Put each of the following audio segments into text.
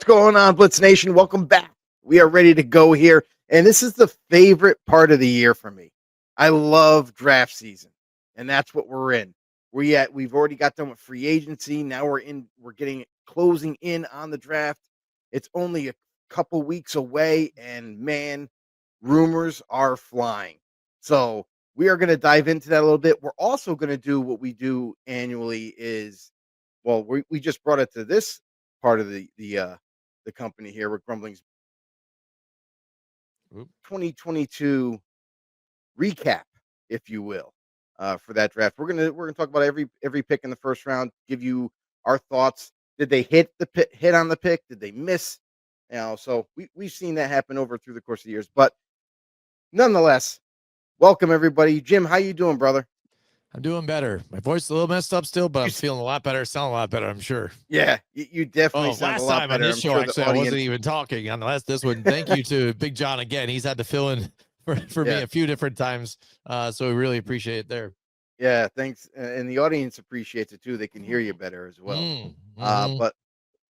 What's going on, Blitz Nation? Welcome back. We are ready to go here, and this is the favorite part of the year for me. I love draft season, and that's what we're in. We've already got done with free agency. Now we're getting closing in on the draft. It's only a couple weeks away, and man, rumors are flying. So we are going to dive into that a little bit. We're also going to do what we do annually is, well, we just brought it to this part of the company here with Grumblings. Oop. 2022 recap, if you will, for that draft. We're gonna talk about every pick in the first round. Give you our thoughts. Did they hit on the pick? Did they miss? So we've seen that happen over through the course of the years. But nonetheless, welcome everybody. Jim, how you doing, brother? I'm doing better. My voice is a little messed up still, but You I'm s- feeling a lot better. Sound a lot better, I'm sure. Yeah, you definitely Oh, sound a last lot time on better. this I'm show, sure the actually, I audience. wasn't even talking. On this one, thank you to Big John again. He's had to fill in for me Yeah. a few different times, so we really appreciate it there. Yeah, thanks. And the audience appreciates it too. They can hear you better as well. Mm-hmm. But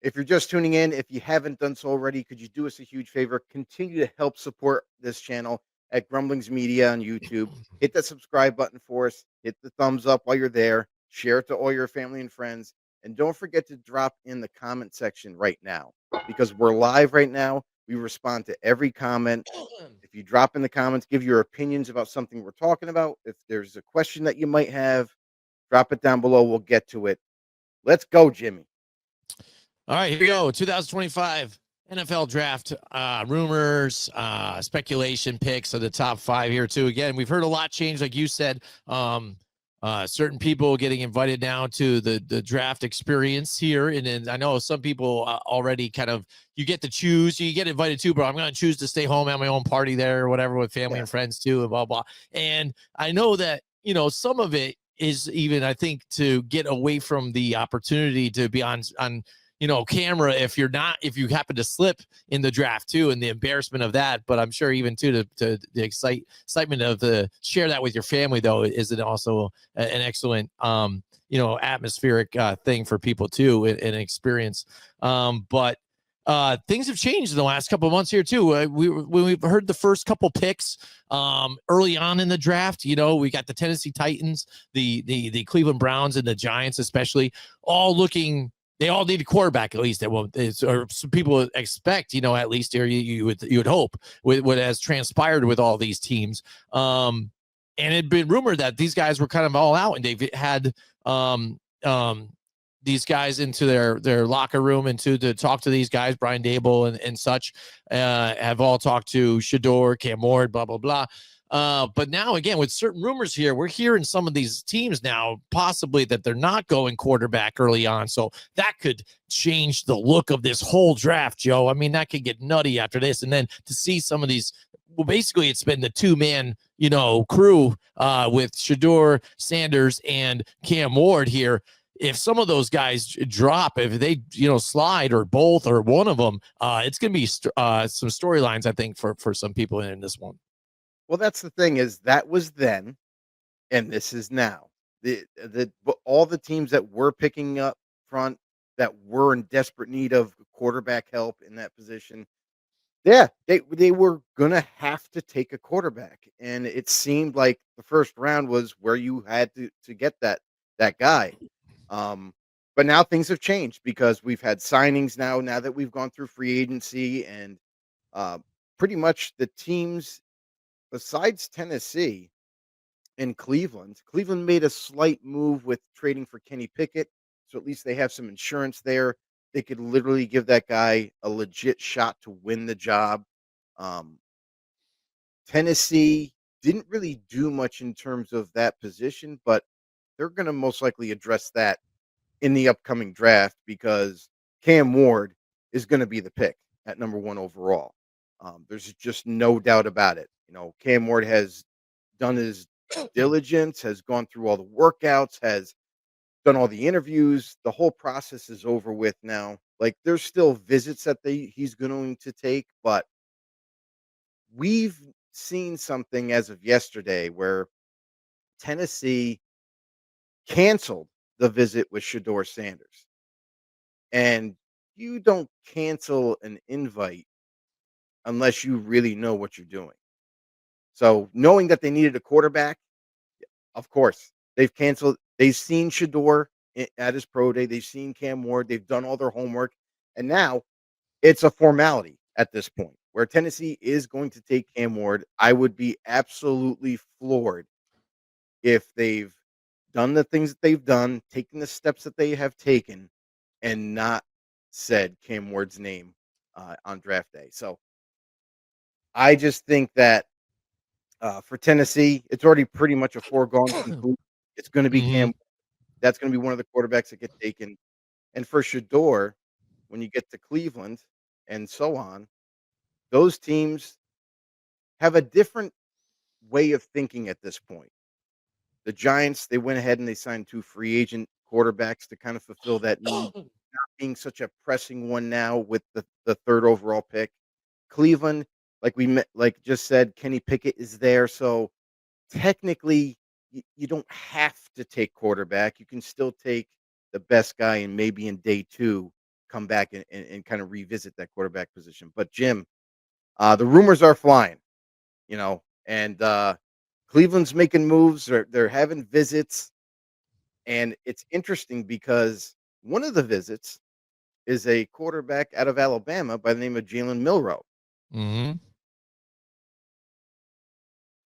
if you're just tuning in, if you haven't done so already, could you do us a huge favor? Continue to help support this channel at Grumblings Media on YouTube. Hit that subscribe button for us. Hit the thumbs up while you're there. Share it to all your family and friends. And don't forget to drop in the comment section right now because we're live right now. We respond to every comment. If you drop in the comments, give your opinions about something we're talking about. If there's a question that you might have, drop it down below. We'll get to it. Let's go, Jimmy. All right, here we go. 2025 NFL draft rumors, speculation picks of the top 5 here too. Again, we've heard a lot change, like you said. Certain people getting invited now to the draft experience here, and then I know some people already kind of you get to choose. You get invited too, but I'm going to choose to stay home at my own party there or whatever with family and friends too, and blah blah. And I know that some of it is even I think to get away from the opportunity to be on camera if you happen to slip in the draft too, and the embarrassment of that. But I'm sure even too to the excitement of the share that with your family though is it also an excellent atmospheric thing for people too and experience. But things have changed in the last couple of months here too. When we've heard the first couple picks early on in the draft, we got the Tennessee Titans, the Cleveland Browns, and the Giants, especially, all looking. They all need a quarterback at least. Or some people expect, at least, or you would hope with what has transpired with all these teams. And it'd been rumored that these guys were kind of all out, and they've had these guys into their locker room and to talk to these guys, Brian Dable and such, have all talked to Shador, Cam Ward, blah, blah, blah. But now, again, with certain rumors here, we're hearing some of these teams now possibly that they're not going quarterback early on. So that could change the look of this whole draft, Joe. I mean, that could get nutty after this. And then to see some of these, well, basically it's been the two-man, crew with Shador, Sanders, and Cam Ward here. If some of those guys drop, if they, slide or both or one of them, it's going to be some storylines, I think, for some people in this one. Well, that's the thing is that was then, and this is now. All the teams that were picking up front that were in desperate need of quarterback help in that position, yeah, they were gonna have to take a quarterback, and it seemed like the first round was where you had to get that guy. But now things have changed because we've had signings now that we've gone through free agency and uh, pretty much the teams besides Tennessee and Cleveland made a slight move with trading for Kenny Pickett, so at least they have some insurance there. They could literally give that guy a legit shot to win the job. Um, Tennessee didn't really do much in terms of that position, but they're going to most likely address that in the upcoming draft because Cam Ward is going to be the pick at number 1 overall. There's just no doubt about it. Cam Ward has done his diligence, has gone through all the workouts, has done all the interviews. The whole process is over with now. Like there's still visits that he's going to take, but we've seen something as of yesterday where Tennessee canceled the visit with Shador Sanders. And you don't cancel an invite unless you really know what you're doing. So knowing that they needed a quarterback, of course, they've canceled. They've seen Shador at his pro day. They've seen Cam Ward. They've done all their homework, and now it's a formality at this point where Tennessee is going to take Cam Ward. I would be absolutely floored if they've done the things that they've done, taken the steps that they have taken, and not said Cam Ward's name on draft day. So I just think that for Tennessee, it's already pretty much a foregone conclusion. It's going to be Mm-hmm. Cam. That's going to be one of the quarterbacks that get taken. And for Shador, when you get to Cleveland and so on, those teams have a different way of thinking at this point. The Giants, they went ahead and they signed 2 free agent quarterbacks to kind of fulfill that need, not being such a pressing one now with the 3rd overall pick. Cleveland, like just said, Kenny Pickett is there, so technically you don't have to take quarterback. You can still take the best guy and maybe in day 2 come back and kind of revisit that quarterback position. But Jim, the rumors are flying, and Cleveland's making moves. They're having visits, and it's interesting because one of the visits is a quarterback out of Alabama by the name of Jalen Milroe. Mm-hmm.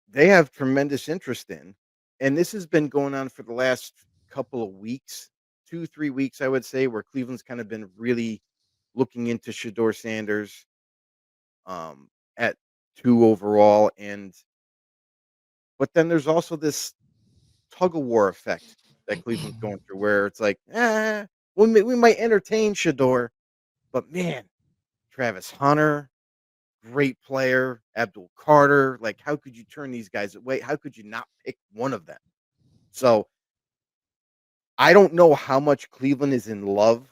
They have tremendous interest in, and this has been going on for the last couple of weeks, 2, 3 weeks, I would say, where Cleveland's kind of been really looking into Shador Sanders at 2 overall, but then there's also this tug of war effect that Cleveland's going through, where it's like, we might entertain Shador, but man, Travis Hunter, great player, Abdul Carter, like how could you turn these guys away? How could you not pick one of them? So I don't know how much Cleveland is in love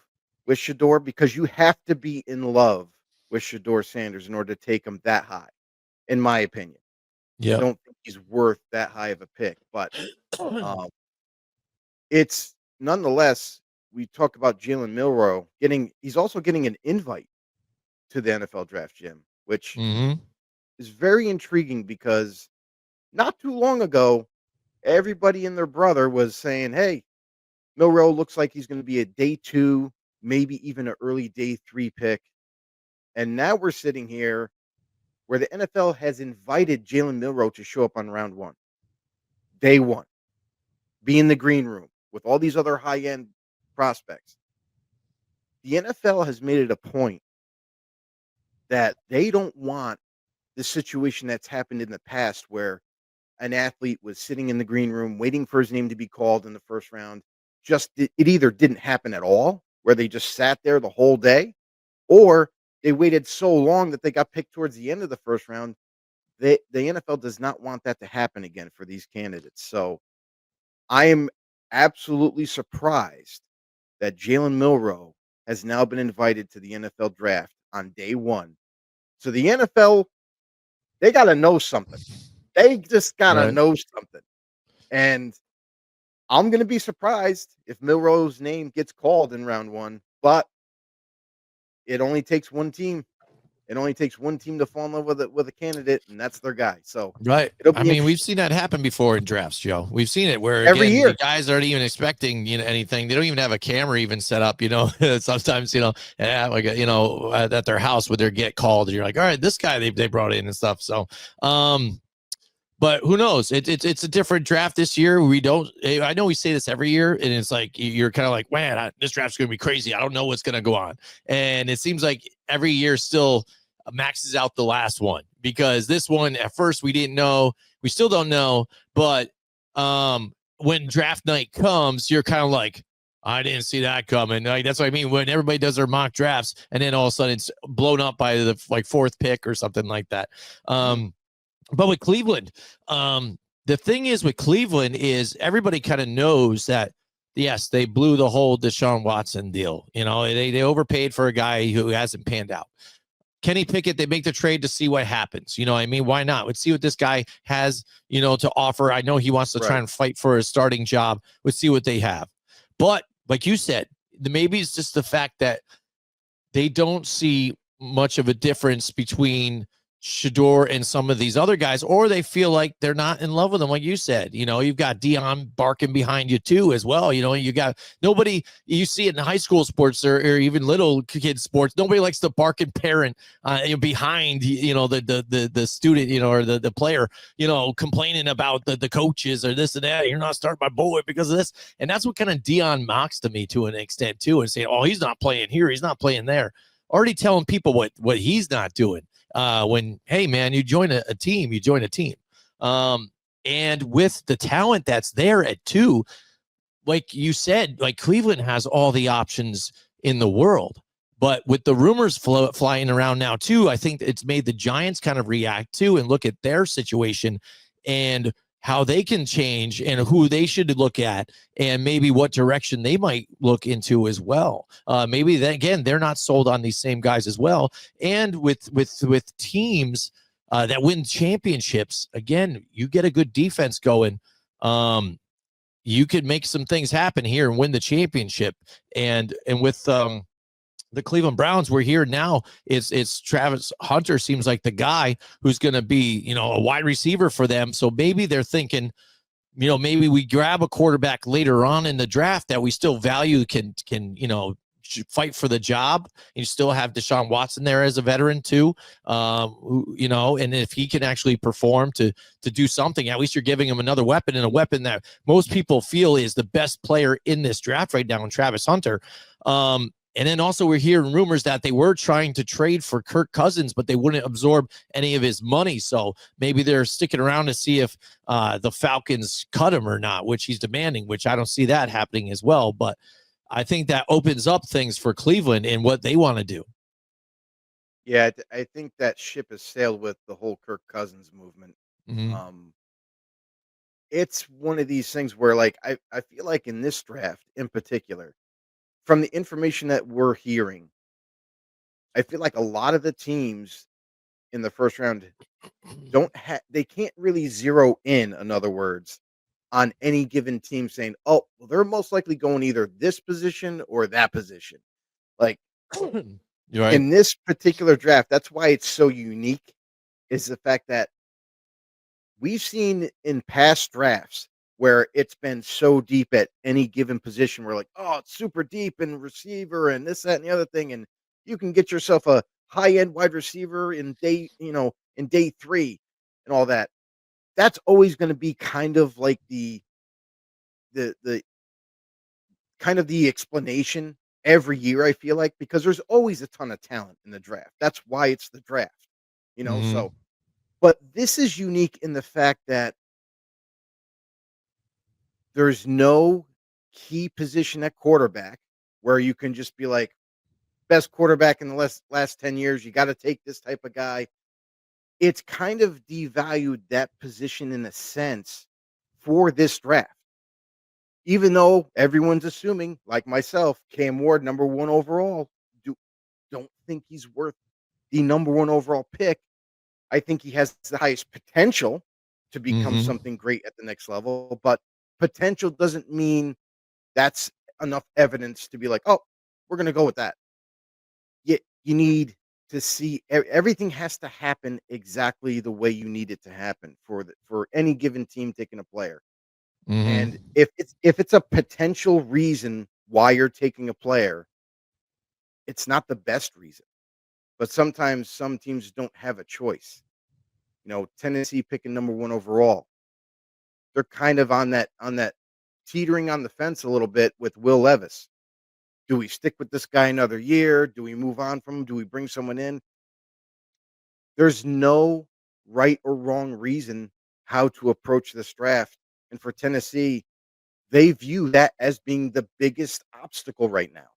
with Shador, because you have to be in love with Shador Sanders in order to take him that high, in my opinion. I Yep. don't think he's worth that high of a pick, but um, it's nonetheless, we talk about Jalen Milroe he's also getting an invite to the NFL draft, Jim, which Mm-hmm. is very intriguing because not too long ago, everybody and their brother was saying, hey, Milroe looks like he's going to be a day 2, maybe even an early day 3 pick. And now we're sitting here where the NFL has invited Jalen Milroe to show up on round 1, day 1, be in the green room with all these other high end prospects. The NFL has made it a point that they don't want the situation that's happened in the past where an athlete was sitting in the green room waiting for his name to be called in the first round. It either didn't happen at all, where they just sat there the whole day, or they waited so long that they got picked towards the end of the first round. The NFL does not want that to happen again for these candidates. So I am absolutely surprised that Jalen Milroe has now been invited to the NFL draft on day 1. So the NFL, they got to know something. They just got to Right. know something. And I'm going to be surprised if Milroe's name gets called in round 1, but it only takes one team. It only takes one team to fall in love with a candidate, and that's their guy. So Right. it'll I be mean, we've interesting seen that happen before in drafts, Joe. We've seen it where, every again, the year. guys aren't even expecting, anything. They don't even have a camera even set up, sometimes, at their house where they get called and you're like, all right, this guy they brought in and stuff. So, but who knows? It's a different draft this year. I know we say this every year, and it's like you're kind of like, man, this draft's going to be crazy. I don't know what's going to go on. And it seems like every year still maxes out the last one, because this one at first we didn't know, we still don't know, but when draft night comes, you're kind of like, I didn't see that coming. Like, that's what I mean, when everybody does their mock drafts and then all of a sudden it's blown up by the 4th pick or something like that. But with Cleveland, the thing is with Cleveland is everybody kind of knows that, yes, they blew the whole Deshaun Watson deal. They overpaid for a guy who hasn't panned out. Kenny Pickett, they make the trade to see what happens. I mean, why not? Let's see what this guy has, to offer. I know he wants to try and fight for a starting job. Let's see what they have. But like you said, maybe it's just the fact that they don't see much of a difference between Shador and some of these other guys, or they feel like they're not in love with him. Like you said, you've got Dion barking behind you too, as well. You got nobody, you see it in high school sports or even little kids sports. Nobody likes the barking parent behind, the student, or the player, complaining about the coaches or this and that. You're not starting my boy because of this. And that's what kind of Dion mocks to me to an extent too, and saying, oh, he's not playing here, he's not playing there. Already telling people what he's not doing. When, hey man, you join a team, you join a team. And with the talent that's there at 2, like you said, like Cleveland has all the options in the world. But with the rumors flying around now too, I think it's made the Giants kind of react too and look at their situation and how they can change and who they should look at and maybe what direction they might look into as well. Maybe then again, they're not sold on these same guys as well. And with teams that win championships, again, you get a good defense going. You could make some things happen here and win the championship. And with the Cleveland Browns, we're here now. It's Travis Hunter seems like the guy who's going to be, a wide receiver for them. So maybe they're thinking, maybe we grab a quarterback later on in the draft that we still value, can fight for the job. You still have Deshaun Watson there as a veteran too, and if he can actually perform to do something, at least you're giving him another weapon, and a weapon that most people feel is the best player in this draft right now in Travis Hunter. And then also we're hearing rumors that they were trying to trade for Kirk Cousins, but they wouldn't absorb any of his money. So maybe they're sticking around to see if the Falcons cut him or not, which he's demanding, which I don't see that happening as well. But I think that opens up things for Cleveland and what they want to do. Yeah, I think that ship has sailed with the whole Kirk Cousins movement. Mm-hmm. It's one of these things where, like, I feel like in this draft in particular, from the information that we're hearing, I feel like a lot of the teams in the first round they can't really zero in other words, on any given team saying, "Oh, well, they're most likely going either this position or that position." Like, You're right. in this particular draft, that's why it's so unique, is the fact that we've seen in past drafts where it's been so deep at any given position. We're like, "Oh, it's super deep in receiver and this, that, and the other thing," and you can get yourself a high-end wide receiver in day 3 and all that. That's always gonna be kind of like the kind of the explanation every year, I feel like, because there's always a ton of talent in the draft. That's why it's the draft, Mm-hmm. so but this is unique in the fact that there's no key position at quarterback where you can just be like, best quarterback in the last 10 years, you gotta take this type of guy. It's kind of devalued that position in a sense for this draft. Even though everyone's assuming, like myself, Cam Ward, number 1 overall, do don't think he's worth the number 1 overall pick. I think he has the highest potential to become Mm-hmm. something great at the next level, but potential doesn't mean that's enough evidence to be like, "Oh, we're gonna go with that." You need to see everything has to happen exactly the way you need it to happen for any given team taking a player. And Mm-hmm. if it's a potential reason why you're taking a player, it's not the best reason. But sometimes some teams don't have a choice. Tennessee picking number 1 overall. They're kind of on that teetering on the fence a little bit with Will Levis. Do we stick with this guy another year? Do we move on from him? Do we bring someone in? There's no right or wrong reason how to approach this draft. And for Tennessee, they view that as being the biggest obstacle right now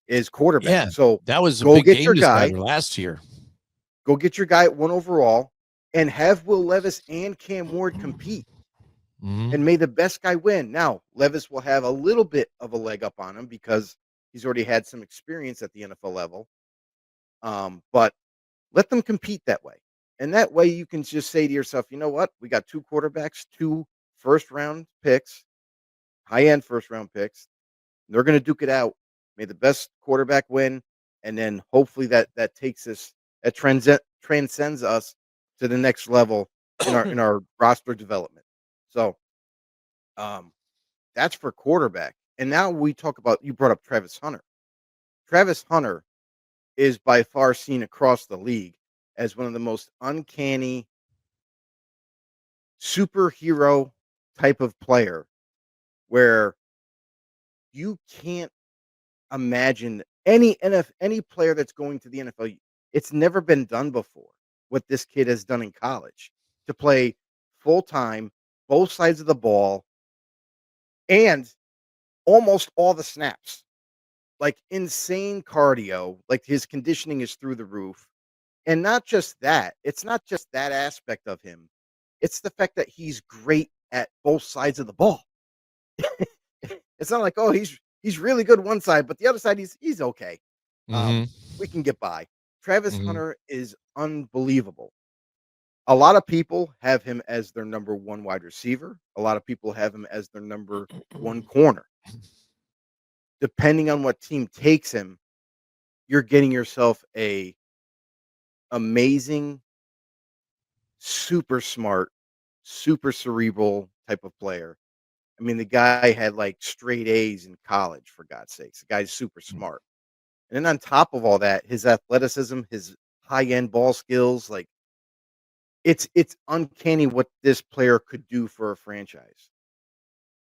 is quarterback. Yeah, So that was a go big get game your guy, decider last year. go get your guy at 1 overall and have Will Levis and Cam Ward compete Mm-hmm. and may the best guy win. Now, Levis will have a little bit of a leg up on him because he's already had some experience at the NFL level. But let them compete that way. And that way you can just say to yourself, you know what? We got 2 quarterbacks, 2 first round picks, high end first round picks. They're going to duke it out. May the best quarterback win. and then hopefully that takes us, that transcends us to the next level in our roster development. So, um, that's for quarterback. And now we talk about, you brought up Travis Hunter. Travis Hunter is by far seen across the league as one of the most uncanny superhero type of player where you can't imagine any player that's going to the NFL. It's never been done before. What this kid has done in college to play full time, both sides of the ball, and almost all the snaps. Like insane cardio. Like his conditioning is through the roof. And not just that, it's not just that aspect of him. It's the fact that he's great at both sides of the ball. It's not like, oh, he's really good one side, but the other side he's okay. Hmm. We can get by. Travis Hmm. Hunter is unbelievable. A lot of people have him as their number one wide receiver. A lot of people have him as their number one corner. Depending on what team takes him, you're getting yourself a amazing, super smart, super cerebral type of player. I mean, the guy had like straight A's in college, for God's sakes. The guy's super smart. And then on top of all that, his athleticism, his high end ball skills, like it's uncanny what this player could do for a franchise.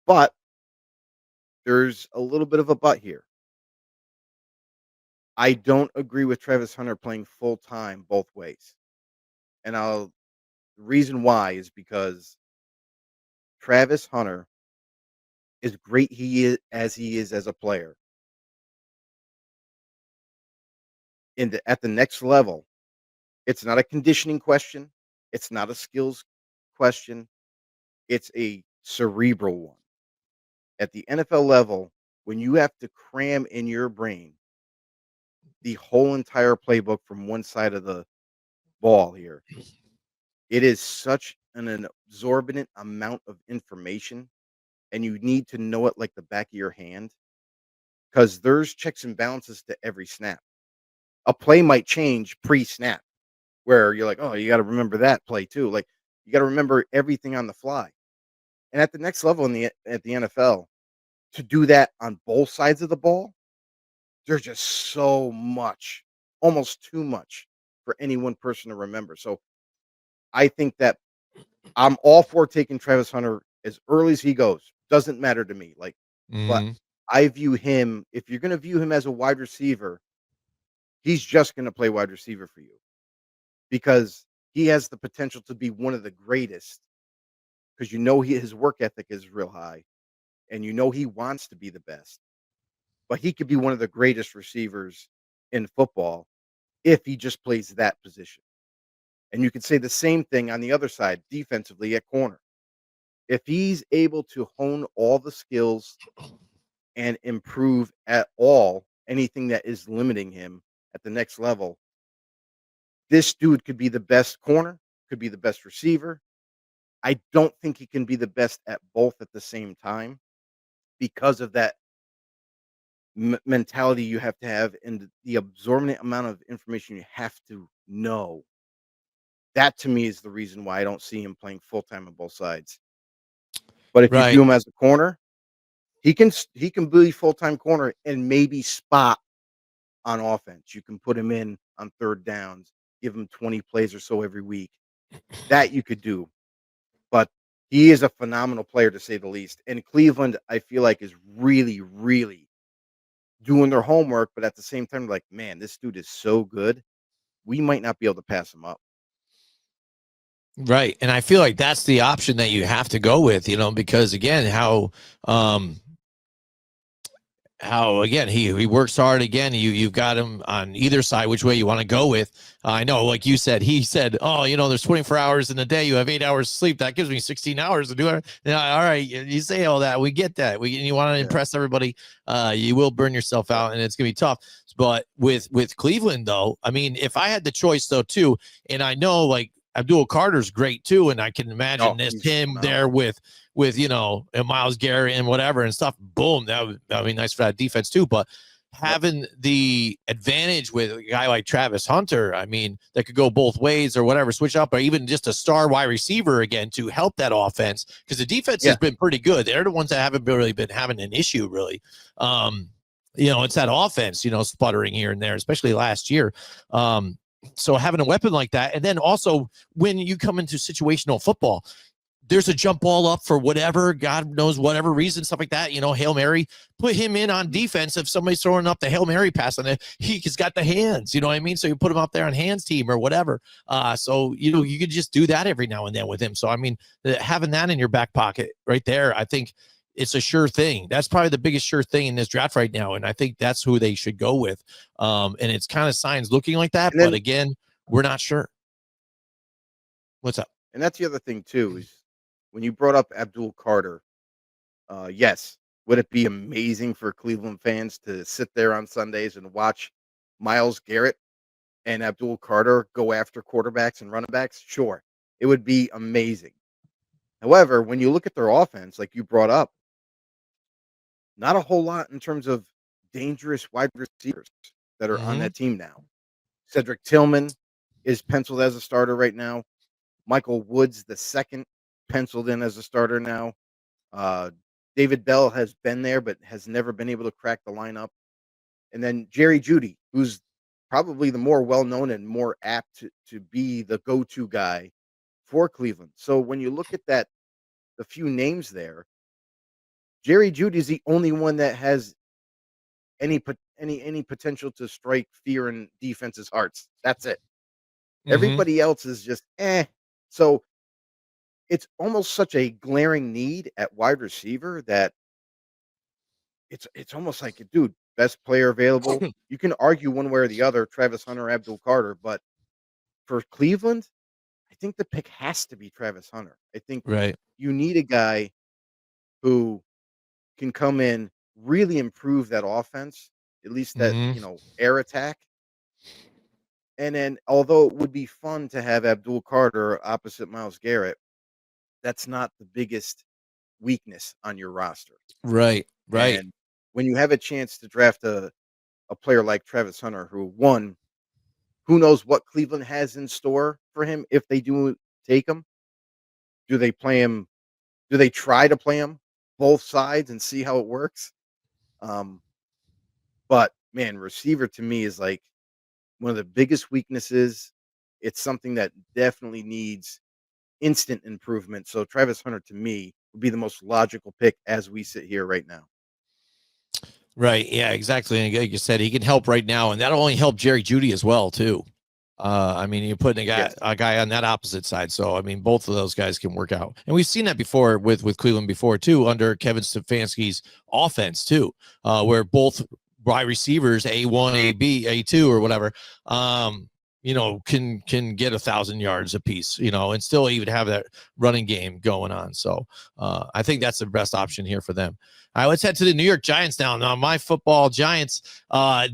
But there's a little bit of a but here. I don't agree with Travis Hunter playing full time both ways. And the reason why is because Travis Hunter, as great he is as a player, at the next level, it's not a conditioning question, it's not a skills question, it's a cerebral one. At the NFL level, when you have to cram in your brain the whole entire playbook from one side of the ball here, it is such an absorbent amount of information, and you need to know it like the back of your hand because there's checks and balances to every snap. A play might change pre-snap where you're like, "Oh, you gotta remember that play too." Like, you gotta remember everything on the fly. And at the next level at the NFL, to do that on both sides of the ball, there's just so much, almost too much for any one person to remember. So, I think that I'm all for taking Travis Hunter as early as he goes. Doesn't matter to me, like, but Hmm. I view him, if you're gonna view him as a wide receiver, he's just gonna play wide receiver for you because he has the potential to be one of the greatest. Because his work ethic is real high, and he wants to be the best. But he could be one of the greatest receivers in football if he just plays that position. And you could say the same thing on the other side, defensively at corner. If he's able to hone all the skills and improve at all anything that is limiting him at the next level, this dude could be the best corner, could be the best receiver. I don't think he can be the best at both at the same time because of that mentality you have to have and the absorbent amount of information you have to know. That to me is the reason why I don't see him playing full time on both sides. But if you Right. view him as a corner, he can be full time corner and maybe spot on offense. You can put him in on third downs, give him 20 plays or so every week. That you could do. But he is a phenomenal player to say the least. And Cleveland, I feel like, is really, really doing their homework, but at the same time, like, man, this dude is so good. We might not be able to pass him up. Right. And I feel like that's the option that you have to go with, because again, um how again he works hard. Again, you've got him on either side, which way you want to go with. I know, like you said, he said, oh, there's 24 hours in a day, you have 8 hours sleep, that gives me 16 hours to do it. All right, you say all that, we get that, you want to Yeah. impress everybody, you will burn yourself Yep. out, and it's gonna be tough. But with Cleveland, though, I mean, if I had the choice though too, and I know like Abdul Carter's great too, and I can imagine Oh, this he's him there phenomenal. with and Miles Garrett and whatever and stuff. Boom, that would be nice for that defense too. But having the advantage with a guy like Travis Hunter, I mean, that could go both ways or whatever, switch up, or even just a star wide receiver again to help that offense, because the defense has been pretty good. They're the ones that haven't really been having an issue, really. It's that offense, sputtering here and there, especially last year. So having a weapon like that, and then also when you come into situational football, there's a jump ball up for whatever, God knows, whatever reason, stuff like that. Hail Mary, put him in on defense. If somebody's throwing up the Hail Mary pass on it, he's got the hands, you know what I mean? So you put him out there on hands team or whatever. So you could just do that every now and then with him. So, I mean, having that in your back pocket right there, I think it's a sure thing. That's probably the biggest sure thing in this draft right now. And I think that's who they should go with. And it's kind of signs looking like that. But again, we're not sure. What's up? And that's the other thing too, is when you brought up Abdul Carter, yes, would it be amazing for Cleveland fans to sit there on Sundays and watch Myles Garrett and Abdul Carter go after quarterbacks and running backs? Sure, it would be amazing. However, when you look at their offense, like you brought up, not a whole lot in terms of dangerous wide receivers that are on that team now. Cedric Tillman is penciled as a starter right now. Michael Woods, the second, penciled in as a starter now. David Bell has been there, but has never been able to crack the lineup. And then Jerry Jeudy, who's probably the more well-known and more apt to be the go-to guy for Cleveland. So when you look at that, the few names there, Jerry Jeudy is the only one that has any potential to strike fear in defenses' hearts. That's it. Everybody else is just So it's almost such a glaring need at wide receiver that it's almost like, dude, best player available. You can argue one way or the other, Travis Hunter, Abdul Carter, but for Cleveland, I think the pick has to be Travis Hunter. I think you need a guy who can come in, really improve that offense, at least that, air attack. And then, although it would be fun to have Abdul Carter opposite Myles Garrett, that's not the biggest weakness on your roster. Right. And when you have a chance to draft a player like Travis Hunter, who knows what Cleveland has in store for him if they do take him? Do they play him? Do they try to play him both sides and see how it works? But man, receiver to me is like one of the biggest weaknesses. It's something that definitely needs instant improvement. So Travis Hunter to me would be the most logical pick as we sit here right now. Right. Yeah, exactly. And like you said, he can help right now, and that'll only help Jerry Jeudy as well, too. I mean, you're putting a guy on that opposite side. So, I mean, both of those guys can work out. And we've seen that before with Cleveland before, too, under Kevin Stefanski's offense, too, where both wide receivers, A1, AB, A2, or whatever, can get 1,000 yards apiece, and still even have that running game going on. So I think that's the best option here for them. All right, let's head to the New York Giants now. Now, my football Giants,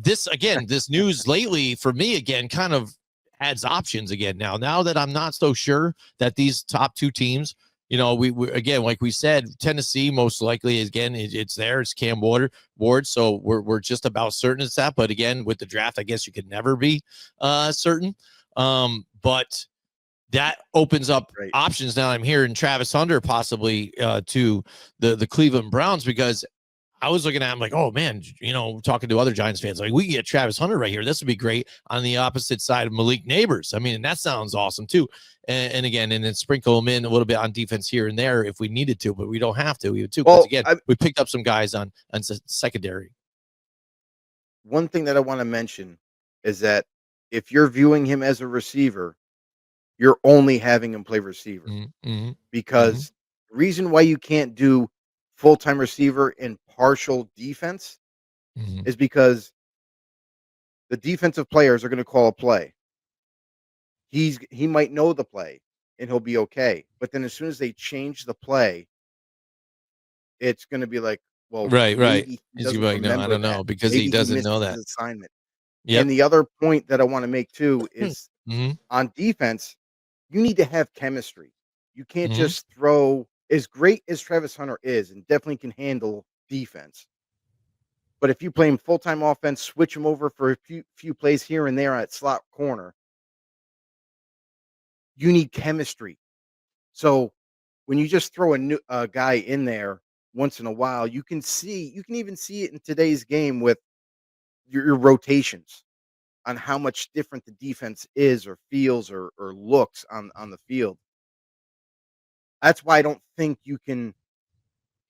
this news lately for me, again, kind of adds options again. Now that I'm not so sure that these top two teams, we again, like we said, Tennessee most likely, again, it's there. It's Cam Ward. So we're just about certain it's that. But again, with the draft, I guess you could never be certain. But that opens up options now. I'm hearing Travis Hunter possibly to the Cleveland Browns, because I was looking at him like, oh man, talking to other Giants fans, like, we can get Travis Hunter right here. This would be great on the opposite side of Malik Neighbors. I mean, and that sounds awesome too. And again, and then sprinkle them in a little bit on defense here and there if we needed to, but we don't have to. Because again, we picked up some guys on secondary. One thing that I want to mention is that if you're viewing him as a receiver, you're only having him play receiver, because the reason why you can't do full-time receiver in partial defense is because the defensive players are going to call a play. He might know the play and he'll be okay. But then as soon as they change the play, it's going to be like, well, right. He's like, no, I don't know, because maybe he doesn't missed know his that assignment. Yep. And the other point that I want to make too is on defense, you need to have chemistry. You can't just throw, as great as Travis Hunter is and definitely can handle defense, But if you play him full-time offense, switch him over for a few plays here and there at slot corner, you need chemistry. So when you just throw a guy in there once in a while, you can even see it in today's game with your rotations on how much different the defense is or feels or looks on the field. That's why I don't think you can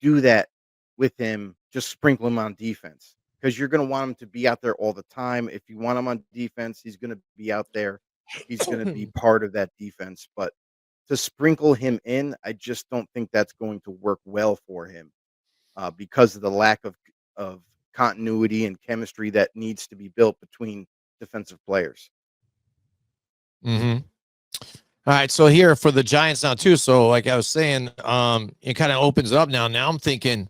do that with him, just sprinkle him on defense, because you're gonna want him to be out there all the time. If you want him on defense, he's gonna be out there. He's gonna be part of that defense, but to sprinkle him in, I just don't think that's going to work well for him, because of the lack of continuity and chemistry that needs to be built between defensive players. Mm-hmm. All right, so here for the Giants now too. So like I was saying, it kind of opens it up now. Now I'm thinking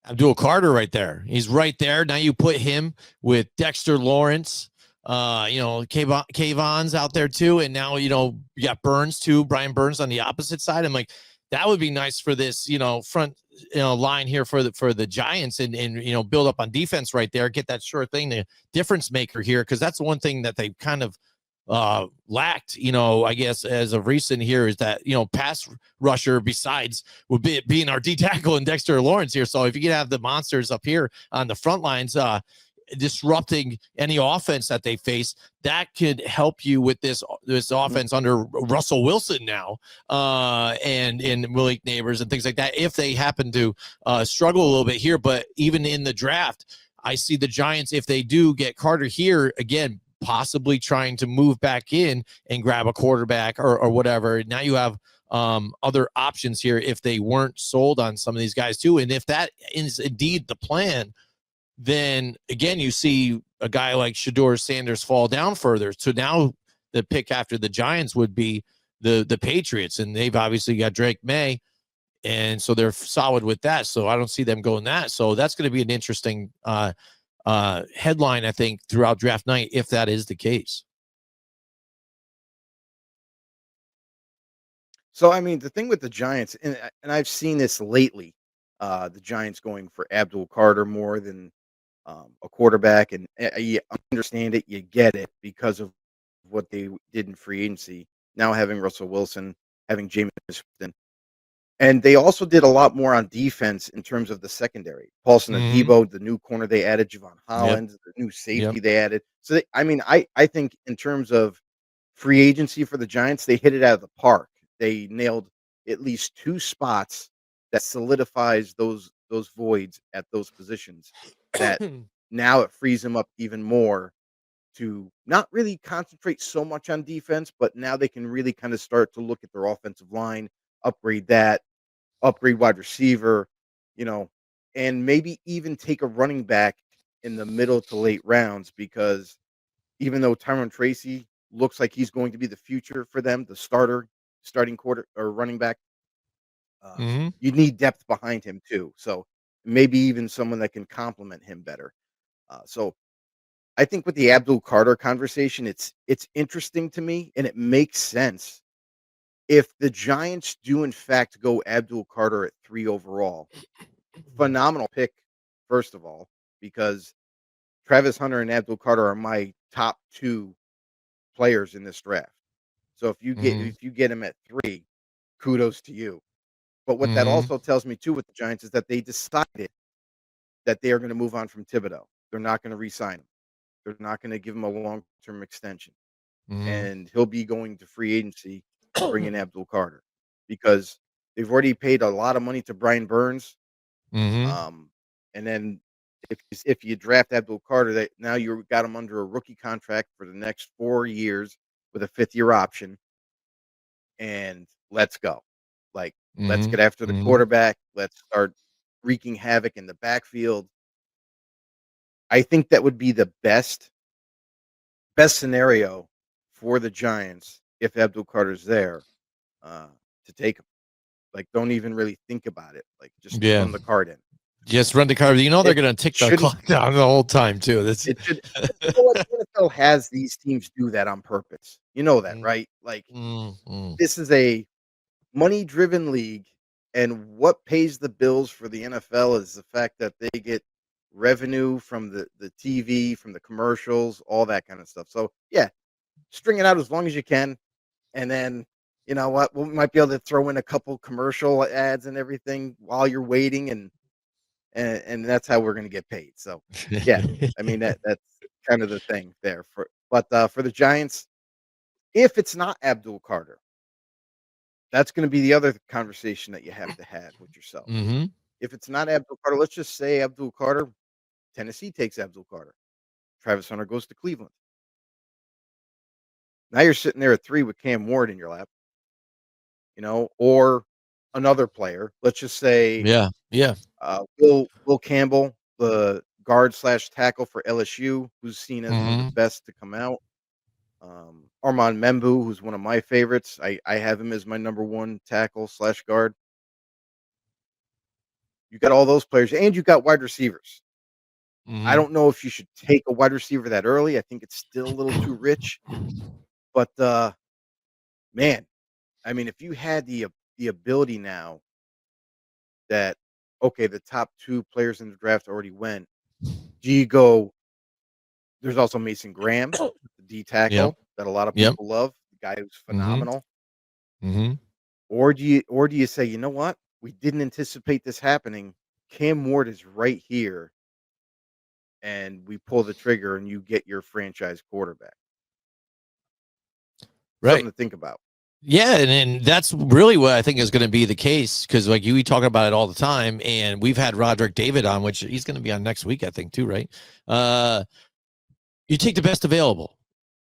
Abdul Carter right there. He's right there. Now you put him with Dexter Lawrence. Kayvon's out there too, and now you got Burns too, Brian Burns on the opposite side. I'm like, that would be nice for this front line here for the Giants, and build up on defense right there, get that sure thing, the difference maker here, because that's the one thing that they kind of lacked, I guess, as of recent here, is that pass rusher besides would be being our D tackle and Dexter Lawrence here. So if you can have the monsters up here on the front lines disrupting any offense that they face, that could help you with this offense under Russell Wilson now, and Malik Neighbors and things like that, if they happen to struggle a little bit here. But even in the draft, I see the Giants, if they do get Carter here again, possibly trying to move back in and grab a quarterback or whatever. Now you have other options here if they weren't sold on some of these guys too. And if that is indeed the plan, then again, you see a guy like Shedeur Sanders fall down further. So now the pick after the Giants would be the Patriots, and they've obviously got Drake May, and so they're solid with that. So I don't see them going that. So that's going to be an interesting headline, I think, throughout draft night, if that is the case. So, I mean, the thing with the Giants, and I've seen this lately, the Giants going for Abdul Carter more than a quarterback, and you understand it, you get it because of what they did in free agency. Now having Russell Wilson, having Jameis Winston, and they also did a lot more on defense in terms of the secondary. Paulson Adebo, the new corner they added, Javon Holland, the new safety they added. So, I think in terms of free agency for the Giants, they hit it out of the park. They nailed at least 2 spots that solidifies those voids at those positions, that now it frees them up even more to not really concentrate so much on defense, but now they can really kind of start to look at their offensive line, upgrade that, upgrade wide receiver, and maybe even take a running back in the middle to late rounds, because even though Tyron Tracy looks like he's going to be the future for them, the starting quarter or running back, you need depth behind him too. So maybe even someone that can complement him better. So I think with the Abdul Carter conversation, it's interesting to me, and it makes sense. If the Giants do in fact go Abdul Carter at 3 overall, phenomenal pick, first of all, because Travis Hunter and Abdul Carter are my top 2 players in this draft. So if you get him at 3, kudos to you. But what that also tells me too with the Giants is that they decided that they are going to move on from Thibodeau. They're not going to re-sign him. They're not going to give him a long-term extension. And he'll be going to free agency to bring in Abdul Carter, because they've already paid a lot of money to Brian Burns. And then if you draft Abdul Carter, that now you got him under a rookie contract for the next 4 years with a 5th-year option, and let's go. Like, let's get after the quarterback. Let's start wreaking havoc in the backfield. I think that would be the best scenario for the Giants if Abdul Carter's there, to take him. Like, don't even really think about it. Like, just run the card in. Just run the card. They're going to tick the clock down the whole time too. That's it. Should, what the NFL has these teams do that on purpose. You know that, right? Like, this is a money-driven league, and what pays the bills for the NFL is the fact that they get revenue from the TV, from the commercials, all that kind of stuff. So yeah, string it out as long as you can, and then you know what, we might be able to throw in a couple commercial ads and everything while you're waiting, and that's how we're going to get paid. So yeah, I mean that's kind of the thing there for the Giants. If it's not Abdul Carter, that's going to be the other conversation that you have to have with yourself. Hmm. If it's not Abdul Carter, let's just say Abdul Carter, Tennessee takes Abdul Carter. Travis Hunter goes to Cleveland. Now you're sitting there at 3 with Cam Ward in your lap, or another player. Let's just say Yeah. Yeah. Will Campbell, the guard/tackle for LSU, who's seen as one of the Hmm. best to come out. Armand Membu, who's one of my favorites. I have him as my number 1 tackle/guard. You got all those players, and you got wide receivers. I Hmm. don't know if you should take a wide receiver that early. I think it's still a little too rich, but man, I mean, if you had the ability now that okay, the top 2 players in the draft already went, do you go? There's also Mason Graham, the D Yep. tackle that a lot of Yep. people love, the guy who's Hmm. phenomenal. Hmm. Or do you say, you know what? We didn't anticipate this happening. Cam Ward is right here, and we pull the trigger, and you get your franchise quarterback. Something Right. to think about. Yeah, and that's really what I think is going to be the case because, like we talk about it all the time, and we've had Roderick David on, which he's going to be on next week, I think, too, right? Uh, you take the best available.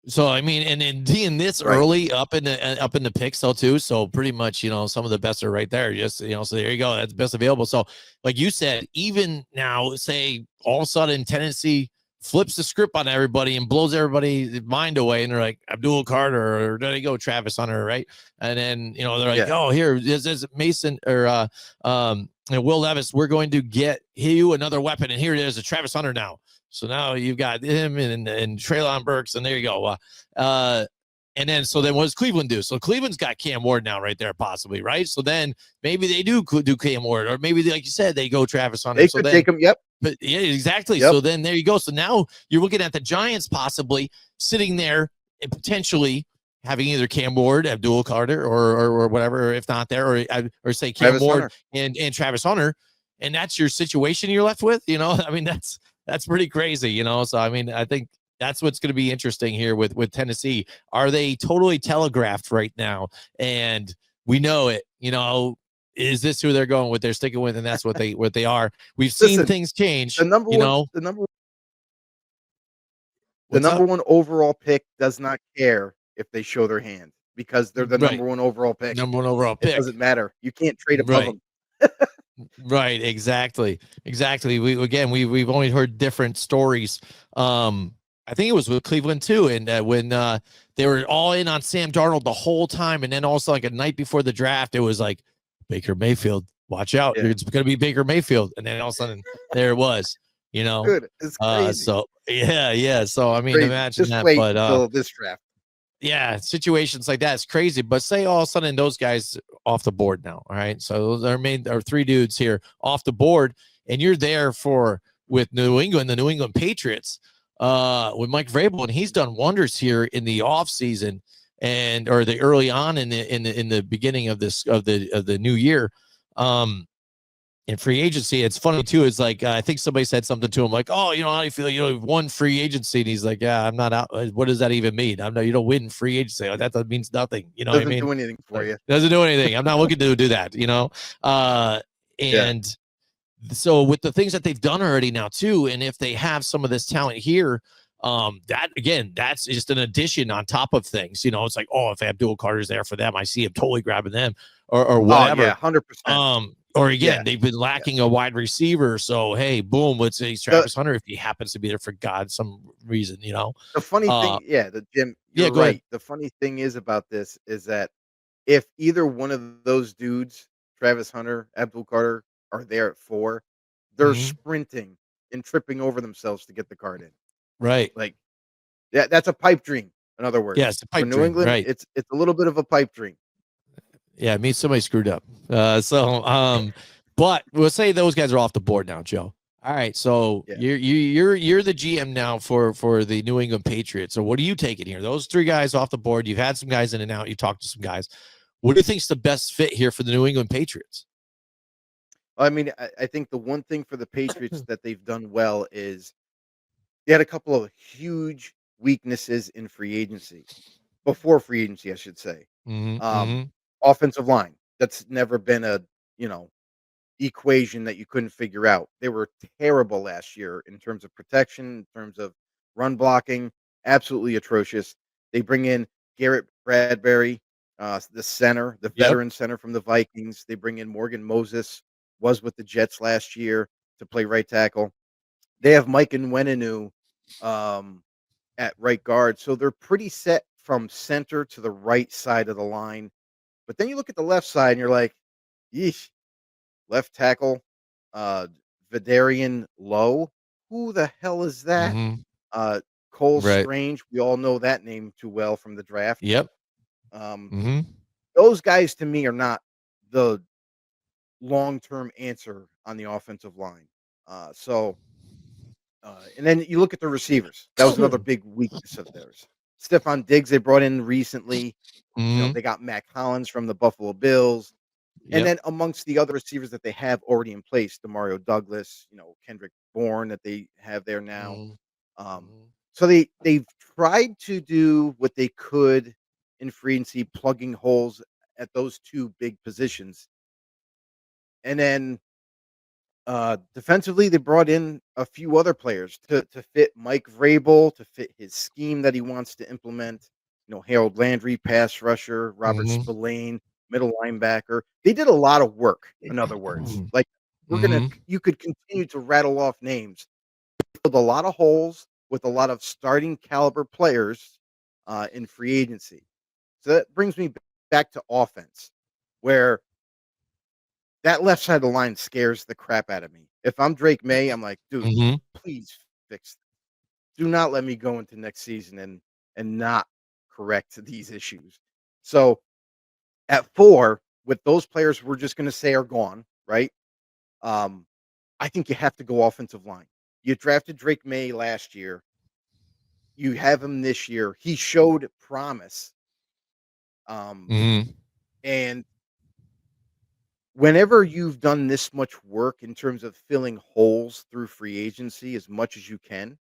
So I mean, and being this Right. early up in the picks though too. So pretty much, some of the best are right there. Just so there you go. That's best available. So like you said, even now, say all of a sudden Tennessee flips the script on everybody and blows everybody's mind away, and they're like Abdul Carter or there you go, Travis Hunter, right? And then they're like, Yeah. oh, here this is Mason or Will Levis. We're going to get you another weapon, and here it is, a Travis Hunter now. So now you've got him and Treylon Burks, and there you go. And then what does Cleveland do? So Cleveland's got Cam Ward now right there, possibly, right? So then maybe they do Cam Ward, or maybe like you said, they go Travis Hunter. They So could then, take him. Yep. but yeah, exactly. Yep. So then there you go. So now you're looking at the Giants possibly sitting there and potentially having either Cam Ward, Abdul Carter, or whatever, if not there, or say Cam Travis Ward Hunter. and Travis Hunter, and that's your situation you're left with. I mean that's pretty crazy. So I mean I think that's what's going to be interesting here with Tennessee. Are they totally telegraphed right now? And we know it. Is this who they're going with? They're sticking with, and that's what they are. We've seen Listen, things change. the number You one, know the what's number up? one overall pick does not care if they show their hand because they're the Right, number 1 overall pick. number one overall It pick. doesn't matter. You can't trade above Right. them. Right, exactly. We've only heard different stories. I think it was with Cleveland too, and when they were all in on Sam Darnold the whole time, and then also like a night before the draft, it was like Baker Mayfield, watch out, Yeah. it's going to be Baker Mayfield, and then all of a sudden there it was. Dude, it's crazy. So yeah. So I mean, Crazy. imagine Just that, wait but until this draft. yeah, situations like that is crazy. But say all of a sudden those guys off the board now. All right. So there are 3 dudes here off the board, and you're there with New England, the New England Patriots, with Mike Vrabel, and he's done wonders here in the offseason or the early on in the beginning of the new year. In free agency, it's funny too. It's like I think somebody said something to him like, "Oh, how do you feel? You've won free agency." And he's like, "Yeah, I'm not out. What does that even mean? I'm not. You don't win free agency. Like, that means nothing. You know what I Doesn't mean? do anything for you. Doesn't do anything. I'm not looking to do that. Yeah. And so with the things that they've done already now too, and if they have some of this talent here, that again, that's just an addition on top of things. It's like, oh, if Abdul Carter's there for them, I see him totally grabbing them or Oh, yeah, whatever. 100%. Or again, Yeah. they've been lacking a wide receiver. So hey, boom, let's say The Travis Hunter if he happens to be there for some reason. the funny Uh, thing the Jim, yeah, you're go ahead. right. The funny thing is about this is that if either one of those dudes, Travis Hunter, Abdul Carter, are there at 4, they're Mhm. sprinting and tripping over themselves to get the card in. Right. Like, yeah, that's a pipe dream, in other Yeah, words. it's a For pipe New dream. England, Right. it's a little bit of a pipe dream. Yeah, it means somebody screwed up. But we'll say those guys are off the board now, Joe. All right, so Yeah. you're the GM now for the New England Patriots. So what are you taking here? Those three guys off the board. You've had some guys in and out. You talked to some guys. What do you think's the best fit here for the New England Patriots? I mean, I think the one thing for the Patriots that they've done well is they had a couple of huge weaknesses in free agency. Before free agency, I should say. Mm-hmm. Um, Mm-hmm. Offensive line. That's never been a, you know, equation that you couldn't figure out. They were terrible last year in terms of protection, in terms of run blocking, absolutely atrocious. They bring in Garrett Bradbury, the center, the Yep. veteran center from the Vikings. They bring in Morgan Moses, was with the Jets last year to play right tackle. They have Mike Nwenenu um, at right guard, so they're pretty set from center to the right side of the line. But then you look at the left side and you're like, yeesh, left tackle, uh, Vidarian Lowe. Who the hell is that? Mm-hmm. Uh, Cole Right. Strange. We all know that name too well from the draft. Yep. Um, Mm-hmm. those guys to me are not the long term answer on the offensive line. And then you look at the receivers. That was another big weakness of theirs. Stephon Diggs they brought in recently. You know, Mm-hmm. they got Mac Hollins from the Buffalo Bills. And Yep. then amongst the other receivers that they have already in place, Demario Douglas, Kendrick Bourne that they have there now. Um, Mm-hmm. so they've tried to do what they could in free agency, plugging holes at those two big positions. And then defensively, they brought in a few other players to fit Mike Vrabel, to fit his scheme that he wants to implement. Harold Landry, pass rusher, Robert Mm-hmm. Spillane, middle linebacker. They did a lot of work, in other words. Like, Mm-hmm. you could continue to rattle off names. Filled a lot of holes with a lot of starting caliber players in free agency. So that brings me back to offense, where that left side of the line scares the crap out of me. If I'm Drake May, I'm like, "Dude, Mm-hmm. please fix this. Do not let me go into next season and not correct these issues." So, at 4, with those players we're just gonna say are gone, right? Um, I think you have to go offensive line. You drafted Drake May last year. You have him this year. He showed promise. Um, Mm-hmm. and whenever you've done this much work in terms of filling holes through free agency as much as you can,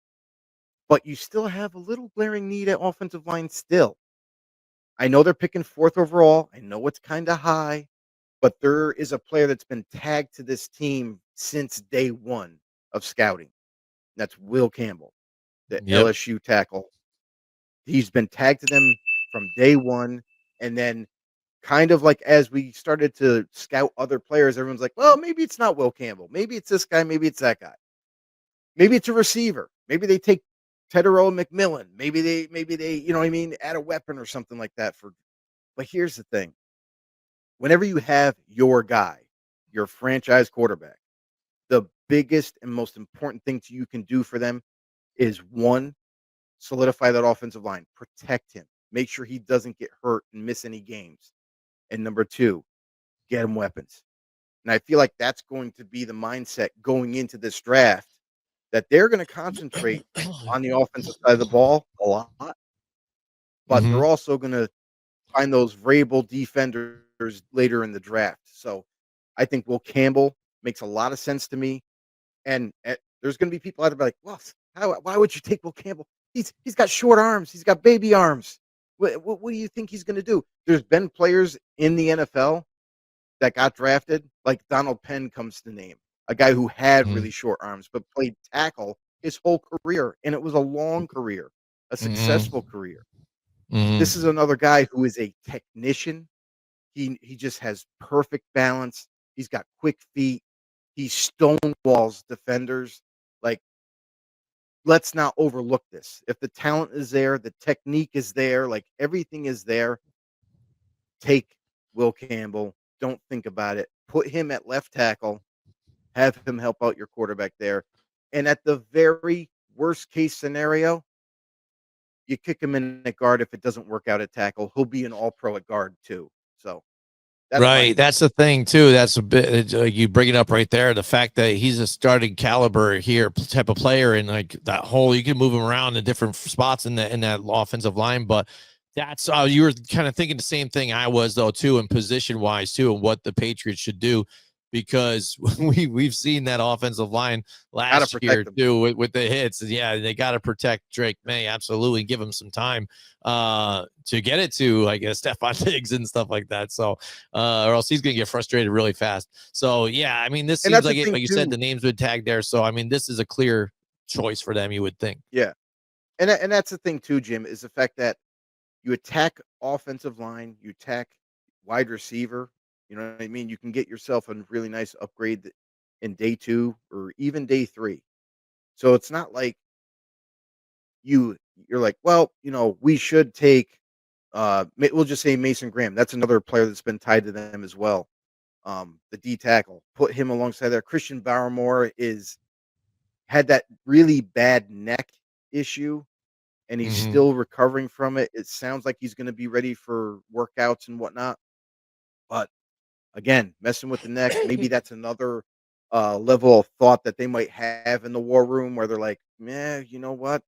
but you still have a little glaring need at offensive line still. I know they're picking 4th overall. I know it's kinda high, but there is a player that's been tagged to this team since day 1 of scouting. That's Will Campbell, the Yep. LSU tackle. He's been tagged to them from day 1, and then kind of like as we started to scout other players, everyone's like, "Well, maybe it's not Will Campbell. Maybe it's this guy, maybe it's that guy. Maybe it's a receiver. Maybe they take Tedero McMillan. Maybe they, you know what I mean, add a weapon or something like that for." But here's the thing. Whenever you have your guy, your franchise quarterback, the biggest and most important thing you can do for them is, 1, solidify that offensive line, protect him, make sure he doesn't get hurt and miss any games. And number 2, get him weapons. And I feel like that's going to be the mindset going into this draft, that they're gonna concentrate on the offensive side of the ball a lot, but Mm-hmm. they're also gonna find those Vrabel defenders later in the draft. So, I think Will Campbell makes a lot of sense to me, and, there's gonna be people out there like, "Well, why would you take Will Campbell? He's got short arms, he's got baby arms. What do you think he's gonna do?" There's been players in the NFL that got drafted, like Donald Penn comes to name, a guy who had really short arms but played tackle his whole career, and it was a long career, a successful Mm-hmm. career. This is Mm-hmm. another guy who is a technician. He just has perfect balance. He's got quick feet. He stonewalls defenders. Like, let's not overlook this. If the talent is there, the technique is there, like everything is there, take Will Campbell. Don't think about it. Put him at left tackle. Have him help out your quarterback there. And at the very worst case scenario, you kick him in at guard if it doesn't work out at tackle. He'll be an all pro at guard too. So That's my Right. That's the thing too. That's a bit you bring it up right there. The fact that he's a starting caliber here type of player, and like that whole you can move him around in different spots in that offensive line. But that's you were kind of thinking the same thing I was though too, in position wise too, and what the Patriots should do, because we've seen that offensive line gotta last protect year them. too with the hits. Yeah, they got to protect Drake May, absolutely, give him some time to get it to, I guess, Stephon Diggs and stuff like that. So or else he's going to get frustrated really fast. So, yeah, I mean, this And seems that's the like it, thing like you said, too. the names would tag there. So, I mean, this is a clear choice for them, you would think. Yeah. And that's the thing too, Jim, is the fact that you attack offensive line, you attack wide receiver. You know what I mean? You can get yourself a really nice upgrade in day 2 or even day 3. So it's not like you're like, well, we should take we'll just say Mason Graham. That's another player that's been tied to them as well. The D tackle. Put him alongside there. Christian Barmore is had that really bad neck issue and he's Mm-hmm. still recovering from it. It sounds like he's going to be ready for workouts and whatnot. But again, messing with the neck, maybe that's another level of thought that they might have in the war room where they're like, man, you know what?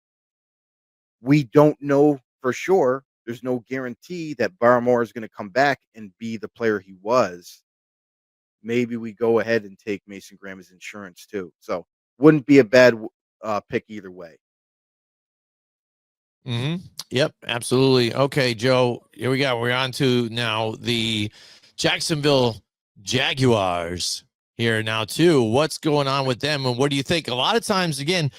We don't know for sure. There's no guarantee that Barmore is going to come back and be the player he was. Maybe we go ahead and take Mason Graham as insurance too. So wouldn't be a bad pick either way. Mm-hmm. Yep, absolutely. Okay, Joe, here we go. We're on to now the Jacksonville Jaguars here now too. What's going on with them, and what do you think? A lot of times, again,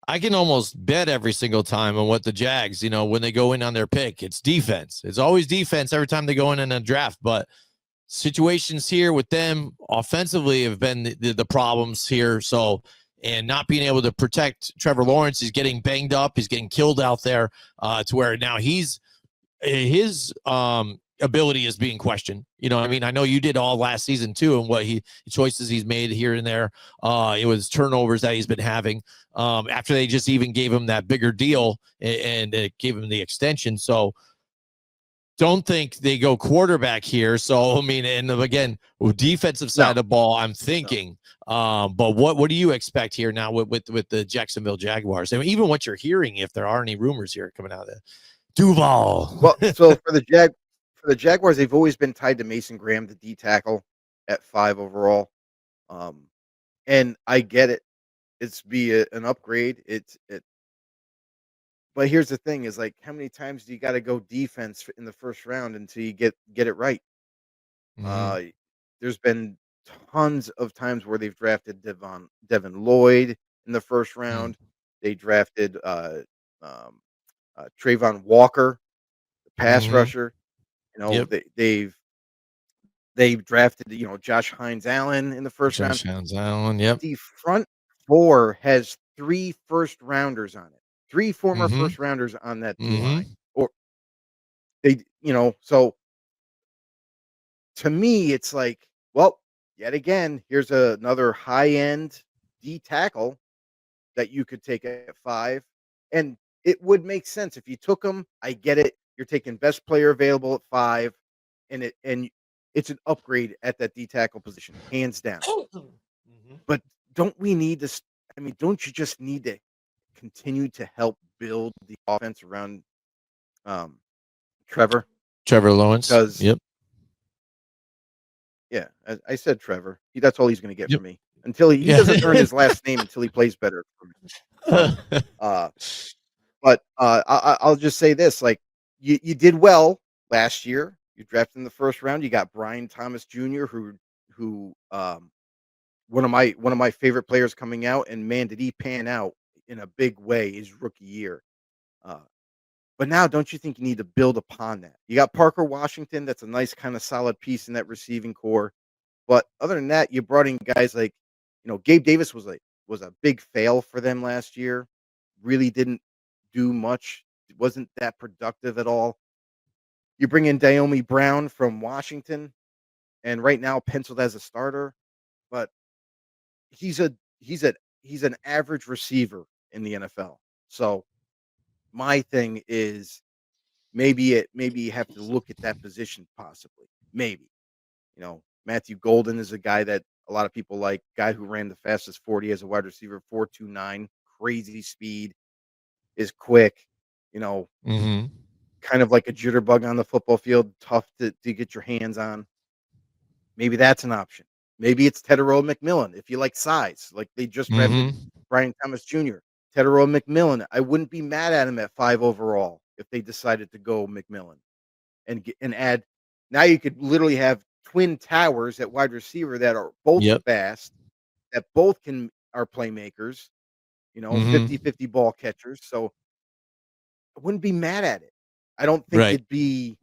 I can almost bet every single time on what the Jags, when they go in on their pick, it's defense. It's always defense every time they go in a draft. But situations here with them offensively have been the problems here. So, and not being able to protect Trevor Lawrence, he's getting banged up, he's getting killed out there, to where now his ability is being questioned. You know what I mean? I know you did all last season too, and what choices he's made here and there. It was turnovers that he's been having after they just even gave him that bigger deal and it gave him the extension. So don't think they go quarterback here. So I mean, and again, with defensive side No, of the ball, I'm no. thinking. But what do you expect here now with the Jacksonville Jaguars? I mean, even what you're hearing, if there are any rumors here coming out of there. Duval. Well, so for the Jaguars, they've always been tied to Mason Graham, the D tackle at 5 overall. Um, and I get it. It's an upgrade. But here's the thing: is like, how many times do you got to go defense in the first round until you get it right? Mm-hmm. Uh, there's been tons of times where they've drafted Devin Lloyd in the first round. They drafted um, Travon Walker, the pass Mm-hmm. rusher. Yep. They've drafted, Josh Hines Allen in the first round. Josh Allen. Yep. The front four has 3 first rounders on it. 3 former Mm-hmm. first rounders on that D Mm-hmm. line. Or so to me, it's like, well, yet again, here's another high end D tackle that you could take at 5. And it would make sense if you took him. I get it. You're taking best player available at 5, and it's an upgrade at that D tackle position, hands down. Mm-hmm. But don't we need to? I mean, don't you just need to continue to help build the offense around um, Trevor? Trevor Lawrence. Because Yep. yeah, I said Trevor. That's all he's going to get Yep. from me until he Yeah. doesn't earn his last name until he plays better for me. So, uh, I'll just say this: like you did well last year. You drafted in the first round. You got Brian Thomas Jr., who one of my favorite players coming out, and man, did he pan out in a big way his rookie year. Uh, but now, don't you think you need to build upon that? You got Parker Washington. That's a nice kind of solid piece in that receiving core. But other than that, you brought in guys like, Gabe Davis was a big fail for them last year. Really didn't do much. It wasn't that productive at all. You bring in Diomi Brown from Washington, and right now penciled as a starter, but he's a he's an average receiver in the NFL. So my thing is maybe you have to look at that position possibly. Maybe. Matthew Golden is a guy that a lot of people like, guy who ran the fastest 40 as a wide receiver, 4.29, crazy speed, is quick, you know, Mm-hmm. kind of like a jitterbug on the football field, tough to get your hands on. Maybe that's an option. Maybe it's Tedero McMillan if you like size. Like they just drafted Mm-hmm. Brian Thomas Jr. Tedero McMillan. I wouldn't be mad at him at 5 overall if they decided to go McMillan and add. Now you could literally have twin towers at wide receiver that are both Yep. fast, that both are playmakers, Mm-hmm. 50-50 ball catchers. So I wouldn't be mad at it. I don't think Right. it'd be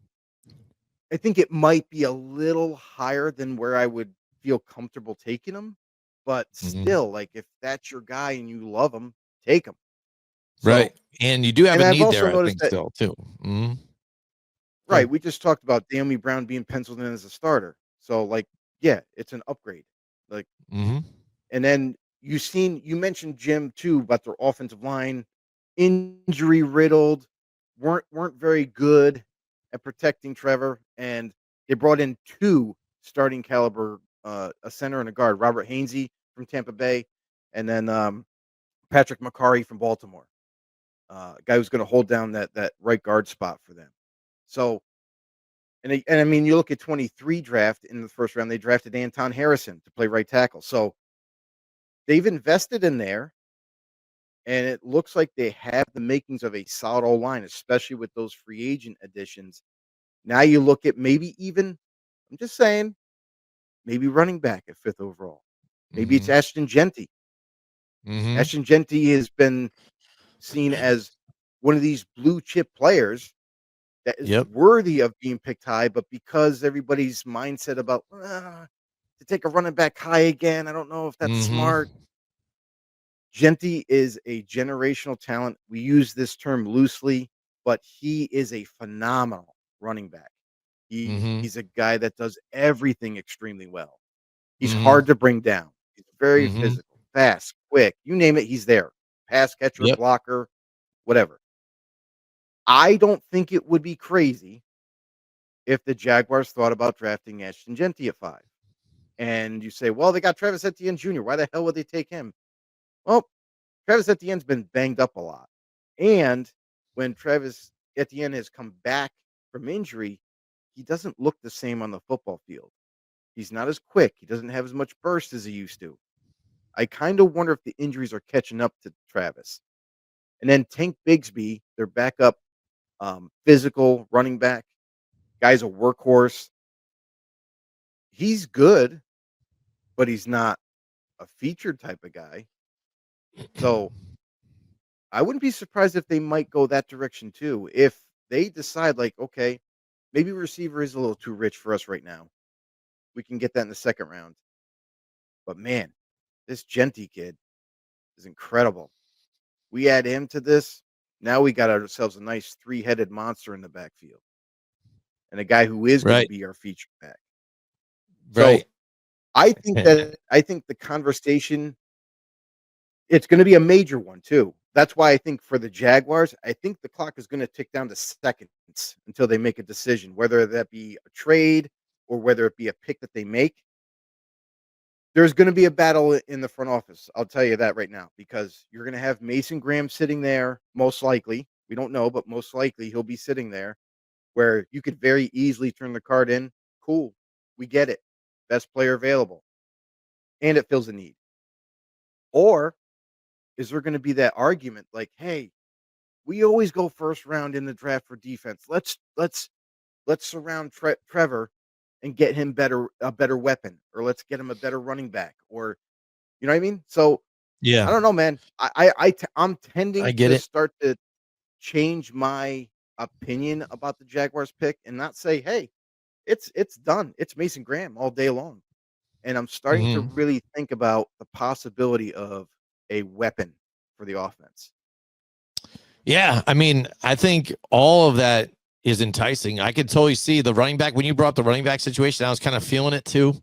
I think it might be a little higher than where I would feel comfortable taking him, but Mm-hmm. still, like, if that's your guy and you love him, take him. Right. So, And you do have and a I've need also there, I noticed think, that still, too. Mm-hmm. right, we just talked about Naomi Brown being penciled in as a starter. So, like, yeah, it's an upgrade. Like, Mm-hmm. and then you mentioned Jim too about their offensive line, injury riddled, weren't very good at protecting Trevor, and they brought in two starting caliber, a center and a guard, Robert Hainsey from Tampa Bay, and then Patrick McCarry from Baltimore, a guy who's going to hold down that right guard spot for them. So, and I mean, you look at 23 draft in the first round, they drafted Anton Harrison to play right tackle. So they've invested in there, and it looks like they have the makings of a solid O line, especially with those free agent additions. Now you look at maybe even, I'm just saying, maybe running back at 5th overall. Maybe it's Mm-hmm. Ashton Genty. Mm-hmm. Ashton Genty has been seen as one of these blue chip players that is Yep. worthy of being picked high, but because everybody's mindset about to take a running back high again, I don't know if that's Mm-hmm. smart. Genty is a generational talent. We use this term loosely, but he is a phenomenal running back. Mm-hmm. He's a guy that does everything extremely well. He's Mm-hmm. hard to bring down. He's very Mm-hmm. physical, fast, quick. You name it, he's there. Pass catcher, Yep. blocker, whatever. I don't think it would be crazy if the Jaguars thought about drafting Ashton Genty at 5. And you say, well, they got Travis Etienne Jr. Why the hell would they take him? Well, Travis Etienne's been banged up a lot. And when Travis Etienne has come back from injury, he doesn't look the same on the football field. He's not as quick. He doesn't have as much burst as he used to. I kind of wonder if the injuries are catching up to Travis. And then Tank Bigsby, their backup physical running back, guy's a workhorse. He's good, but he's not a featured type of guy. So I wouldn't be surprised if they might go that direction too. If they decide, like, okay, maybe receiver is a little too rich for us right now. We can get that in the second round. But man, this Genty kid is incredible. We add him to this. Now we got ourselves a nice three-headed monster in the backfield and a guy who is going to Right. be our feature back. So Right. I think the conversation, it's going to be a major one too. That's why I think for the Jaguars, I think the clock is going to tick down to seconds until they make a decision, whether that be a trade or whether it be a pick that they make. There's going to be a battle in the front office. I'll tell you that right now, because you're going to have Mason Graham sitting there, most likely. We don't know, but most likely he'll be sitting there where you could very easily turn the card in. Cool. We get it. Best player available. And it fills a need. Or is there going to be that argument like, hey, we always go first round in the draft for defense. Let's surround Trevor and get him a better weapon, or let's get him a better running back, or you know what I mean? So Yeah. I don't know, man. I'm I tending get to it. start to change my opinion about the Jaguars pick and not say, "Hey, it's done. It's Mason Graham all day long." And I'm starting to Mm-hmm. really think about the possibility of a weapon for the offense. Yeah, I mean, I think all of that is enticing. I could totally see the running back when you brought the running back situation. I was kind of feeling it too,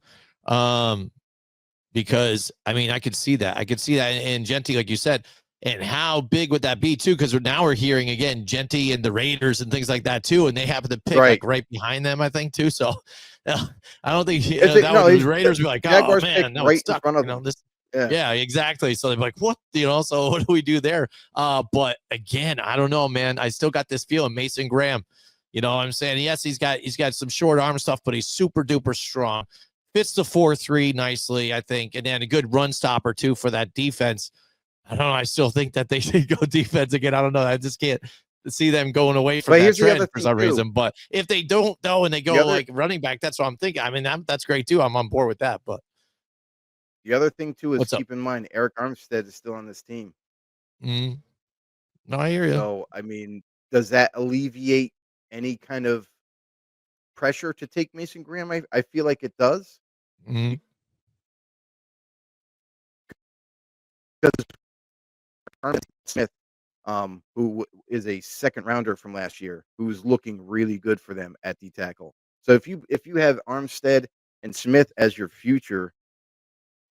because I mean, I could see that. I could see that in Genty, like you said. And how big would that be too? Because now we're hearing again Genty and the Raiders and things like that too, and they happen to pick Right. like right behind them, I think too. So I don't think the Raiders the be like, oh Jaguars picked man, no, it right in sucks. front of them. This, Yeah. yeah, exactly. So they're like, what? So what do we do there? But again, I don't know, man. I still got this feeling Mason Graham. You know what I'm saying? Yes, he's got some short arm stuff, but he's super duper strong. Fits the 4-3 nicely, I think, and then a good run stopper too for that defense. I don't know. I still think that they should go defense again. I don't know. I just can't see them going away from But that here's the trend other for thing some too. reason. But if they don't though, and they The go other like running back, that's what I'm thinking. I mean, that's great too. I'm on board with that. But the other thing too is what's up? keep in mind Eric Armstead is still on this team. Mm, no, I hear you. So, I mean, does that alleviate any kind of pressure to take Mason Graham? I feel like it does Mm, because Armstead Smith, is a second rounder from last year, who's looking really good for them at D tackle. So if you have Armstead and Smith as your future,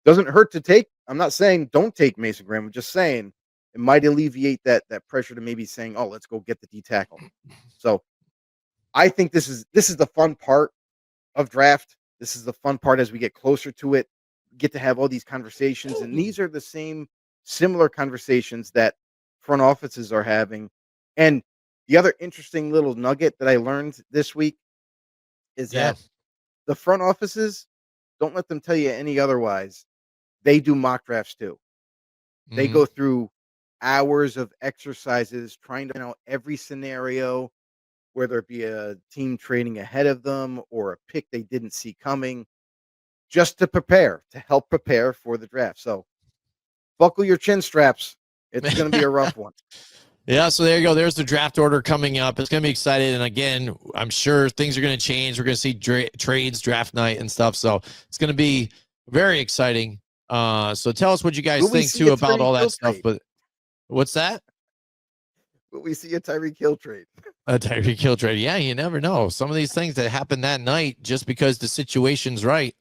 doesn't hurt to take. I'm not saying don't take Mason Graham. I'm just saying it might alleviate that pressure to maybe saying, oh, let's go get the D tackle. So I think this is the fun part of draft. This is the fun part as we get closer to it. We get to have all these conversations, and these are the similar conversations that front offices are having. And the other interesting little nugget that I learned this week is yeah. that the front offices, don't let them tell you any otherwise. They do mock drafts too. They Mm, go through hours of exercises trying to know every scenario, whether it be a team trading ahead of them or a pick they didn't see coming, just to help prepare for the draft. So buckle your chin straps. It's going to be a rough one. yeah. So there you go. There's the draft order coming up. It's going to be exciting. And again, I'm sure things are going to change. We're going to see trades, draft night, and stuff. So it's going to be very exciting. So tell us what you guys Will we think see a too about Tyreek all that Hill stuff. trade? But what's that? Will we see a Tyreek Hill trade? A Tyreek Hill trade. Yeah, you never know. Some of these things that happen that night just because the situation's right.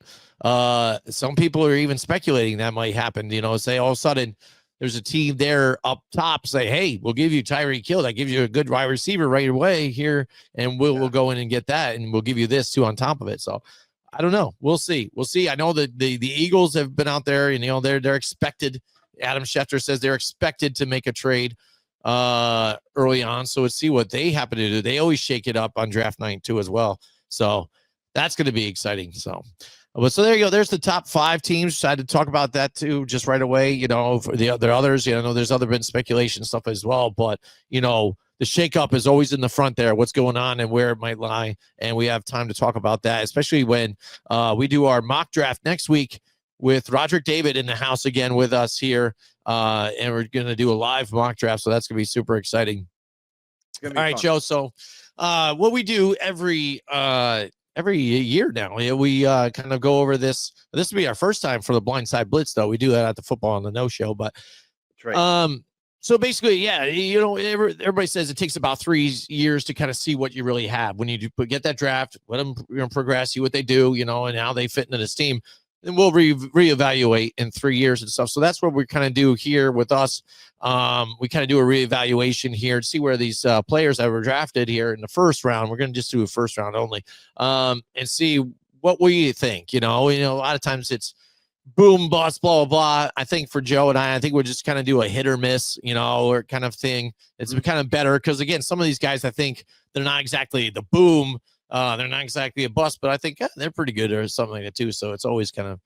Some people are even speculating that might happen. Say all of a sudden there's a team there up top say, hey, we'll give you Tyreek Hill. That gives you a good wide receiver right away here, and we'll Yeah. go in and get that, and we'll give you this too on top of it. So I don't know. We'll see. We'll see. I know that the Eagles have been out there, and they're expected. Adam Schefter says they're expected to make a trade early on. So let's see what they happen to do. They always shake it up on draft night too as well. So that's going to be exciting. So there you go. There's the top 5 teams. I had to talk about that too, just right away. For the other others, there's been speculation stuff as well, but the shakeup is always in the front there. What's going on and where it might lie, and we have time to talk about that, especially when we do our mock draft next week with Roderick David in the house again with us here. And we're going to do a live mock draft. So that's going to be super exciting. It's going to All be right, fun. Joe. So what we do every year now, we kind of go over this. This will be our first time for the Blindside Blitz, though. We do that at the Football on the No show. But That's right. so basically, yeah, everybody says it takes about 3 years to kind of see what you really have when you get that draft, let them progress, see what they do, and how they fit into this team. And we'll reevaluate in 3 years and stuff. So that's what we kind of do here with us. We kind of do a reevaluation here to see where these players that were drafted here in the first round. We're going to just do a first round only, and see what we think. A lot of times it's boom, bust, blah, blah, blah. I think for Joe and I think we'll just kind of do a hit or miss, or kind of thing. It's kind of better because, again, some of these guys, I think they're not exactly the boom. They're not exactly a bust, but I think they're pretty good or something like that too. So it's always kind of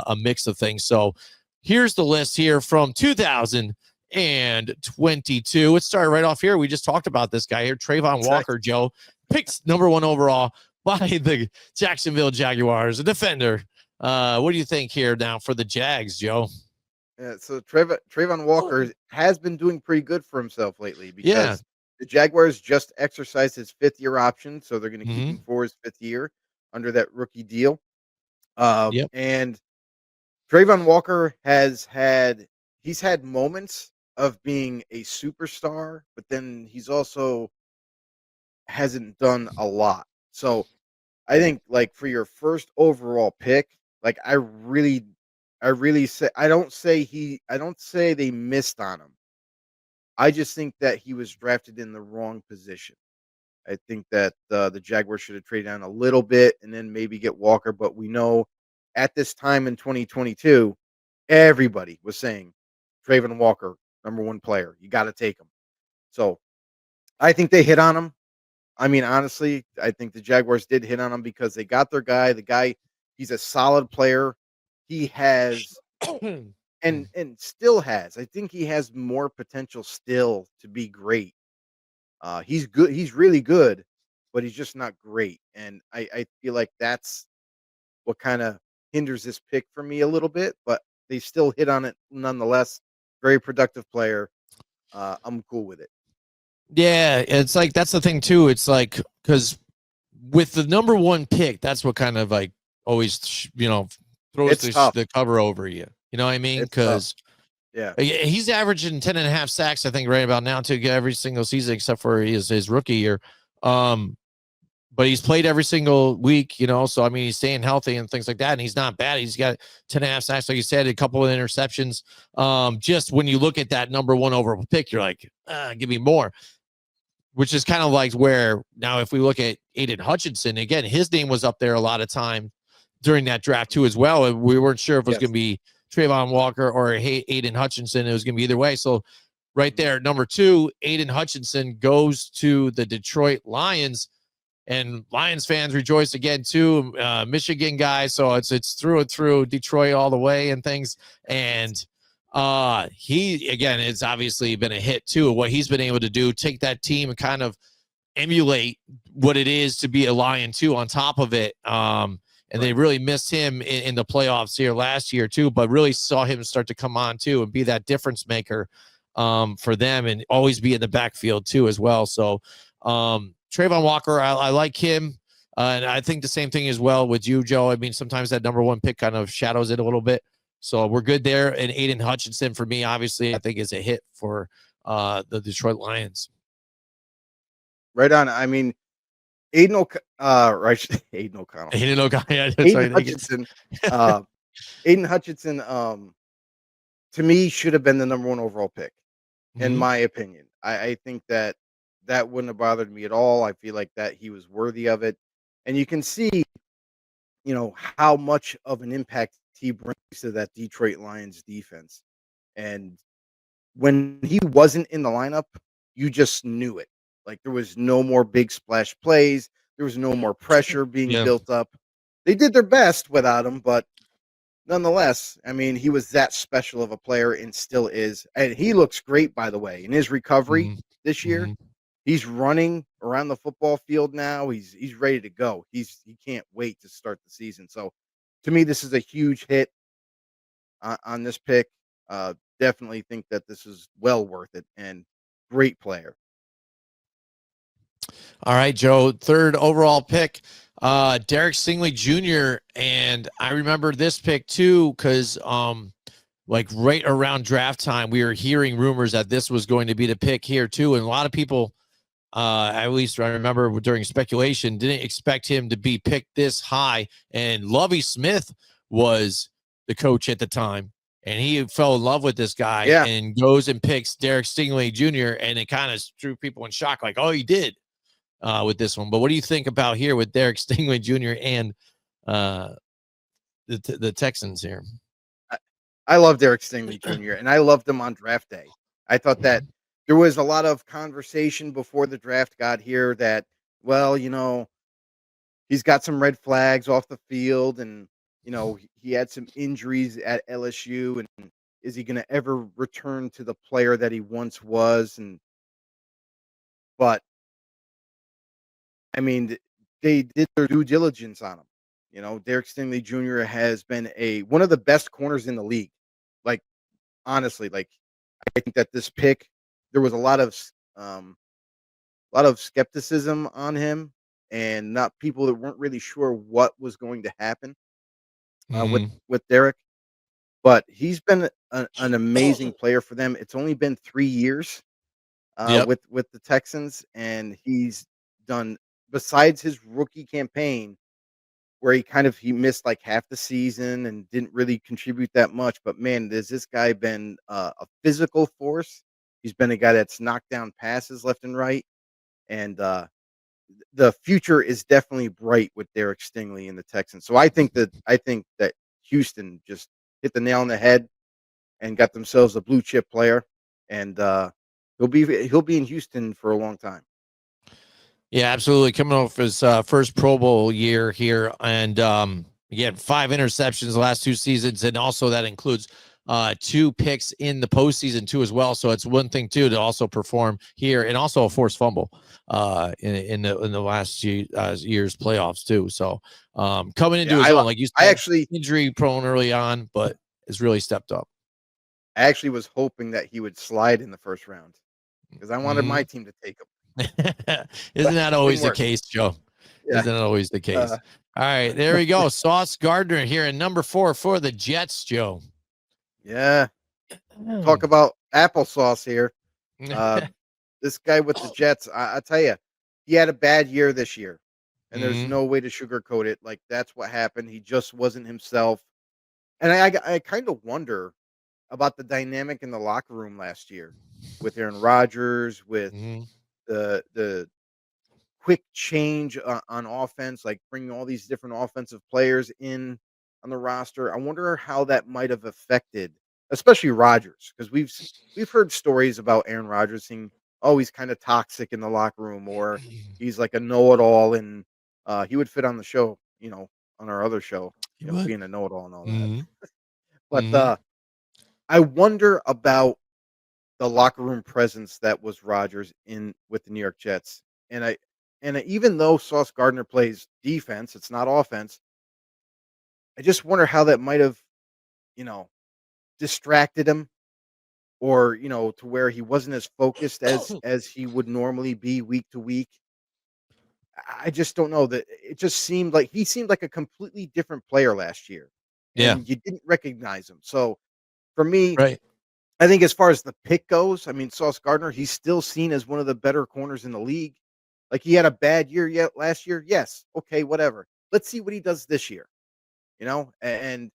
a mix of things. So here's the list here from 2022. Let's start right off here. We just talked about this guy here, Travon Walker, Joe, picked number 1 overall by the Jacksonville Jaguars, a defender. What do you think here now for the Jags, Joe? Yeah, so Travon Walker has been doing pretty good for himself lately Yeah. because the Jaguars just exercised his 5th-year option, so they're going to keep Mm-hmm. him for his 5th year under that rookie deal. Yep. And Travon Walker he's had moments of being a superstar, but then he's also hasn't done a lot. So I think like for your first overall pick, like I really say I don't say they missed on him. I just think that he was drafted in the wrong position. I think that the Jaguars should have traded down a little bit and then maybe get Walker. But we know at this time in 2022, everybody was saying Travon Walker, #1 player. You got to take him. So I think they hit on him. I mean, honestly, I think the Jaguars did hit on him because they got their guy. The guy, he's a solid player. He has and still has. I think he has more potential still to be great. He's good. He's really good, but he's just not great. And I feel like that's what kind of hinders this pick for me a little bit. But they still hit on it nonetheless. Very productive player. I'm cool with it. Yeah, it's like that's the thing too. It's like because with the #1 pick, that's what kind of like always throws It's tough. the cover over you. You know what I mean? It's tough. Because Yeah. he's averaging 10.5 sacks, I think, right about now to get every single season except for his rookie year. But he's played every single week, so I mean he's staying healthy and things like that, and he's not bad. He's got 10.5 sacks, like you said, a couple of interceptions. Just when you look at that #1 overall pick, you're like, give me more. Which is kind of like where now, if we look at Aiden Hutchinson, again, his name was up there a lot of time during that draft too, as well. And we weren't sure if it was Yes. going to be Travon Walker or Aiden Hutchinson. It was going to be either way. So right there, #2, Aiden Hutchinson goes to the Detroit Lions, and Lions fans rejoice again too. Michigan guy, so it's through and through Detroit all the way and things. And he again, it's obviously been a hit too. What he's been able to do, take that team and kind of emulate what it is to be a Lion too. On top of it, and they really missed him in the playoffs here last year too, but really saw him start to come on too and be that difference maker for them, and always be in the backfield too as well. So Travon Walker, I like him. And I think the same thing as well with you, Joe. I mean, sometimes that #1 pick kind of shadows it a little bit. So we're good there. And Aiden Hutchinson, for me, obviously, I think is a hit for the Detroit Lions. Right on. I mean, Aiden right, Aiden O'Connell. Aiden O'Connell. Yeah, Aiden Hutchinson. Aiden Hutchinson, to me, should have been the #1 overall pick, in my opinion. I think that wouldn't have bothered me at all. I feel like that he was worthy of it. And you can see, how much of an impact he brings to that Detroit Lions defense. And when he wasn't in the lineup, you just knew it. Like there was no more big splash plays. There was no more pressure being Yeah. built up. They did their best without him, but nonetheless, I mean, he was that special of a player and still is. And he looks great, by the way, in his recovery this year. He's running around the football field now. He's ready to go. He can't wait to start the season. So, to me, this is a huge hit on this pick. Definitely think that this is well worth it and great player. All right, Joe. 3rd overall pick, Derek Stingley Jr. And I remember this pick too, because like right around draft time, we were hearing rumors that this was going to be the pick here too. And a lot of people, at least I remember during speculation, didn't expect him to be picked this high. And Lovie Smith was the coach at the time, and he fell in love with this guy and goes and picks Derek Stingley Jr. And it kind of threw people in shock, like, oh, he did with this one. But what do you think about here with Derek Stingley Jr. and the Texans here? I love Derek Stingley Jr. and I loved him on draft day. I thought that there was a lot of conversation before the draft got here that, well, he's got some red flags off the field and, he had some injuries at LSU, and is he going to ever return to the player that he once was? But I mean, they did their due diligence on him. Derek Stingley Jr. has been one of the best corners in the league. Like, honestly, like I think that this pick, there was a lot of skepticism on him, and not people that weren't really sure what was going to happen with Derek. But he's been an amazing player for them. It's only been 3 years with the Texans, and he's done, besides his rookie campaign where he missed like half the season and didn't really contribute that much. But man, has this guy been a physical force? He's been a guy that's knocked down passes left and right, and the future is definitely bright with Derek Stingley and the Texans. So I think that Houston just hit the nail on the head and got themselves a blue chip player, and he'll be in Houston for a long time. Yeah, absolutely. Coming off his first Pro Bowl year here, and again, 5 interceptions the last 2 seasons, and also that includes 2 picks in the postseason too as well. So it's one thing too to also perform here, and also a forced fumble in the last few years playoffs too. So coming into Yeah, his own, like you I said, actually injury prone early on, but has really stepped up. I actually was hoping that he would slide in the first round because I wanted my Mhm. team to take him, Isn't but that didn't always the work. case, Joe? Yeah, Isn't that always the uh, case? All right, there we go. Sauce Gardner here in number 4 for the Jets, Joe. yeah. Talk about applesauce here. Uh, this guy with the Jets, I tell you, he had a bad year this year, and there's Mhm, no way to sugarcoat it. Like that's what happened. He just wasn't himself, and I kind of wonder about the dynamic in the locker room last year with Aaron Rodgers, with mhm. the quick change on offense, like bringing all these different offensive players in on the roster. I wonder how that might have affected, especially Rodgers, because we've heard stories about Aaron Rodgers saying, "Oh, he's kind of toxic in the locker room," or he's like a know-it-all, and he would fit on the show, on our other show, You would. being a know-it-all and all that. Mhm, But mhm. I wonder about the locker room presence that was Rodgers in with the New York Jets. Even though Sauce Gardner plays defense, it's not offense. I just wonder how that might have, you know, distracted him or, to where he wasn't as focused as he would normally be week to week. I just don't know that it just seemed like a completely different player last year Yeah, and you didn't recognize him. So for me, right. I think as far as the pick goes, I mean, Sauce Gardner, he's still seen as one of the better corners in the league. Like he had a bad year yet last year. Yes. Okay, whatever. Let's see what he does this year, and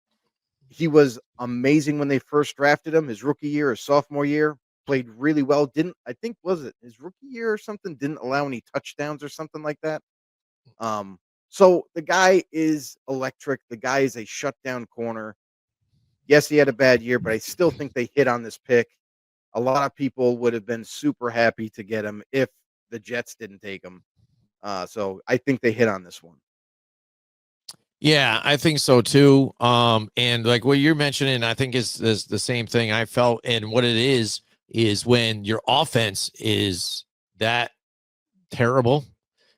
he was amazing when they first drafted him. His rookie year, his sophomore year, played really well. Didn't I think was it his rookie year or something? Didn't allow any touchdowns or something like that. Um, so the guy is electric. The guy is a shutdown corner. Yes, he had a bad year, but I still think they hit on this pick. A lot of people would have been super happy to get him if the Jets didn't take him. So I think they hit on this one. Yeah, I think so too. And like what you're mentioning, I think is the same thing I felt. And what it is when your offense is that terrible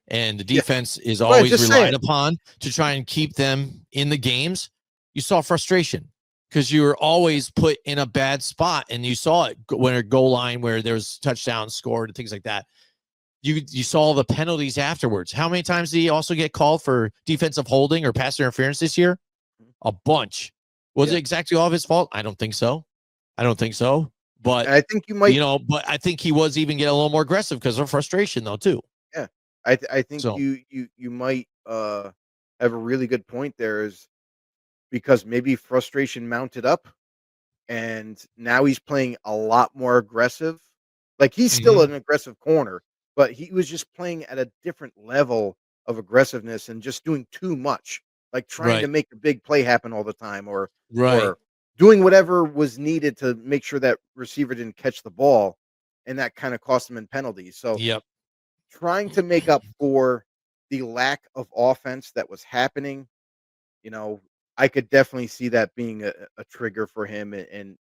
and the Yeah. defense is Right. always Just relied saying. upon to try and keep them in the games, you saw frustration because you were always put in a bad spot. And you saw it when a goal line where there was touchdowns scored and things like that. You saw the penalties afterwards. How many times did he also get called for defensive holding or pass interference this year? A bunch. Was it Yeah. exactly all of his fault? I don't think so. I don't think so. But And I think you might. but I think he was even getting a little more aggressive because of frustration though too. Yeah. I think So you might have a really good point there is because maybe frustration mounted up and now he's playing a lot more aggressive. Like he's still mhm, an aggressive corner, but he was just playing at a different level of aggressiveness and just doing too much, like trying to right, make a big play happen all the time, right. or doing whatever was needed to make sure that receiver didn't catch the ball, and that kind of cost him in penalties. So Yep. trying to make up for the lack of offense that was happening, you know, I could definitely see that being a trigger for him and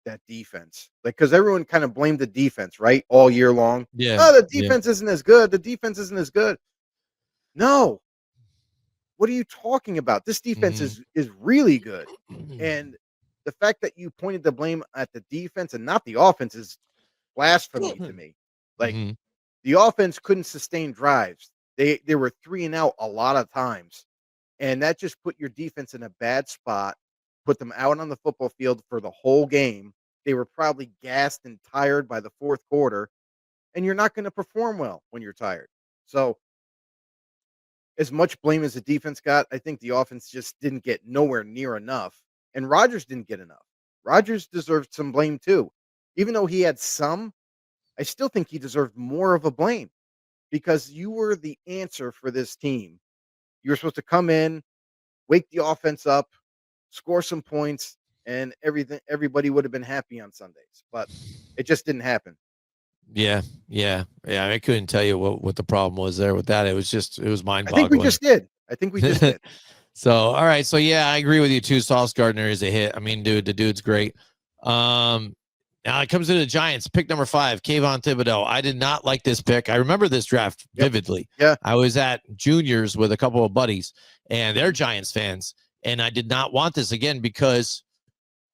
that defense. Like, because everyone kind of blamed the defense, right? All year long. Yeah. Oh, the Yeah. defense isn't as good. The defense isn't as good. No. What are you talking about? This defense Mhm. is really good. And the fact that you pointed the blame at the defense and not the offense is blasphemy to me. Like Mhm. the offense couldn't sustain drives. They were 3 and out a lot of times. And that just put your defense in a bad spot, put them out on the football field for the whole game. They were probably gassed and tired by the 4th quarter, and you're not gonna perform well when you're tired. So, as much blame as the defense got, I think the offense just didn't get nowhere near enough, and Rodgers didn't get enough. Rodgers deserved some blame too. Even though he had some, I still think he deserved more of a blame because you were the answer for this team. You were supposed to come in, wake the offense up, score some points, and everybody would have been happy on Sundays. But it just didn't happen. Yeah. I couldn't tell you what the problem was there with that. It was mind I think we boggling. just did. I think we just did. So, all right. So, yeah, I agree with you too. Sauce Gardner is a hit. I mean, dude, the dude's great. Now it comes to the Giants. Pick number 5, Kayvon Thibodeau. I did not like this pick. I remember this draft vividly. Yeah. I was at juniors with a couple of buddies, and they're Giants fans, and I did not want this again because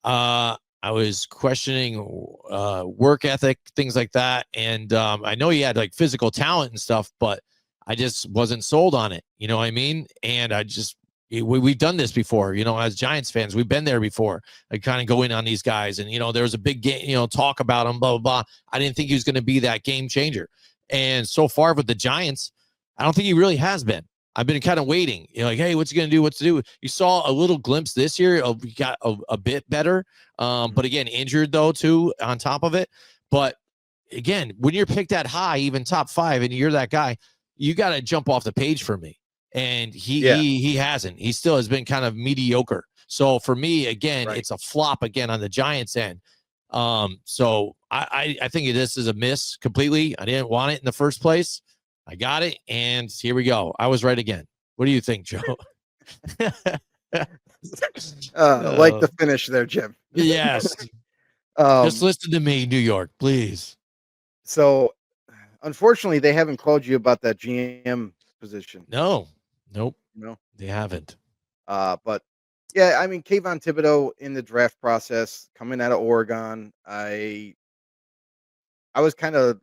I was questioning work ethic, things like that, and I know he had like physical talent and stuff, but I just wasn't sold on it. You know what I mean? And we've done this before, as Giants fans, we've been there before. I kind of go in on these guys, and there was a big game, talk about him, blah blah blah. I didn't think he was going to be that game changer, and so far with the Giants, I don't think he really has been. I've been kind of waiting, like, hey, what's he going to do? What's to do? You saw a little glimpse this year. He got a bit better, but again, injured though too on top of it. But again, when you're picked that high, even top 5, and you're that guy, you got to jump off the page for me. And he hasn't. He still has been kind of mediocre. So for me, again, it's a flop again on the Giants end. So I think this is a miss completely. I didn't want it in the first place. I got it, and here we go. I was right again. What do you think, Joe? Like the finish there, Jim. Yes. Just listen to me, New York, please. So, unfortunately, they haven't called you about that GM position. Nope. No, they haven't. But yeah, I mean, Kayvon Thibodeau in the draft process coming out of Oregon, I was kind of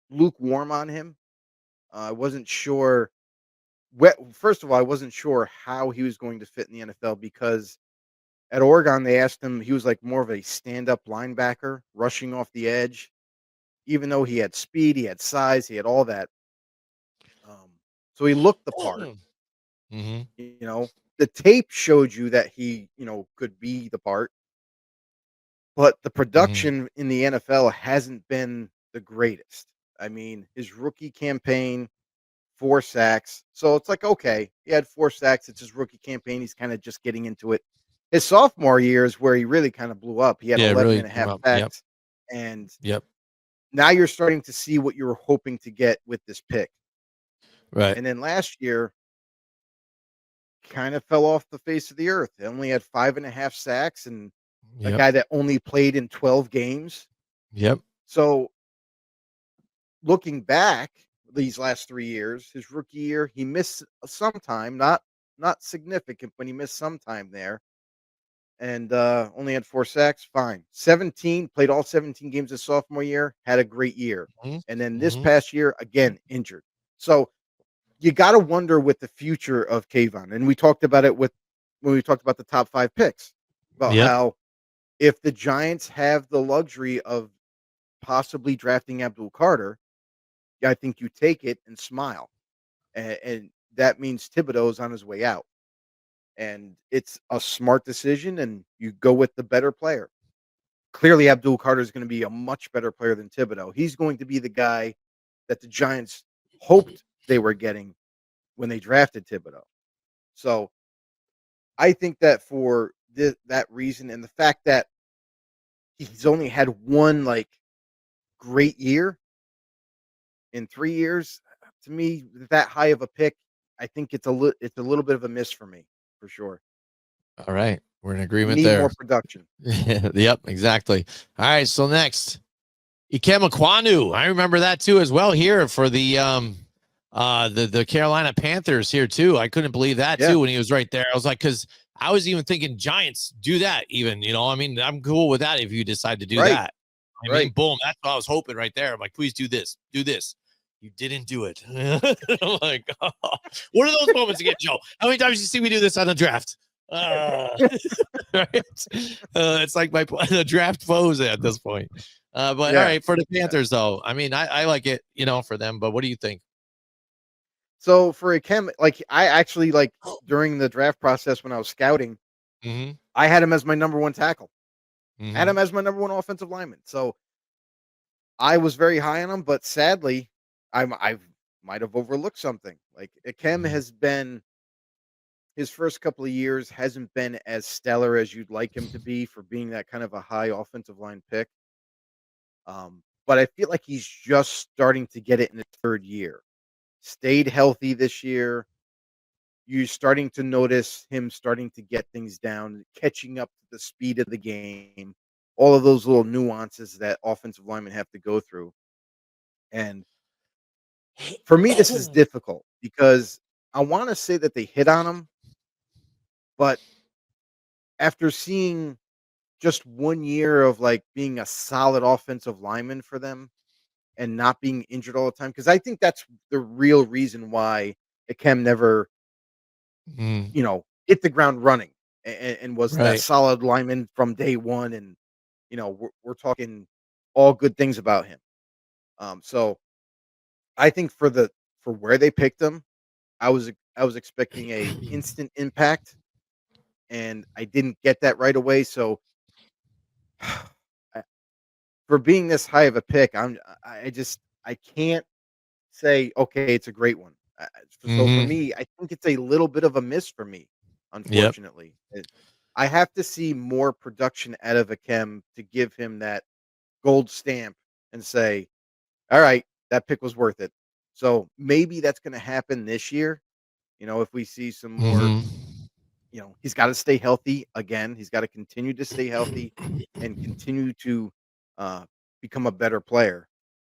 lukewarm on him. I wasn't sure. First of all, I wasn't sure how he was going to fit in the NFL because at Oregon they asked him. He was like more of a stand-up linebacker, rushing off the edge. Even though he had speed, he had size, he had all that. So he looked the part. The tape showed you that he, could be the part. But the production in the NFL hasn't been the greatest. I mean, his rookie campaign, 4 sacks. So it's like, okay, he had 4 sacks. It's his rookie campaign. He's kind of just getting into it. His sophomore year is where he really kind of blew up. He had 11 and a half sacks. And now you're starting to see what you were hoping to get with this pick. Right. And then last year, kind of fell off the face of the earth. They only had 5.5 sacks, and a guy that only played in 12 games. Yep. So looking back these last 3 years, his rookie year, he missed some time, not significant, but he missed some time there. And only had 4 sacks. Fine. Played all 17 games his sophomore year, had a great year. And then this past year, again, injured. So you got to wonder with the future of Kayvon. And we talked about it when we talked about the top 5 picks, about how if the Giants have the luxury of possibly drafting Abdul Carter, I think you take it and smile. And that means Thibodeau's on his way out. And it's a smart decision, and you go with the better player. Clearly, Abdul Carter is going to be a much better player than Thibodeau. He's going to be the guy that the Giants hoped they were getting when they drafted Thibodeau. So I think that for that reason, and the fact that he's only had one great year in 3 years, to me, that high of a pick, I think it's a little bit of a miss for me, for sure. All right, we're in agreement Need there. more production. Yep, exactly. All right, so next, Ikem Ekwonu. I remember that too as well here for the Carolina Panthers here too. I couldn't believe that too when he was right there. I was like, because I was even thinking Giants do that even. I mean, I'm cool with that if you decide to do that. I mean, boom, that's what I was hoping right there. I'm like, please do this, do this. You didn't do it. I'm like, oh. What are those moments again, Joe? How many times did you see me do this on the draft? Right? It's like the draft foes at this point. But all right, for the Panthers though, I mean, I like it, for them. But what do you think? So for Ikem, I actually during the draft process when I was scouting, I had him as my number 1 tackle. I had him as my number 1 offensive lineman. So I was very high on him, but sadly, I might have overlooked something. Like Akem has been his first couple of years hasn't been as stellar as you'd like him to be for being that kind of a high offensive line pick. But I feel like he's just starting to get it in his third year. Stayed healthy this year. You're starting to notice him starting to get things down, catching up to the speed of the game, all of those little nuances that offensive linemen have to go through. And for me, this is difficult because I want to say that they hit on him, but after seeing just 1 year of, like, being a solid offensive lineman for them and not being injured all the time, because I think that's the real reason why Akem never, Mm, hit the ground running and was that right. solid lineman from day 1, and, we're talking all good things about him. So I think for where they picked him, I was expecting a instant impact, and I didn't get that right away, so for being this high of a pick, I just I can't say, "Okay, it's a great one." So for Hmm. me, I think it's a little bit of a miss for me, Yep. unfortunately. I have to see more production out of Akem to give him that gold stamp and say, "All right, that pick was worth it." So maybe that's gonna happen this year, if we see some more. Hmm. He's gotta stay healthy again. He's gotta continue to stay healthy and continue to, uh, become a better player,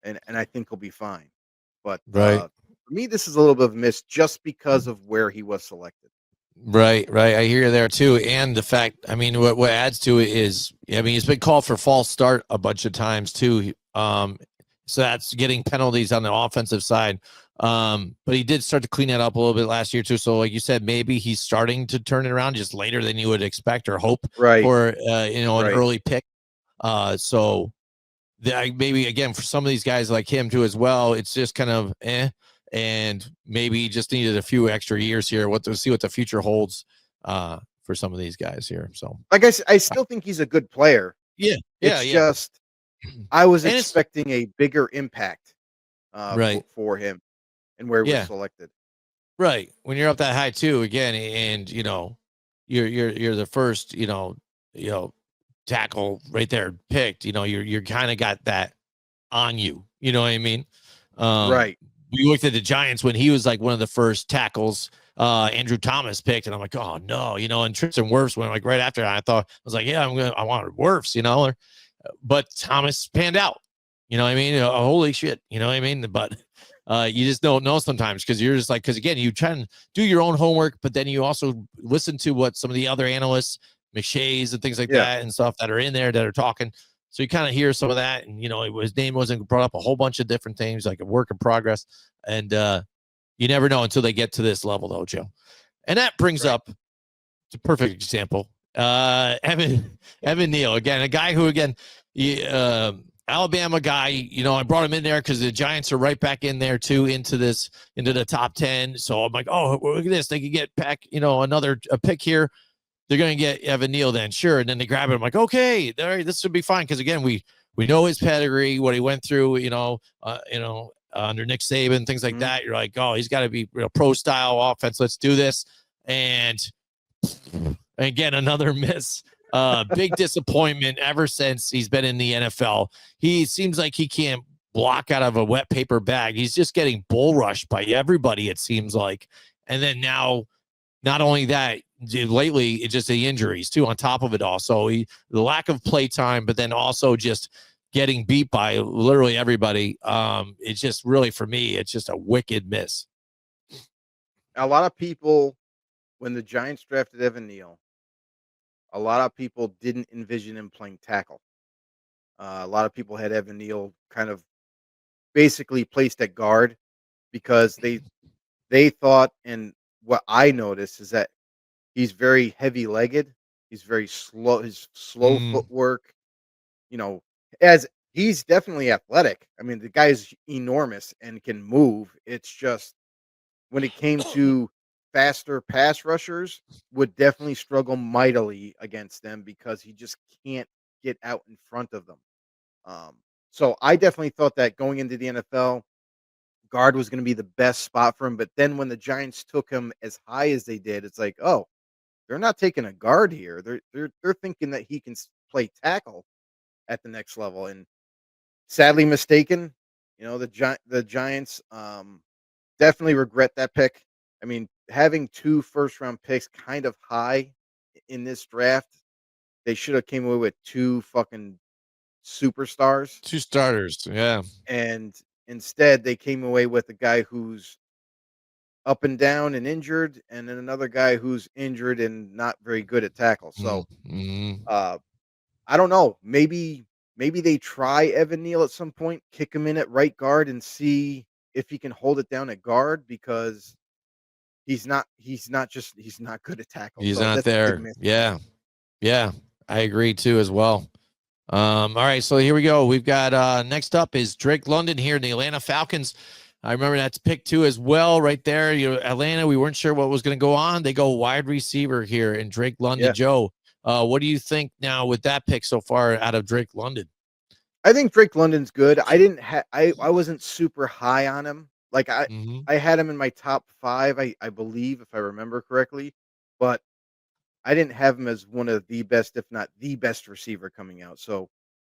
and I think he'll be fine. But, Right. for me, this is a little bit of a miss just because of where he was selected. Right, right. I hear you there too. And the fact, I mean, what adds to it is, I mean, he's been called for false start a bunch of times too. So that's getting penalties on the offensive side. But he did start to clean that up a little bit last year too. So, like you said, maybe he's starting to turn it around just later than you would expect or hope Right, for, an right. early pick. So maybe again for some of these guys like him too as well, it's just kind of and maybe just needed a few extra years here. What to see what the future holds for some of these guys here. So Like I uh, still think he's a good player. yeah, yeah, It's yeah, just I was and it's expecting a bigger impact, for right, for him and where he was yeah, selected. right. When you're up that high too, again, and you're the first, you know tackle right there picked. You're kind of got that on you. You know what I mean? Um, Right. we looked at the Giants when he was like one of the first tackles Andrew Thomas picked, and I'm like, oh no, and Tristan Wirfs went like right after that. I was like, yeah, I want Wirfs, but Thomas panned out. You know what I mean? Holy shit, you know what I mean? But you just don't know sometimes because you're just like, because again, you try and do your own homework, but then you also listen to what some of the other analysts, McShay's and things like Yeah. that and stuff that are in there that are talking. So you kind of hear some of that, and his name wasn't brought up a whole bunch of different things, like a work in progress, and you never know until they get to this level, though, Joe. And that brings Right. up it's a perfect example. Evan Neal again, a guy who again, Alabama guy. I brought him in there because the Giants are right back in there too into the top 10. So I'm like, oh, look at this, they could get back, another a pick here. They're going to get Evan Neal then, sure. And then they grab it. I'm like, okay, all right, this should be fine because again, we know his pedigree, what he went through, under Nick Saban, things like Mhm. that. You're like, oh, he's got to be pro style offense. Let's do this. And again, another miss. Big disappointment ever since he's been in the NFL. He seems like he can't block out of a wet paper bag. He's just getting bull rushed by everybody, it seems like. And then now, not only that, lately it's just the injuries too on top of it all. So the lack of play time, but then also just getting beat by literally everybody. It's just really for me, it's just a wicked miss. A lot of people, when the Giants drafted Evan Neal, a lot of people didn't envision him playing tackle. A lot of people had Evan Neal kind of basically placed at guard because they thought, and what I noticed is that he's very heavy-legged, he's very slow, his slow Mm, footwork, you know, as he's definitely athletic. I mean, the guy is enormous and can move. It's just when it came to faster pass rushers, would definitely struggle mightily against them because he just can't get out in front of them. Um, so I definitely thought that going into the NFL, guard was gonna be the best spot for him, but then when the Giants took him as high as they did, it's like, "Oh, they're not taking a guard here. They're thinking that he can play tackle at the next level," and sadly mistaken. The Giants definitely regret that pick. I mean, having 2 first round picks kind of high in this draft, they should have came away with 2 fucking superstars, 2 starters. Yeah. and instead they came away with a guy who's up and down and injured, and then another guy who's injured and not very good at tackle. So, Mm-hmm. uh, I don't know. Maybe they try Evan Neal at some point, kick him in at right guard, and see if he can hold it down at guard because he's not good at tackle. He's So not that's a big there. miss for me. Yeah. Yeah. I agree too as well. All right, so here we go. We've got next up is Drake London here in the Atlanta Falcons. I remember that's pick 2 as well, right there. Atlanta, we weren't sure what was going to go on. They go wide receiver here in Drake London. Yeah. Joe, what do you think now with that pick so far out of Drake London? I think Drake London's good. I didn't have I wasn't super high on him. Like Mm-hmm. I had him in my top 5, I believe, if I remember correctly, but I didn't have him as one of the best, if not the best receiver coming out. So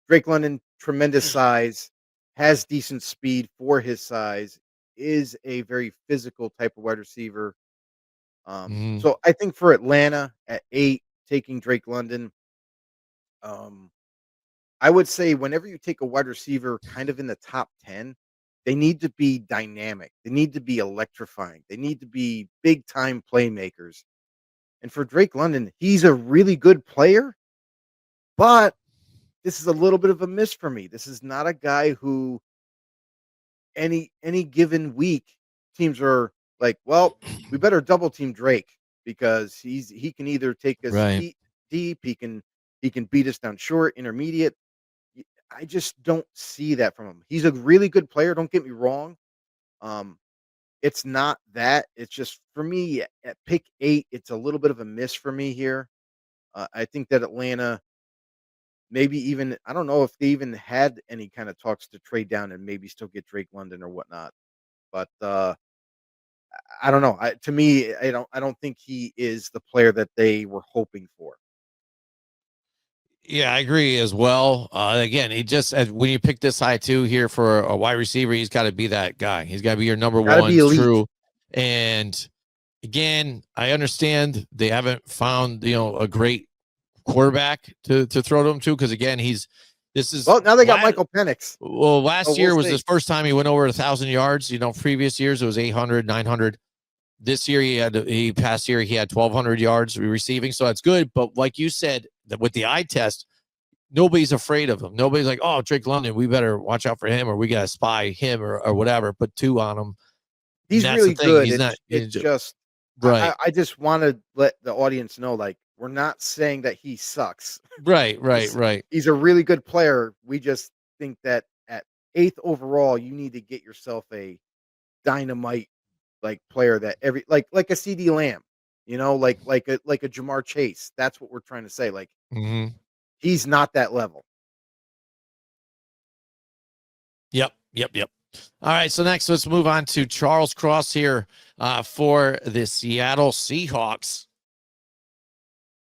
Drake London, tremendous size, has decent speed for his size, is a very physical type of wide receiver. Mm-hmm. So I think for Atlanta at 8, taking Drake London, um, I would say whenever you take a wide receiver kind of in the top 10, they need to be dynamic. They need to be electrifying. They need to be big time playmakers. And for Drake London, he's a really good player, but this is a little bit of a miss for me. This is not a guy who any given week teams are like, well, we better double team Drake because he can either take us Right. deep, he can beat us down short, intermediate. I just don't see that from him. He's a really good player, don't get me wrong. Um, it's not that. It's just for me at pick 8, it's a little bit of a miss for me here. I think that Atlanta, maybe even I don't know if they even had any kind of talks to trade down and maybe still get Drake London or whatnot. But I don't know. To me, I don't think he is the player that they were hoping for. Yeah, I agree as well. Again, he just when you pick this high too here for a wide receiver, he's got to be that guy. He's got to be your number Got to one. be elite. True. And again, I understand they haven't found a great quarterback to throw to him to because again, this is Well, now they got Michael Penix. well, So last we'll year was see. the first time he went over 1,000 yards. Previous years it was 800, 900. This year past year he had 1,200 yards receiving, so that's good. But like you said, with the eye test, nobody's afraid of him. Nobody's like, oh, Drake London, we better watch out for him, or we gotta spy him, or whatever. Put 2 on him. He's That's the really thing. good. He's not. It's just right. I just want to let the audience know, like, we're not saying that he sucks. Right. He's a really good player. We just think that at 8th overall, you need to get yourself a dynamite player that like a CD Lamb, like a Jamar Chase. That's what we're trying to say. Like Mm-hmm. he's not that level. Yep. All right. So next, let's move on to Charles Cross here for the Seattle Seahawks.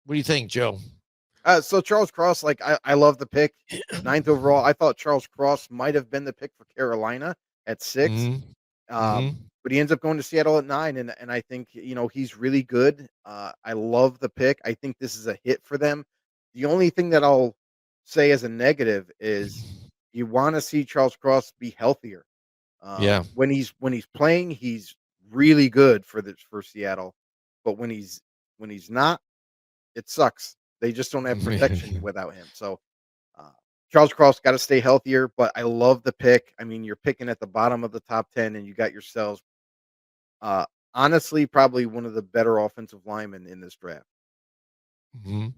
What do you think, Joe? So Charles Cross, I love the pick. 9th overall. I thought Charles Cross might have been the pick for Carolina at 6. Mm-hmm. But he ends up going to Seattle at 9, and I think he's really good. I love the pick. I think this is a hit for them. The only thing that I'll say as a negative is you want to see Charles Cross be healthier. Yeah. When he's playing, he's really good for Seattle, but when he's not, it sucks. They just don't have protection without him. So Charles Cross got to stay healthier, but I love the pick. I mean, you're picking at the bottom of the top 10, and you got yourselves, honestly, probably one of the better offensive linemen in this draft. Mm-hmm.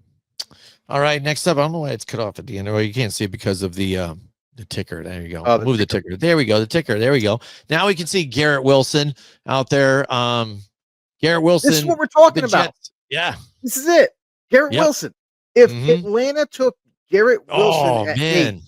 All right, next up, I don't know why it's cut off at the end. Well, you can't see it because of the ticker. There you go. Move the ticker. There we go. The ticker. There we go. Now we can see Garrett Wilson out there. Garrett Wilson. This is what we're talking about. Yeah. This is it. Garrett Wilson. If Atlanta took Garrett Wilson at 8,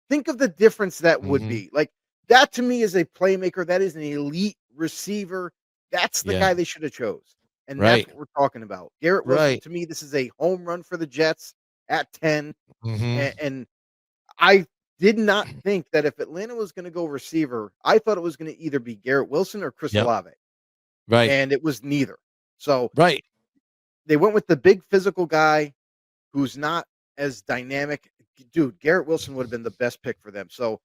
think of the difference that would be. Like, That to me is a playmaker. That is an elite receiver. That's the Yeah. guy they should have chose. And that's Right. what we're talking about. Garrett Wilson, Right. to me, this is a home run for the Jets at 10. Hmm. And I did not think that if Atlanta was going to go receiver, I thought it was going to either be Garrett Wilson or Chris Yep. Olave. Right. And it was neither. So Right. they went with the big physical guy who's not as dynamic. Dude, Garrett Wilson would have been the best pick for them. So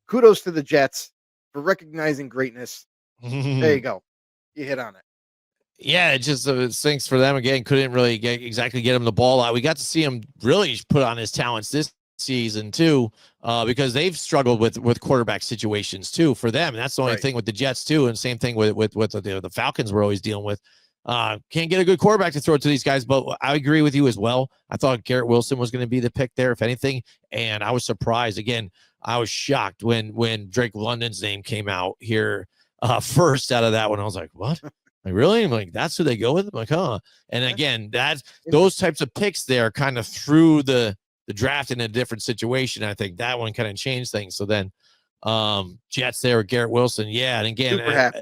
kudos to the Jets for recognizing greatness. There you go. You hit on it. Yeah, it just stinks for them again. Couldn't really get him the ball out. We got to see him really put on his talents this season too, because they've struggled with quarterback situations too for them. And that's the only thing with the Jets too, and same thing with the Falcons we're always dealing with. Can't get a good quarterback to throw it to these guys, but I agree with you as well. I thought Garrett Wilson was going to be the pick there, if anything, and I was surprised. Again, I was shocked when Drake London's name came out here first out of that one. I was like, what? Like, really? I'm like, that's who they go with? I'm like, huh. And again, that's those types of picks there kind of threw the draft in a different situation. I think that one kind of changed things. So then Jets there with Garrett Wilson. Yeah. And again,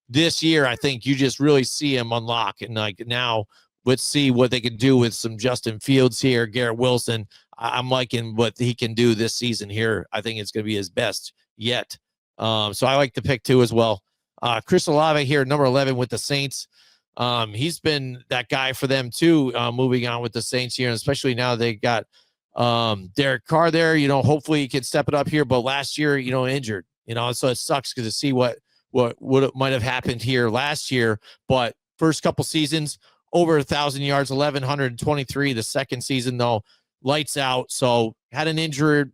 this year, I think you just really see him unlock. And like now, let's see what they can do with some Justin Fields here. Garrett Wilson, I'm liking what he can do this season here. I think it's going to be his best yet. So I like the pick too as well. Chris Olave here, number 11 with the Saints. He's been that guy for them too, moving on with the Saints here, and especially now they got Derek Carr there. Hopefully he can step it up here, but last year, injured, so it sucks because to see what might have happened here last year. But first couple seasons, over 1,000 yards, 1,123. The second season, though, lights out. So had an injured,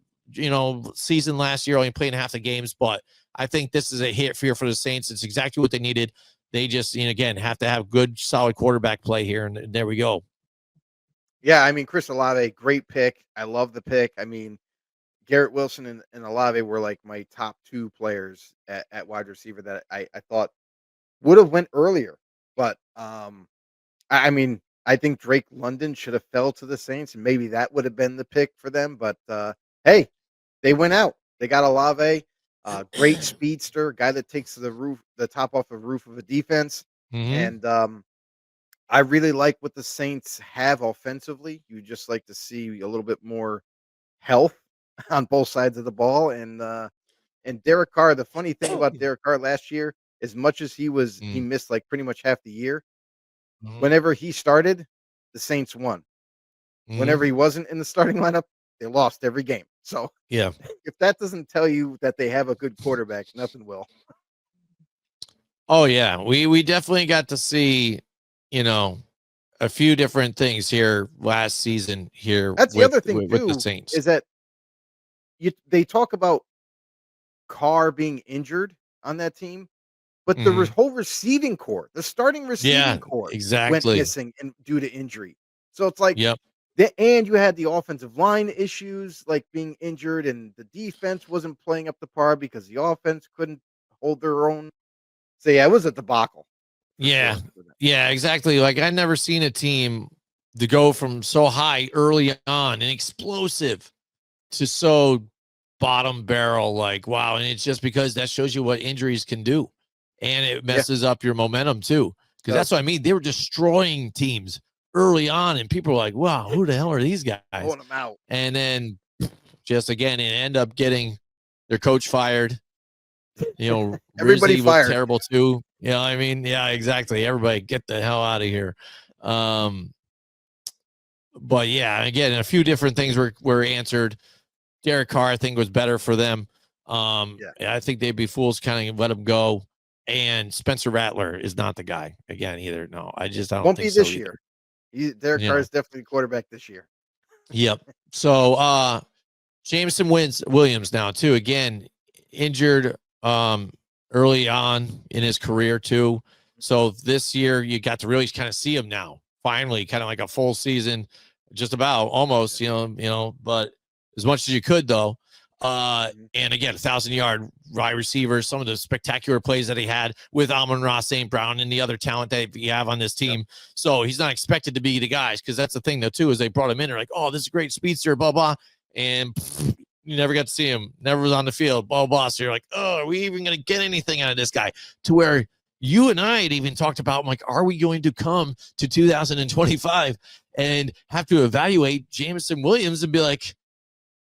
season last year, only playing half the games, but I think this is a hit here for the Saints. It's exactly what they needed. They just, again, have to have good, solid quarterback play here, and there we go. Yeah, I mean, Chris Olave, great pick. I love the pick. I mean, Garrett Wilson and Olave were like my top two players at wide receiver that I thought would have went earlier. But I mean, I think Drake London should have fell to the Saints, and maybe that would have been the pick for them. But hey, they went out. They got Olave. Great speedster, guy that takes the top off the roof of a defense. Mm-hmm. And I really like what the Saints have offensively. You just like to see a little bit more health on both sides of the ball. And Derek Carr, the funny thing about Derek Carr last year, as much as he missed like pretty much half the year, whenever he started, the Saints won. Whenever he wasn't in the starting lineup, they lost every game. So yeah, if that doesn't tell you that they have a good quarterback, nothing will. Oh yeah, we definitely got to see, a few different things here last season here. That's the other thing with too, the Saints. is that they talk about Carr being injured on that team, but the whole receiving core, the starting receiving core, went missing and due to injury. So it's like, yep. And you had the offensive line issues, like being injured, and the defense wasn't playing up to par because the offense couldn't hold their own. So yeah, it was a debacle. Yeah, yeah, exactly. Like I never seen a team to go from so high early on and explosive to so bottom barrel. Like wow, and it's just because that shows you what injuries can do, and it messes up your momentum too. Because that's what I mean. They were destroying teams early on, and people were like, wow, who the hell are these guys? Pulling them out. And then just again, and end up getting their coach fired. Everybody fired. Terrible too. I mean, yeah, exactly. Everybody get the hell out of here. But yeah, again, a few different things were answered. Derek Carr, I think, was better for them. I think they'd be fools kind of let him go. And Spencer Rattler is not the guy again either. No, I don't won't think be this so year. Derek Carr is definitely quarterback this year. Yep. So Jameson Williams now too. Again, injured early on in his career too. So this year you got to really kind of see him now. Finally, kind of like a full season, just about almost, but as much as you could though. And again, 1,000-yard wide receivers, some of the spectacular plays that he had with Amon-Ra St. Brown and the other talent that you have on this team. Yep. So he's not expected to be the guys, because that's the thing though too, is they brought him in. They're like, oh, this is a great speedster, blah blah, and You never got to see him. Never was on the field. Ball boss. You're like, oh, are we even going to get anything out of this guy? To where you and I had even talked about, I'm like, are we going to come to 2025 and have to evaluate Jameson Williams and be like,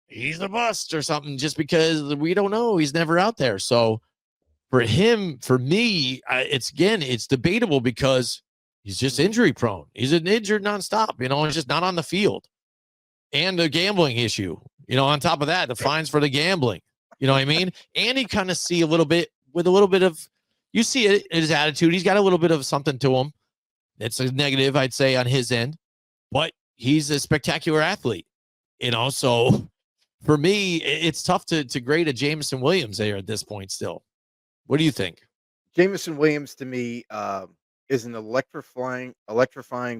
he's a bust or something, just because we don't know. He's never out there. So for him, for me, it's debatable because he's just injury prone. He's an injured nonstop. He's just not on the field. And a gambling issue, on top of that, the fines for the gambling, you know what I mean? And you kind of see a little bit of, you see it in his attitude. He's got a little bit of something to him. It's a negative, I'd say, on his end, but he's a spectacular athlete, so for me, it's tough to grade a Jameson Williams there at this point still. What do you think? Jameson Williams to me is an electrifying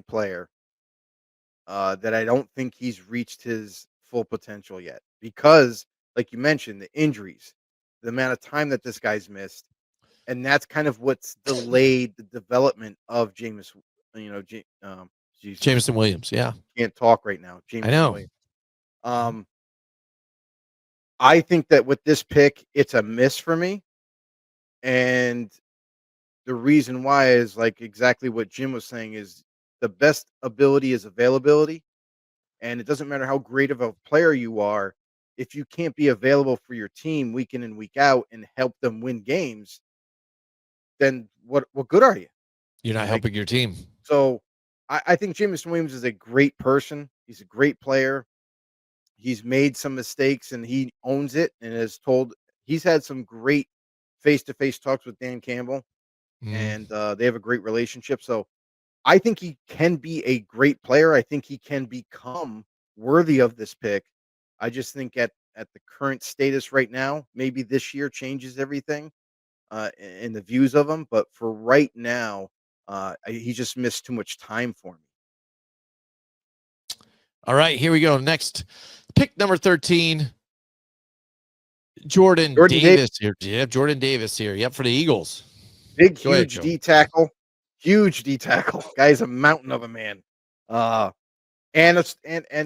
player that I don't think he's reached his full potential yet because, like you mentioned, the injuries, the amount of time that this guy's missed, and that's kind of what's delayed the development of Jameis. Jesus, Jameson Williams, yeah. Can't talk right now. I Jameson know. Williams. I think that with this pick, it's a miss for me, and the reason why is like exactly what Jim was saying is the best ability is availability. And it doesn't matter how great of a player you are, if you can't be available for your team week in and week out and help them win games, then what good are you? You're not helping your team. So I think Jameson Williams is a great person. He's a great player. He's made some mistakes and he owns it and he's had some great face-to-face talks with Dan Campbell and they have a great relationship. So I think he can be a great player. I think he can become worthy of this pick. I just think at the current status right now, maybe this year changes everything in the views of him. But for right now, he just missed too much time for me. All right, here we go. Next pick, number 13. Jordan Davis here. Yeah, Jordan Davis here. Yep, for the Eagles. Big, huge D tackle. Huge D tackle. Guy's a mountain of a man. And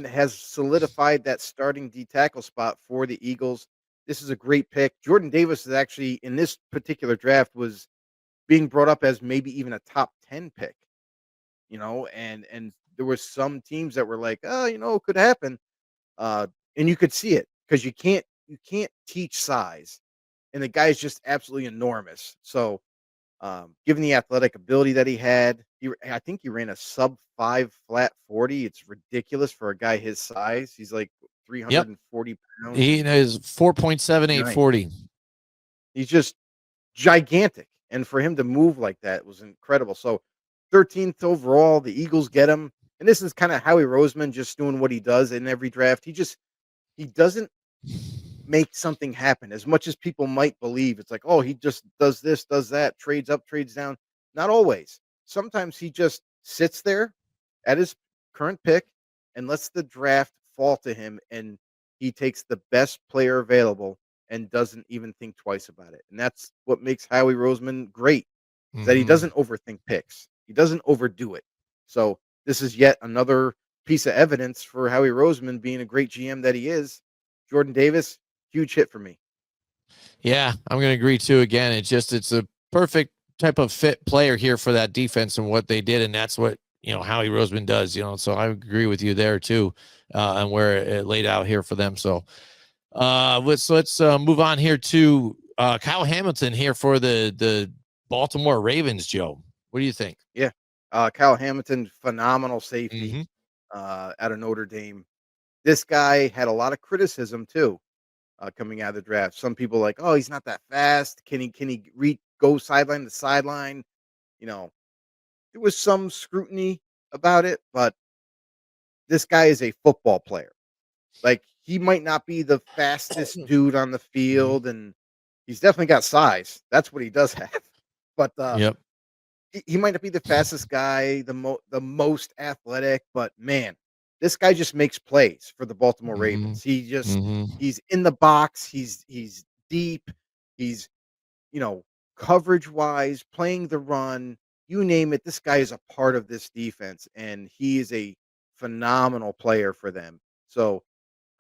has solidified that starting D tackle spot for the Eagles. This is a great pick. Jordan Davis is actually in this particular draft was being brought up as maybe even a top 10 pick. And there were some teams that were like, oh, it could happen. And you could see it because you can't teach size. And the guy's just absolutely enormous. So given the athletic ability that he had, I think he ran a sub 5 flat 40. It's ridiculous for a guy his size. He's like 340 pounds. He is 4.7840. He's just gigantic. And for him to move like that was incredible. So 13th overall, the Eagles get him. And this is kind of Howie Roseman just doing what he does in every draft. He doesn't make something happen as much as people might believe. It's like, oh, he just does this, does that, trades up, trades down. Not always. Sometimes he just sits there at his current pick and lets the draft fall to him, and he takes the best player available and doesn't even think twice about it. And that's what makes Howie Roseman great, is that he doesn't overthink picks. He doesn't overdo it. So this is yet another piece of evidence for Howie Roseman being a great GM that he is. Jordan Davis, huge hit for me. Yeah, I'm going to agree too. Again, it's a perfect type of fit player here for that defense and what they did. And that's what, Howie Roseman does, so I agree with you there too, and where it laid out here for them. So let's move on here to Kyle Hamilton here for the Baltimore Ravens, Joe. What do you think? Yeah. Kyle Hamilton, phenomenal safety out of Notre Dame. This guy had a lot of criticism too. Coming out of the draft, some people like, oh, he's not that fast. Can he go sideline to sideline? There was some scrutiny about it, but this guy is a football player. Like, he might not be the fastest dude on the field, and he's definitely got size. That's what he does have. But yep. He might not be the fastest guy, the most athletic, but man, this guy just makes plays for the Baltimore Ravens. He just he's in the box, he's deep, he's coverage wise, playing the run, you name it. This guy is a part of this defense, and he is a phenomenal player for them. So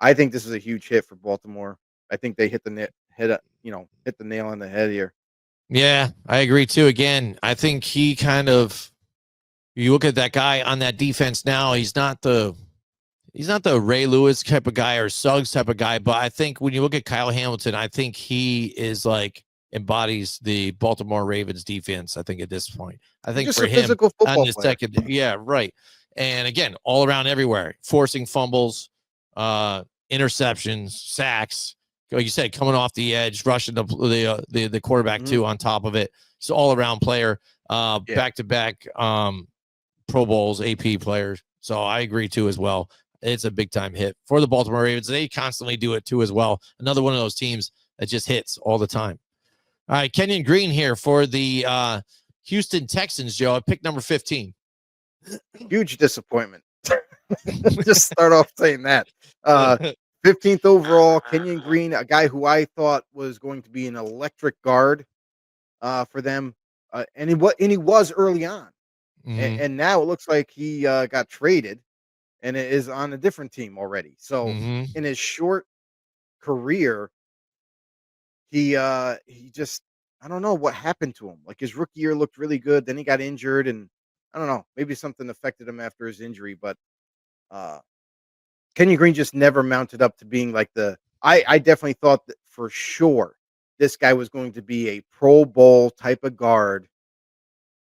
I think this is a huge hit for Baltimore. I think they hit the hit the nail on the head here. Yeah, I agree too. Again, I think he kind of, you look at that guy on that defense now, he's not the Ray Lewis type of guy or Suggs type of guy, but I think when you look at Kyle Hamilton, I think he is like embodies the Baltimore Ravens defense. I think at this point, I think Just for a him physical on football the player. second, yeah, right. And again, all around everywhere, forcing fumbles, interceptions, sacks. Like you said, coming off the edge, rushing the quarterback too on top of it. It's all around player, back to back Pro Bowls, AP players. So I agree too as well. It's a big time hit for the Baltimore Ravens. They constantly do it too as well. Another one of those teams that just hits all the time. All right, Kenyon Green here for the Houston Texans, Joe. I picked number 15. Huge disappointment. Just start off saying that. 15th overall, Kenyon Green, a guy who I thought was going to be an electric guard for them, and he was early on, and now it looks like he got traded and is on a different team already. So in his short career, he just, I don't know what happened to him. Like his rookie year looked really good, then he got injured, and I don't know, maybe something affected him after his injury, but uh Kenyon Green just never mounted up to being like I definitely thought that for sure this guy was going to be a Pro Bowl type of guard,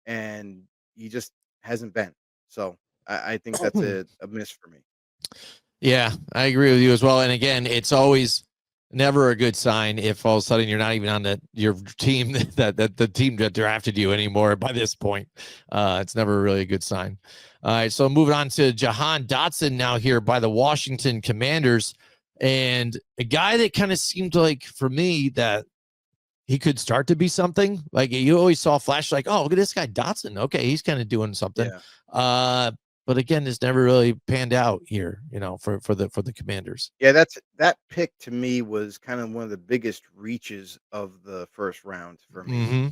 and he just hasn't been. So I think that's a miss for me. Yeah, I agree with you as well. And again, it's always never a good sign if all of a sudden you're not even on your team that the team that drafted you anymore by this point. It's never really a good sign. All right, so moving on to Jahan Dotson now here by the Washington Commanders, and a guy that kind of seemed like for me that he could start to be something. Like you always saw flash like, oh, look at this guy Dotson. Okay, he's kind of doing something. Yeah. But again, it's never really panned out here, for the Commanders. Yeah, that pick to me was kind of one of the biggest reaches of the first round for me.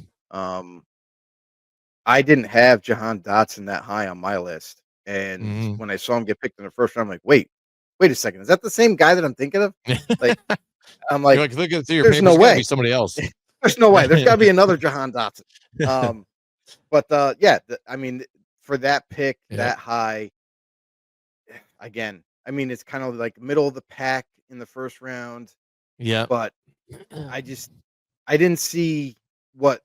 I didn't have Jahan Dotson that high on my list, and when I saw him get picked in the first round, I'm like, wait a second, is that the same guy that I'm thinking of? Like, I'm like, looking through your there's papers, no way. Be somebody else. There's no way. There's got to be another Jahan Dotson. But yeah, I mean, for that pick that high, again, I mean, it's kind of like middle of the pack in the first round. Yeah, but I didn't see what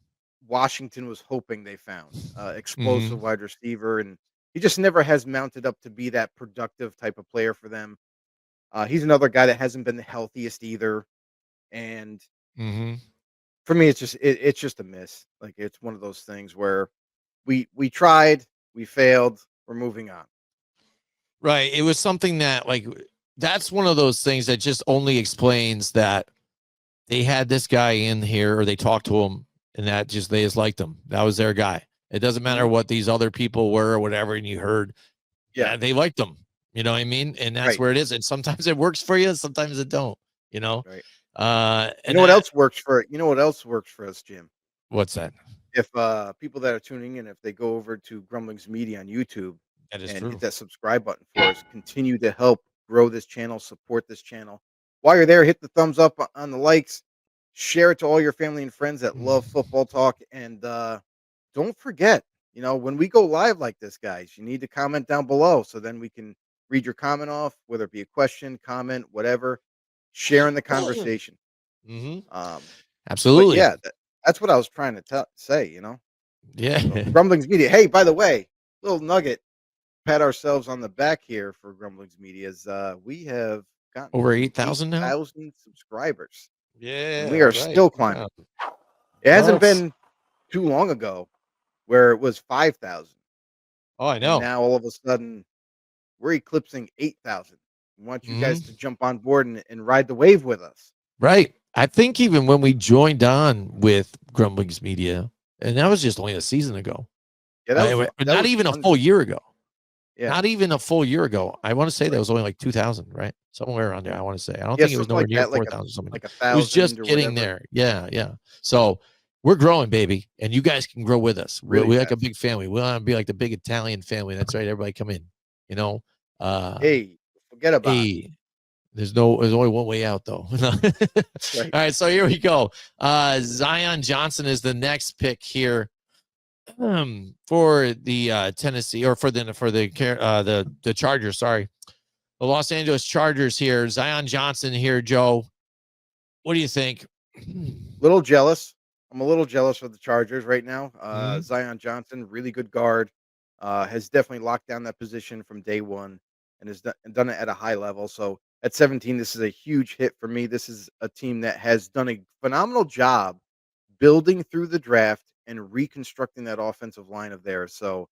Washington was hoping they found. Explosive wide receiver, and he just never has mounted up to be that productive type of player for them. He's another guy that hasn't been the healthiest either, and for me, it's just a miss. Like it's one of those things where we tried, we failed, we're moving on. Right. It was something that that's one of those things that just only explains that they had this guy in here or they talked to him and they just liked him. That was their guy. It doesn't matter what these other people were or whatever. And you heard, they liked them. You know what I mean? And that's where it is. And sometimes it works for you. Sometimes it don't, Right. And you know what else works for us, Jim? What's that? If people that are tuning in, if they go over to Grumblings Media on YouTube That is and true. hit that subscribe button for us, continue to help grow this channel, support this channel. While you're there, hit the thumbs up on the likes, share it to all your family and friends that love football talk, and don't forget, when we go live like this, guys, you need to comment down below so then we can read your comment off, whether it be a question, comment, whatever. Share in the conversation. Absolutely. But yeah, that's what I was trying to say. Yeah. So, Grumblings Media. Hey, by the way, little nugget. Pat ourselves on the back here for Grumblings Media. We have gotten over 8,000 now. 8,000 subscribers. Yeah, and we are still climbing. Yeah. It hasn't been too long ago where it was 5,000. Oh, I know. And now all of a sudden we're eclipsing 8,000. We want you guys to jump on board and ride the wave with us. Right. I think even when we joined on with Grumblings Media, and that was just only a season ago. Yeah, that was not even a full year ago. Yeah. Not even a full year ago. I want to say that was only like 2,000, right? Somewhere around there, I want to say. I don't think it was nowhere near 4,000 something. Like 1,000. It was just getting there. Yeah, yeah. So we're growing, baby, and you guys can grow with us. We're like a big family. We want to be like the big Italian family. That's right. Everybody come in. Hey, forget about it. There's only one way out though. All Right. right, so here we go. Zion Johnson is the next pick here for the Tennessee, or for the Chargers. Sorry, the Los Angeles Chargers here. Zion Johnson here, Joe. What do you think? Little jealous. I'm a little jealous of the Chargers right now. Mhm. Zion Johnson, really good guard, has definitely locked down that position from day one and has done it at a high level. So at 17, this is a huge hit for me. This is a team that has done a phenomenal job building through the draft and reconstructing that offensive line of theirs. So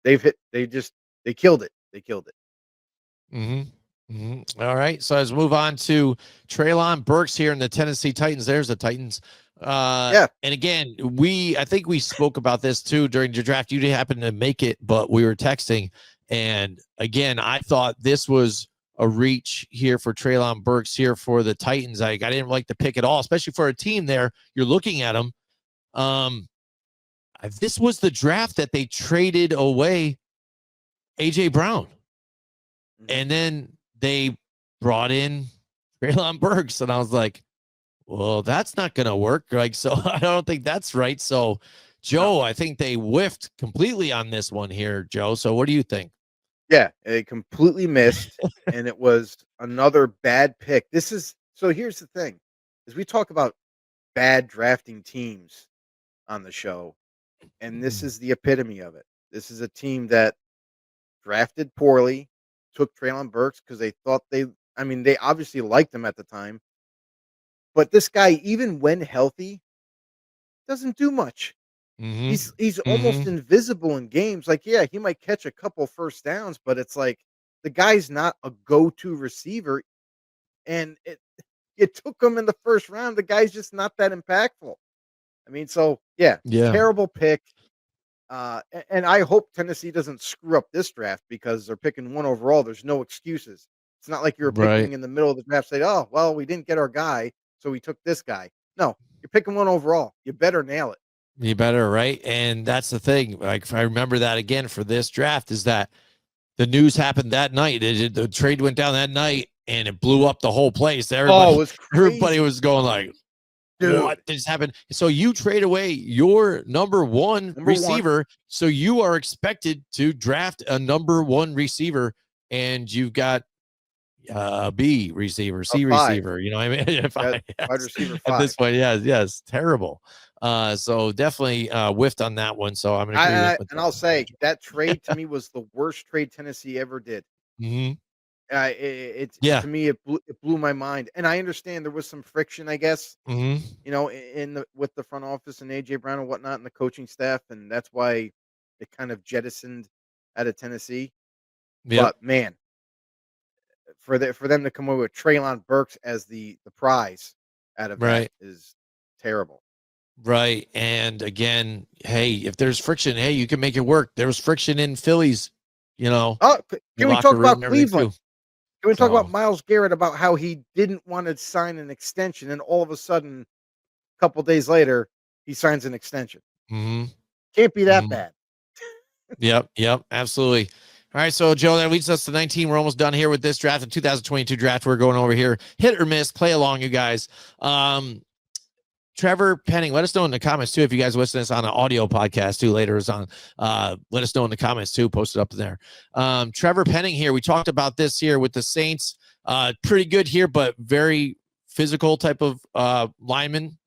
they killed it. They killed it. All right. So let's move on to Treylon Burks here in the Tennessee Titans. There's the Titans. Yeah. And again, I think we spoke about this too during the draft. You didn't happen to make it, but we were texting. And again, I thought this was a reach here for Treylon Burks here for the Titans. I didn't like the pick at all, especially for a team there. You're looking at them. This was the draft that they traded away AJ Brown. And then they brought in Treylon Burks, and I was like, well, that's not going to work. Like, so I don't think that's right. So, Joe, I think they whiffed completely on this one here, Joe. So what do you think? Yeah, it completely missed, and it was another bad pick. So here's the thing, is we talk about bad drafting teams on the show, and this is the epitome of it. This is a team that drafted poorly, took Treylon Burks because they thought they obviously liked him at the time, but this guy, even when healthy, doesn't do much. He's almost invisible in games. Like, yeah, he might catch a couple first downs, but it's like the guy's not a go-to receiver, and it took him in the first round. The guy's just not that impactful. I mean, so yeah, Yeah. terrible pick. And I hope Tennessee doesn't screw up this draft because they're picking 1 overall. There's no excuses. It's not like you're Right. picking in the middle of the draft, say, "Oh, well, we didn't get our guy, so we took this guy." No, you're picking 1 overall. You better nail it. You better, right? And that's the thing. Like, if I remember that again for this draft, is that the news happened that night. The trade went down that night, and it blew up the whole place. Oh, it was Everybody crazy. was going like, Dude. what just happened? So you trade away your number one receiver. So you are expected to draft a number 1 receiver, and you've got B receiver, C receiver. You know what I mean? Wide receiver 5. At this point, yes, terrible. So definitely whiffed on that one. So I'm gonna agree with And I'll say that trade to me was the worst trade Tennessee ever did. Yeah. To me, it blew my mind, and I understand there was some friction, I guess, with the front office and AJ Brown and whatnot, and the coaching staff, and that's why it kind of jettisoned out of Tennessee. Yep. But man, for them to come away with Treylon Burks as the prize out of that is terrible. Right. And again, hey, if there's friction, hey, you can make it work. There was friction in Phillies, Oh, can we talk about Cleveland? Can we talk about Myles Garrett, about how he didn't want to sign an extension, and all of a sudden, a couple days later, he signs an extension? Can't be that bad. Yep, absolutely. All right, so Joe, that leads us to 19. We're almost done here with this draft, the 2022 draft. We're going over here, hit or miss, play along, you guys. Trevor Penning, let us know in the comments too if you guys listen to this on an audio podcast too later. Is on. Let us know in the comments too. Post it up there. Trevor Penning here. We talked about this here with the Saints. Pretty good here, but very physical type of lineman.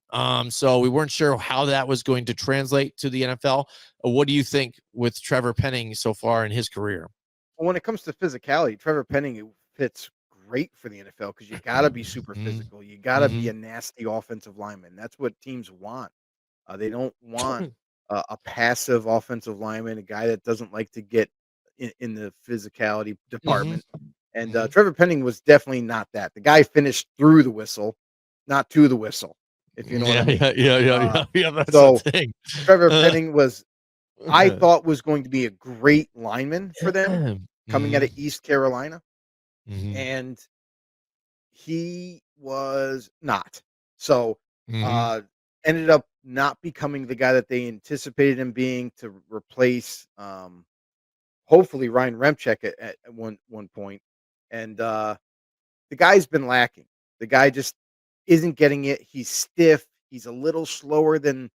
So we weren't sure how that was going to translate to the NFL. What do you think with Trevor Penning so far in his career? Well, when it comes to physicality, Trevor Penning fits great for the NFL because you got to be super physical. You got to be a nasty offensive lineman. That's what teams want. They don't want a passive offensive lineman, a guy that doesn't like to get in the physicality department. And Trevor Penning was definitely not that. The guy finished through the whistle, not to the whistle, if you know what I mean. Yeah. That's so the thing. Trevor Penning I thought was going to be a great lineman for them coming out of East Carolina. And he was not. So ended up not becoming the guy that they anticipated him being to replace hopefully Ryan Remchek at one point. And the guy's been lacking. The guy just isn't getting it. He's stiff. He's a little slower than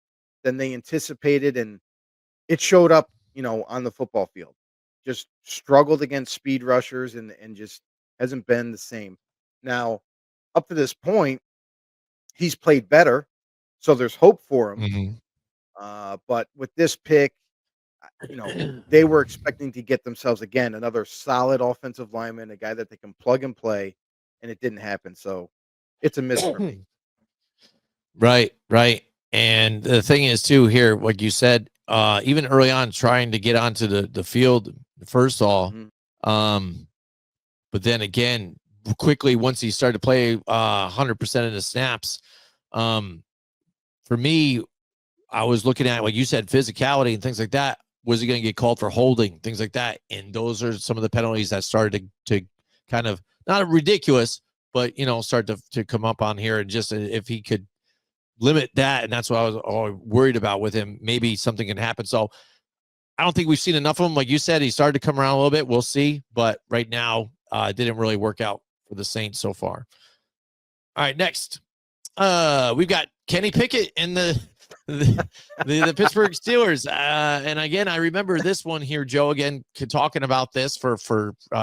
they anticipated, and it showed up, on the football field. Just struggled against speed rushers and just hasn't been the same. Now, up to this point, he's played better, so there's hope for him. Mhm. But with this pick, they were expecting to get themselves again another solid offensive lineman, a guy that they can plug and play, and it didn't happen. So it's a miss for me. Right, right. And the thing is too here, like you said, even early on trying to get onto the field first of all, Mhm. um, but then again, quickly once he started to play 100% of the snaps, um, for me, I was looking at like you said, physicality and things like that. Was he going to get called for holding, things like that? And those are some of the penalties that started to kind of not ridiculous, but start to come up on here. And just if he could limit that, and that's what I was worried about with him. Maybe something can happen. So I don't think we've seen enough of him. Like you said, he started to come around a little bit. We'll see, but right now, it didn't really work out for the Saints so far. All right, next, we've got Kenny Pickett and the Pittsburgh Steelers. And again, I remember this one here, Joe. Again, talking about this for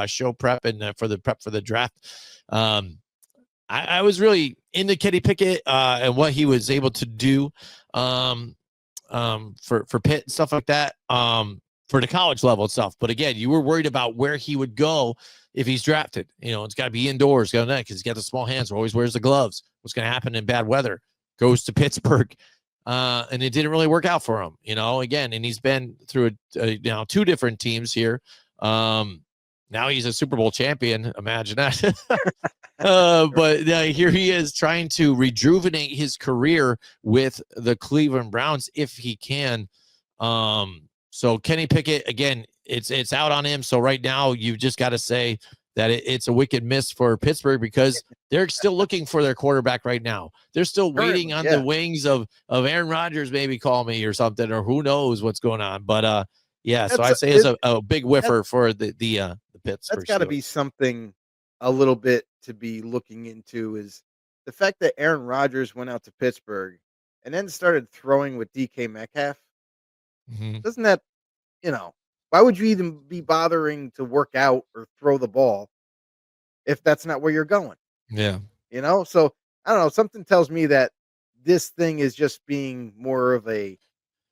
show prep and for the prep for the draft. I was really into Kenny Pickett and what he was able to do for Pitt and stuff like that for the college level and stuff. But again, you were worried about where he would go if he's drafted. It's got to be indoors, because he's got the small hands, always wears the gloves. What's going to happen in bad weather? Goes to Pittsburgh. And it didn't really work out for him, again, and he's been through two different teams here. Now he's a Super Bowl champion. Imagine that. But here he is trying to rejuvenate his career with the Cleveland Browns if he can. So Kenny Pickett, again, it's out on him. So right now you've just got to say that it's a wicked miss for Pittsburgh, because they're still looking for their quarterback right now. They're still waiting on the wings of Aaron Rodgers, maybe call me or something, or who knows what's going on. But so I say it's a big whiffer for the Pittsburgh. That's got to be something a little bit to be looking into, is the fact that Aaron Rodgers went out to Pittsburgh and then started throwing with DK Metcalf. Mm-hmm. Doesn't that, why would you even be bothering to work out or throw the ball if that's not where you're going? Yeah. So I don't know. Something tells me that this thing is just being more of a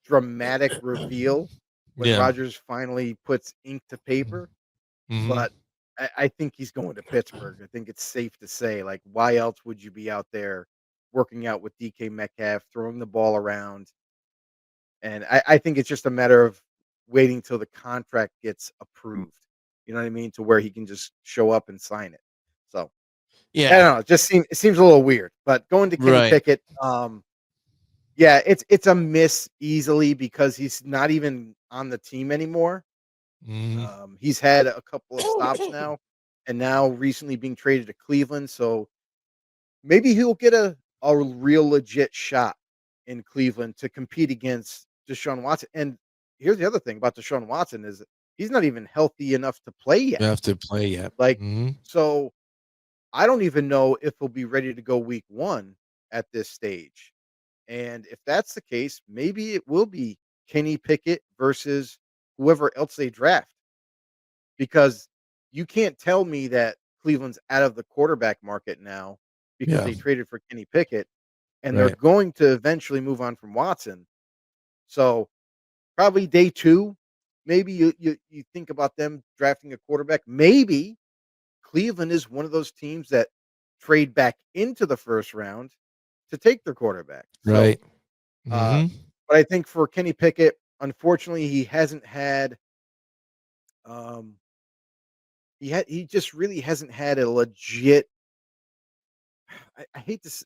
dramatic reveal when Yeah. Rodgers finally puts ink to paper. Mm-hmm. But I think he's going to Pittsburgh. I think it's safe to say, like, why else would you be out there working out with DK Metcalf, throwing the ball around? And I think it's just a matter of waiting till the contract gets approved. You know what I mean? To where he can just show up and sign it. So I don't know. It seems a little weird. But going to Kenny Pickett, yeah, it's a miss easily, because he's not even on the team anymore. Mm-hmm. He's had a couple of stops now, and now recently being traded to Cleveland. So maybe he'll get a real legit shot in Cleveland to compete against Deshaun Watson. And here's the other thing about Deshaun Watson is he's not even healthy enough to play yet. You have to play yet. Like, Mm-hmm. so I don't even know if he'll be ready to go week 1 at this stage. And if that's the case, maybe it will be Kenny Pickett versus whoever else they draft, because you can't tell me that Cleveland's out of the quarterback market now because they traded for Kenny Pickett, and they're going to eventually move on from Watson. So probably day 2, maybe you think about them drafting a quarterback. Maybe Cleveland is one of those teams that trade back into the first round to take their quarterback. So, Right. Mm-hmm. but I think for Kenny Pickett, unfortunately, he hasn't had, um, he just really hasn't had a legit. I hate this.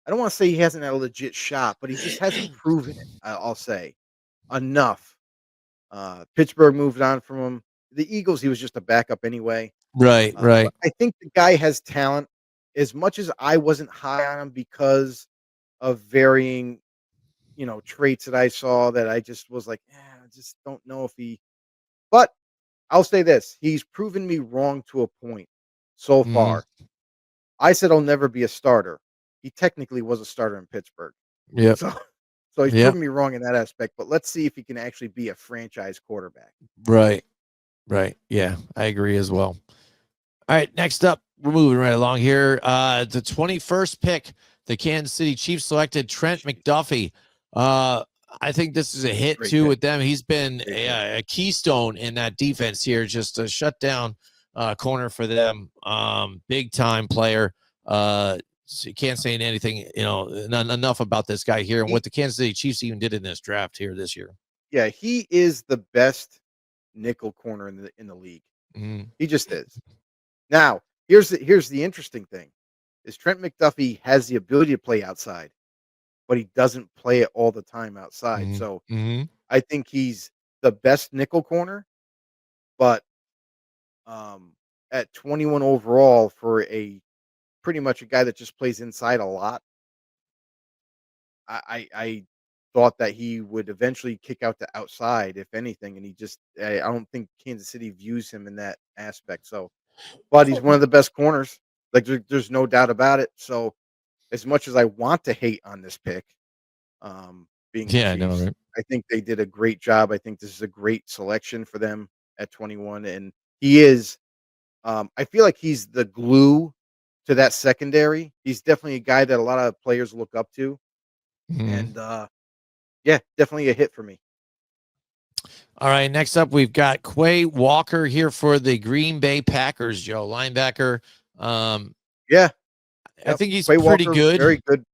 I don't want to say he hasn't had a legit shot, but he just hasn't proven it. I'll say enough. Pittsburgh moved on from him. The Eagles, he was just a backup anyway. Right. But I think the guy has talent. As much as I wasn't high on him because of varying, traits that I saw, that I just was like, I just don't know if he. But I'll say this: he's proven me wrong to a point so Mm-hmm. far. I said he'll never be a starter. He technically was a starter in Pittsburgh. Yep. So so he's Yep. proven me wrong in that aspect, but let's see if he can actually be a franchise quarterback. Right. Right. Yeah, I agree as well. All right, next up, we're moving right along here. The 21st pick, the Kansas City Chiefs selected Trent McDuffie. I think this is a hit Great too pick. with them. He's been Great pick. a keystone in that defense here, just a shutdown corner for them. Big time player. So you can't say anything, enough about this guy here and He what the Kansas City Chiefs even did in this draft here this year. Yeah, he is the best nickel corner in the league. Mhm. He just is. Now, here's the interesting thing, is Trent McDuffie has the ability to play outside, but he doesn't play it all the time outside. Mhm. So, Mhm. I think he's the best nickel corner, but, at 21 overall for a pretty much a guy that just plays inside a lot, I thought that he would eventually kick out to outside, if anything, and I don't think Kansas City views him in that aspect, so but he's one of the best corners, like, there's no doubt about it, so as much as I want to hate on this pick, being the Yeah, I know, Chiefs, right? I think they did a great job. I think this is a great selection for them at 21, and he is, I feel like he's the glue to that secondary. He's definitely a guy that a lot of players look up to, Mhm. and, yeah, definitely a hit for me. All right, next up, we've got Quay Walker here for the Green Bay Packers, Joe, linebacker. Um, Yeah, I yep. think he's Quay pretty Walker, good.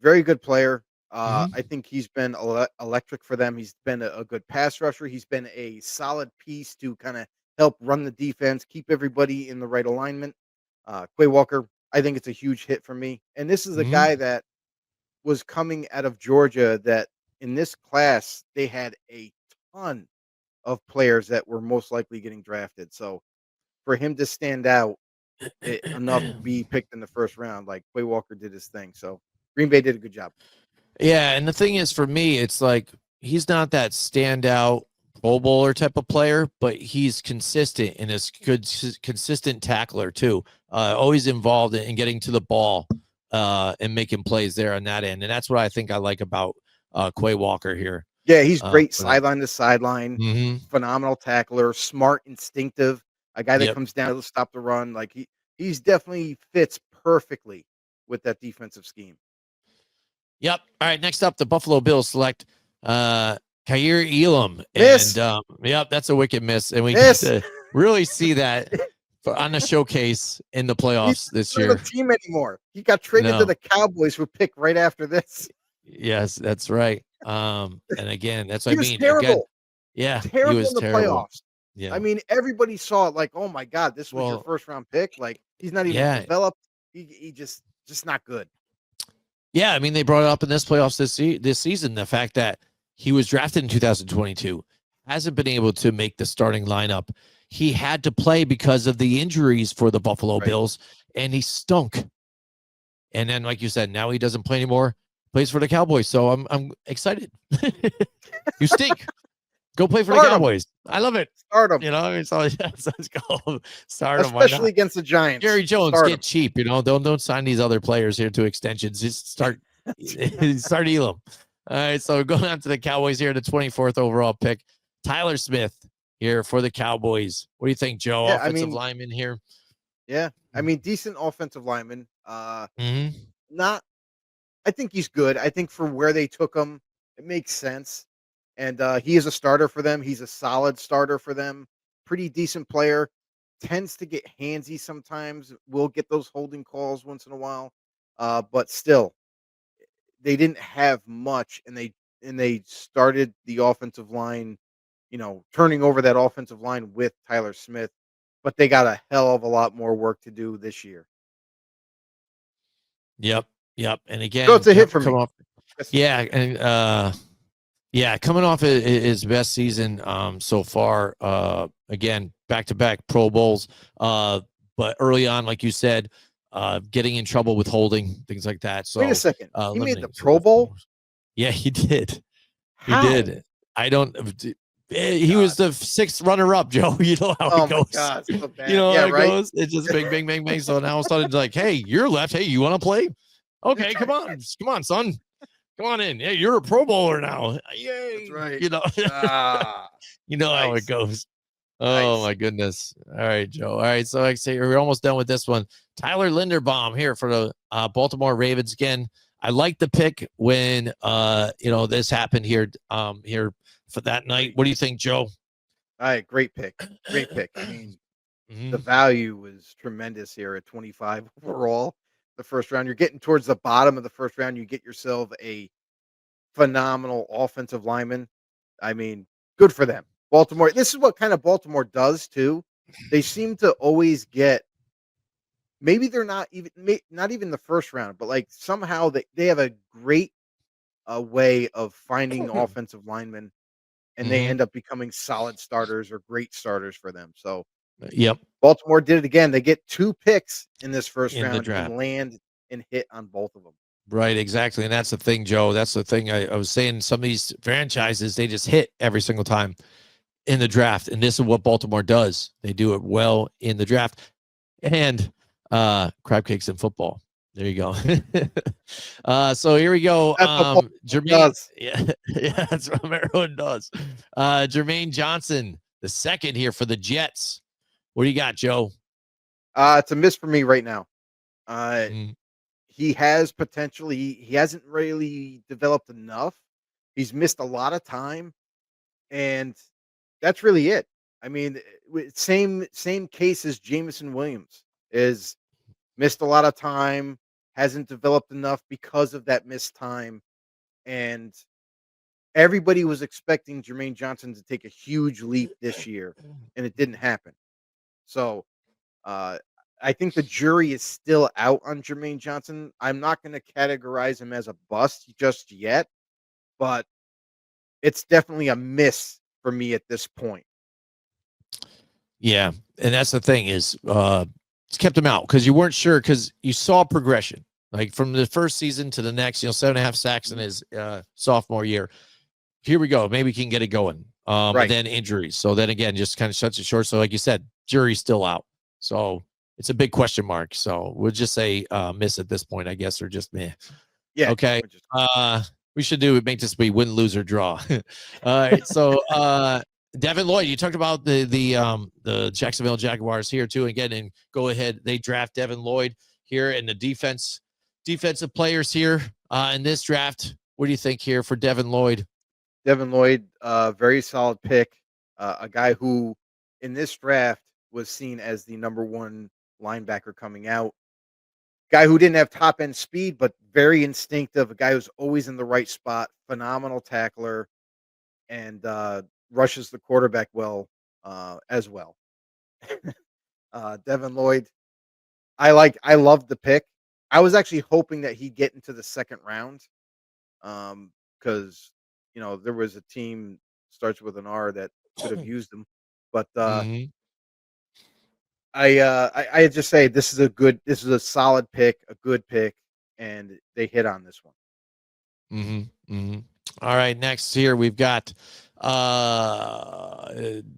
very good player. I Mhm. think he's been electric for them. He's been a good pass rusher. He's been a solid piece to kind of help run the defense, keep everybody in the right alignment. Quay Walker, I think it's a huge hit for me. And this is a guy Mhm. that was coming out of Georgia that in this class they had a ton of players that were most likely getting drafted. So for him to stand out enough to be picked in the first round, like Quay Walker did his thing. So Green Bay did a good job. Yeah, and the thing is, for me, it's like he's not that standout Pro Bowler type of player, but he's consistent and is good, consistent tackler too. Always involved in getting to the ball and making plays there on that end, and that's what I think I like about Quay Walker here. Yeah, he's great For them. sideline to sideline, Mm-hmm. phenomenal tackler, smart, instinctive, a guy that Yep. comes down to stop the run. Like he's definitely fits perfectly with that defensive scheme. Yep. All right. Next up, the Buffalo Bills select Khair Elam. And Miss, yep, that's a wicked miss. And we get miss. to really see that on the showcase in the He's playoffs this not on year. the team anymore. He got traded to No. the Cowboys, who picked right after this. Yes, that's right. And again, that's what He I was mean. Again, terrible, yeah, he terrible was in the terrible. playoffs. I Yeah. mean, everybody saw it like, "Oh my god, this was your Well, first round pick." Like, he's not even yeah. developed. He just not good. Yeah, I mean, they brought it up in this playoffs this season, the fact that he was drafted in 2022, hasn't been able to make the starting lineup. He had to play because of the injuries for the Buffalo Right. Bills, and he stunk. And then, like you said, now he doesn't play anymore. Plays for the Cowboys, so I'm excited. You stink. Go play for the Start him. Cowboys. I love it. Start him. You know, it's all yes, let's go. Start him. Why Especially not? against the Giants. Jerry Jones, Start get him. cheap. You know, don't sign these other players here to extensions. Just start start Elam. All right, so going on to the Cowboys here, the 24th overall pick, Tyler Smith here for the Cowboys. What do you think, Joe? Yeah, I Offensive mean, lineman here. yeah. I mean, decent offensive lineman. Mm-hmm. Not I think he's good. I think for where they took him, it makes sense. And he is a starter for them. He's a solid starter for them. Pretty decent player. Tends to get handsy sometimes. Will get those holding calls once in a while. But still, they didn't have much, and they started the offensive line, turning over that offensive line with Tyler Smith, but they got a hell of a lot more work to do this year. Yep. Yep. And So again, it's a hit for come me. off. Yes. Yeah. And yeah, coming off his best season so far. Again, back to back Pro Bowls. But early on, like you said, getting in trouble with holding things like that. Wait a So second. He made the eliminating. So Pro that's Bowl? yeah, he did. He How? did. I don't. He was the 6th runner-up, Joe. You know how Oh it my goes. God, so bad. You know Yeah, how it right? goes. It's just bang, bang, bang, bang. So now all of a sudden it's like, hey, you're left. Hey, you want to play? Okay, come on, son. Come on in. Hey, you're a Pro Bowler now. Yay. That's right. You know, Ah, you know how it nice. goes. Oh Nice. my goodness. All right, Joe. All right. So like I say, we're almost done with this one. Tyler Linderbaum here for the Baltimore Ravens. Again, I like the pick when this happened here for that night. What do you think, Joe? All right, great pick. Great pick. I mean, the Mhm. value was tremendous here at 25 overall. The first round, you're getting towards the bottom of the first round. You get yourself a phenomenal offensive lineman. I mean, good for them. Baltimore. This is what kind of Baltimore does too. They seem to always get. Maybe they're not even the first round, but like somehow they have a great way of finding offensive linemen, and they Mhm. end up becoming solid starters or great starters for them. So Yep. Baltimore did it again. They get 2 picks in this first In the round draft. and land and hit on both of them. Right, exactly. And that's the thing, Joe. That's the thing. I was saying some of these franchises, they just hit every single time in the draft. And this is what Baltimore does. They do it well in the draft. And crab cakes in football. There you go. So here we go. That's what Baltimore Jermaine. does. Yeah, yeah, that's what everyone does. Jermaine Johnson, the second here for the Jets. What do you got, Joe? It's a miss for me right now. Uh, Mm, he has potential. He hasn't really developed enough. He's missed a lot of time, and that's really it. I mean, same case as Jameson Williams is missed a lot of time, hasn't developed enough because of that missed time, and everybody was expecting Jermaine Johnson to take a huge leap this year, and it didn't happen. So, uh, I think the jury is still out on Jermaine Johnson. I'm not gonna categorize him as a bust just yet, but it's definitely a miss for me at this point. yeah. And that's the thing is it's kept him out because you weren't sure because you saw progression. Like from the first season to the next, 7.5 sacks in his sophomore year. Here we go. Maybe we can get it going. And Right. then injuries. So then again, just kind of shuts it short. So like you said, jury's still out. So it's a big question mark. So we'll just say miss at this point, I guess, or just meh. Yeah. Okay. Which is We should do it. Make this be win, lose, or draw. All right. So Devin Lloyd, you talked about the Jacksonville Jaguars here too. Again, and go ahead. They draft Devin Lloyd here in the defensive players here in this draft. What do you think here for Devin Lloyd? Devin Lloyd, very solid pick. A guy who in this draft was seen as the number one linebacker coming out. Guy who didn't have top end speed, but very instinctive. A guy who's always in the right spot. Phenomenal tackler and rushes the quarterback well as well. Devin Lloyd, I love the pick. I was actually hoping that he'd get into the second round. Because there was a team starts with an R that could have used him, but Mm-hmm. I just say this is a solid pick, a good pick, and they hit on this one. Mm-hmm. Mm-hmm. All right. Next here we've got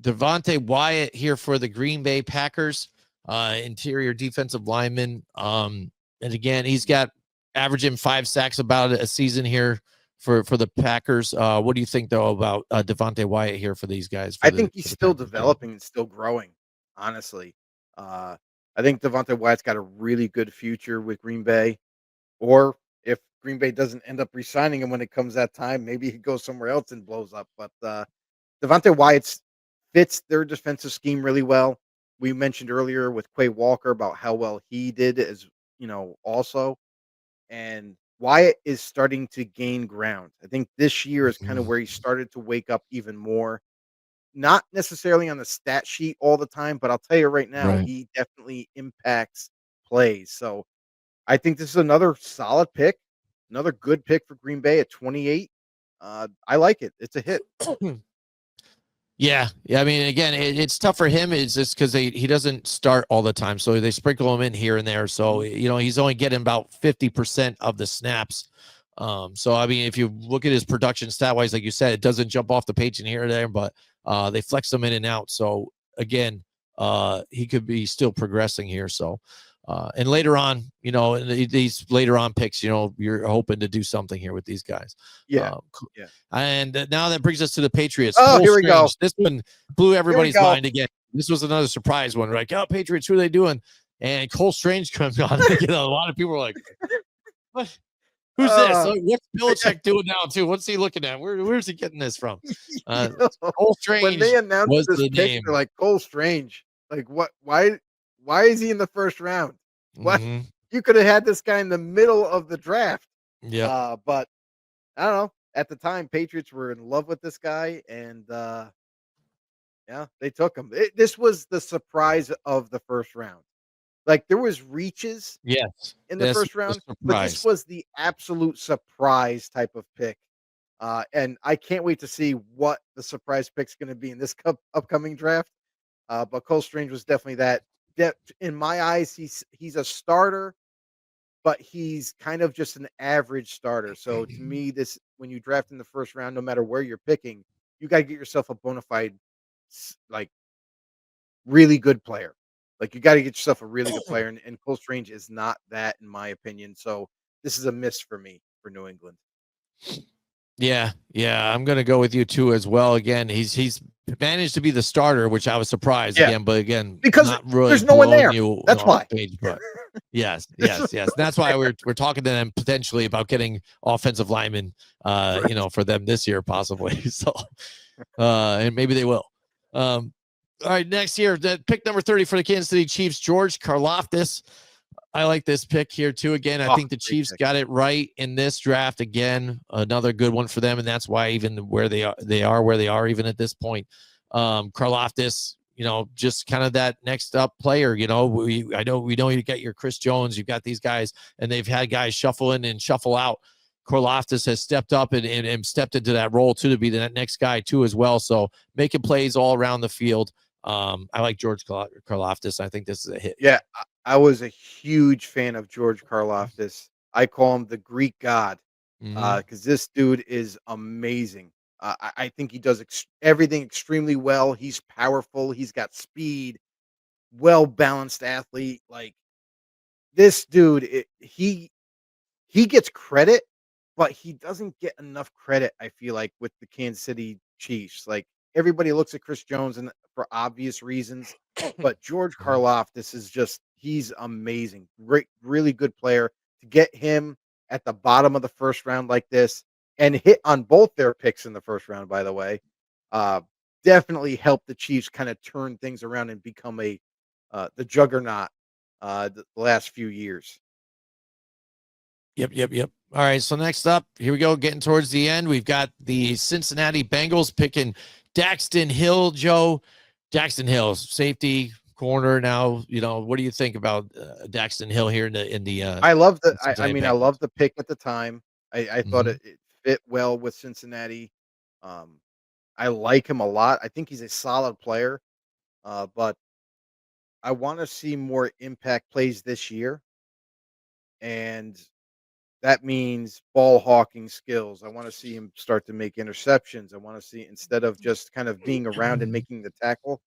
Devontae Wyatt here for the Green Bay Packers, interior defensive lineman. And again, he's got averaging 5 sacks about a season here for the Packers. What do you think though about Devontae Wyatt here for these guys? I think he's For the still Packers? developing and still growing. Honestly, I think Devontae Wyatt's got a really good future with Green Bay. Or if Green Bay doesn't end up re-signing him when it comes that time, maybe he goes somewhere else and blows up. But Devontae Wyatt fits their defensive scheme really well. We mentioned earlier with Quay Walker about how well he did as also. And Wyatt is starting to gain ground. I think this year is kind of where he started to wake up even more. Not necessarily on the stat sheet all the time, but I'll tell you right now, Right. he definitely impacts plays. So I think this is another solid pick, another good pick for Green Bay at 28. I like it. It's a hit. Yeah, yeah. I mean, again, it's tough for him. It's just because he doesn't start all the time, so they sprinkle him in here and there. So he's only getting about 50% of the snaps. So I mean, if you look at his production stat wise, like you said, it doesn't jump off the page in here or there, but They flex him in and out. So again, he could be still progressing here. So, and later on, you know, these later on picks, you know, you're hoping to do something here with these guys. Yeah. Yeah. And now that brings us to the Patriots. Oh, Cole here we go. Strange. This one blew everybody's mind again. This was another surprise one. Like, oh, Patriots, who are they doing? And Cole Strange comes on. You know, a lot of people are like, what? Who's this? What's Belichick doing now, too? What's he looking at? Where's he getting this from? Cole Strange. When they announced this pick, they're like, Cole Strange. Like, what? Why is he in the first round? What? You could have had this guy in the middle of the draft. Yeah. But I don't know. At the time, Patriots were in love with this guy, and yeah, they took him. This was the surprise of the first round. Like, there was reaches in the first round, but this was the absolute surprise type of pick. And I can't wait to see what the surprise pick's going to be in this upcoming draft. But Cole Strange was definitely that. In my eyes, he's a starter, but he's kind of just an average starter. So to me, this when you draft in the first round, no matter where you're picking, you got to get yourself a bona fide, like, really good player. Like, you got to get yourself a really good player, and Cole Strange is not that, in my opinion. So this is a miss for me for New England. Yeah, I'm gonna go with you too as well. Again, he's managed to be the starter, which I was surprised again, but again, because not really there's no one there. That's why. Page, but yes. That's why we're talking to them potentially about getting offensive linemen, you know, for them this year possibly. So, and maybe they will. All right, next year, pick number 30 for the Kansas City Chiefs, George Karlaftis. I like this pick here too. Again, I think the Chiefs got it right in this draft. Again, another good one for them, and that's why even where they are where they are even at this point. Karlaftis, you know, just kind of that next up player. You know, we know you got your Chris Jones, you've got these guys, and they've had guys shuffle in and shuffle out. Karlaftis has stepped up and stepped into that role too to be that next guy too as well. So making plays all around the field. I like George Karlaftis. I think this is a hit. Yeah, I was a huge fan of George Karlaftis. I call him the Greek god because this dude is amazing. I think he does everything extremely well. He's powerful. He's got speed, well-balanced athlete. Like, this dude, he gets credit, but he doesn't get enough credit, I feel like, with the Kansas City Chiefs. Like, everybody looks at Chris Jones and for obvious reasons, but George Karlaftis is just, he's amazing. Great, really good player. To get him at the bottom of the first round like this and hit on both their picks in the first round, by the way, definitely helped the Chiefs kind of turn things around and become the juggernaut the last few years. Yep. All right, so next up, here we go, getting towards the end. We've got the Cincinnati Bengals picking Daxton Hill, Joe. Daxton Hill, safety, corner. Now, you know, what do you think about Daxton Hill here in the I love the I love the pick at the time. I thought it fit well with Cincinnati. I like him a lot. I think he's a solid player. But I want to see more impact plays this year. And that means ball hawking skills. I want to see him start to make interceptions. I want to see, instead of just kind of being around and making the tackle,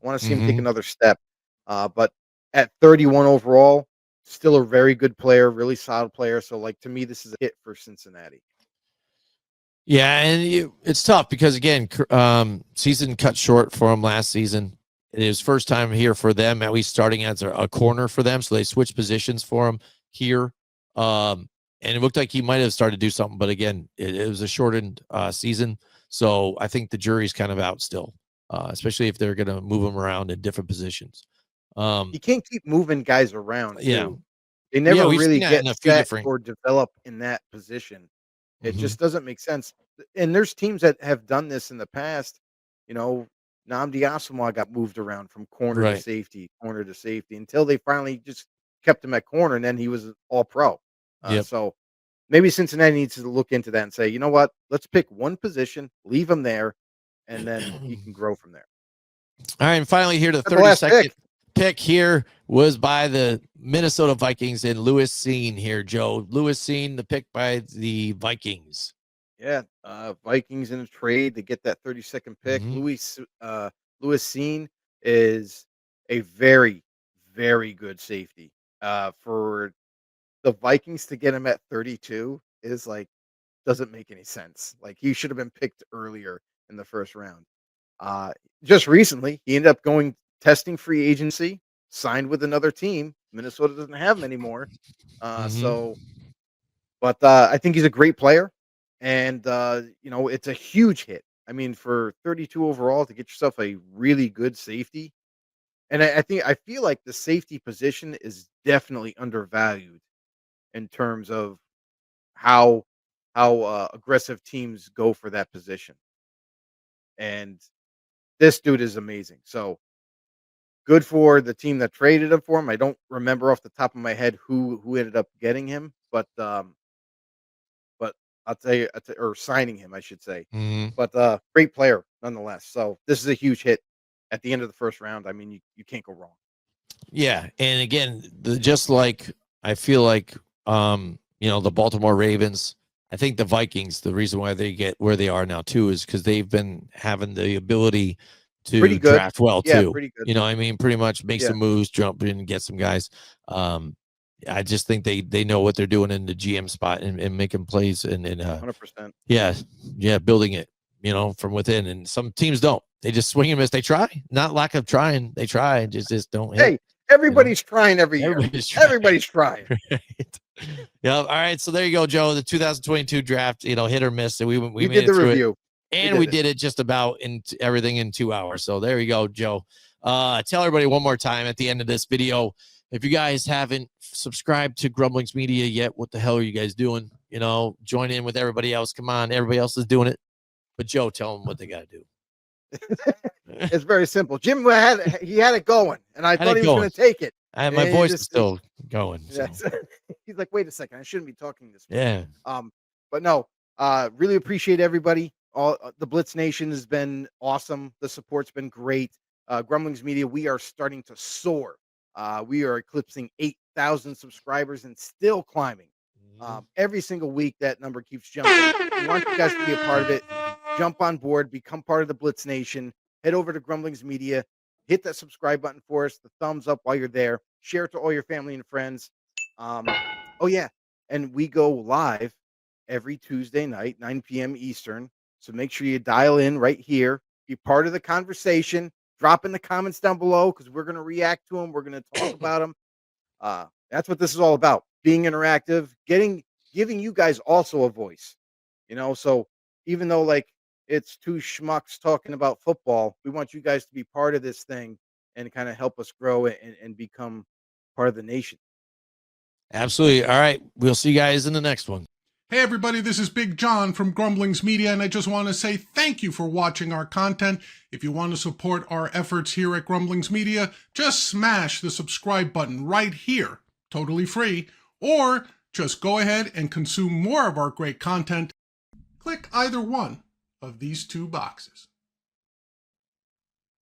I want to see him take another step. But at 31 overall, still a very good player, really solid player. So, like, to me, this is a hit for Cincinnati. Yeah, and it's tough because, again, season cut short for him last season. It was first time here for them, at least starting as a corner for them. So they switched positions for him here. And it looked like he might have started to do something, but again, it was a shortened season. So I think the jury's kind of out still, especially if they're going to move him around in different positions. You can't keep moving guys around. Yeah. Too. They never really get set or develop in that position. It just doesn't make sense. And there's teams that have done this in the past. You know, Nnamdi Asomugha got moved around from corner to safety until they finally just kept him at corner, and then he was all pro. So maybe Cincinnati needs to look into that and say, you know what, let's pick one position, leave him there, and then he can grow from there. All right, and finally here, the 32nd pick here was by the Minnesota Vikings and Louis Cine here, Joe. Louis Cine, the pick by the Vikings. Yeah, Vikings in a trade to get that 32nd pick. Hmm. Louis Cine is a very, very good safety. For the Vikings to get him at 32 is like doesn't make any sense. Like he should have been picked earlier in the first round. Uh, just recently, he ended up going testing free agency, signed with another team. Minnesota doesn't have him anymore. Hmm. So but, I think he's a great player, and, it's a huge hit. I mean, for 32 overall to get yourself a really good safety, and I feel like the safety position is definitely undervalued in terms of how aggressive teams go for that position, and this dude is amazing. So, good for the team that traded him for him. I don't remember off the top of my head who ended up getting him, but I'll tell you or signing him, I should say. Hmm. But, great player nonetheless. So this is a huge hit at the end of the first round. I mean, you can't go wrong. Yeah, and again, just like I feel like the Baltimore Ravens, I think the Vikings, the reason why they get where they are now too is because they've been having the ability Pretty to good. draft well Yeah, too. pretty good. You know, what I mean, pretty much make Yeah, some moves, jump in and get some guys. Um, I just think they know what they're doing in the GM spot and making plays and 100%. yeah, yeah, building it, from within. And some teams don't. They just swing and miss. They try, not lack of trying. They try, just don't hit. Hey, You know, everybody's trying every year. everybody's trying. Everybody's trying. Right. Yeah. All right. So there you go, Joe. The 2022 draft, hit or miss. And we We made did it the through it, review. We and we did it. did it just about in everything in 2 hours. So there you go, Joe. Tell everybody one more time at the end of this video. If you guys haven't subscribed to Grumblings Media yet, what the hell are you guys doing? Join in with everybody else. Come on, everybody else is doing it. But Joe, tell them what they got to do. It's very simple. Jim had it going, and I Had thought it he was going. gonna take it. My And he voice is just still going. So yes. He's like, "Wait a second, I shouldn't be talking this way." yeah. But no, really appreciate everybody. All the Blitz Nation has been awesome. The support's been great. Grumblings Media, we are starting to soar. We are eclipsing 8,000 subscribers and still climbing. Mhm. Every single week, that number keeps jumping. We want you guys to be a part of it. Jump on board, become part of the Blitz Nation. Head over to Grumblings Media, hit that subscribe button for us, the thumbs up while you're there. Share it to all your family and friends. Oh yeah, and we go live every Tuesday night, 9 p.m. Eastern. So make sure you dial in right here, be part of the conversation. Drop in the comments down below because we're going to react to them. We're going to talk about them. That's what this is all about: being interactive, giving you guys also a voice. So even though like it's two schmucks talking about football, we want you guys to be part of this thing and kind of help us grow it and become part of the nation. Absolutely. All right. We'll see you guys in the next one. Hey everybody, this is Big John from Grumblings Media, and I just want to say thank you for watching our content. If you want to support our efforts here at Grumblings Media, just smash the subscribe button right here, totally free, or just go ahead and consume more of our great content. Click either one of these two boxes.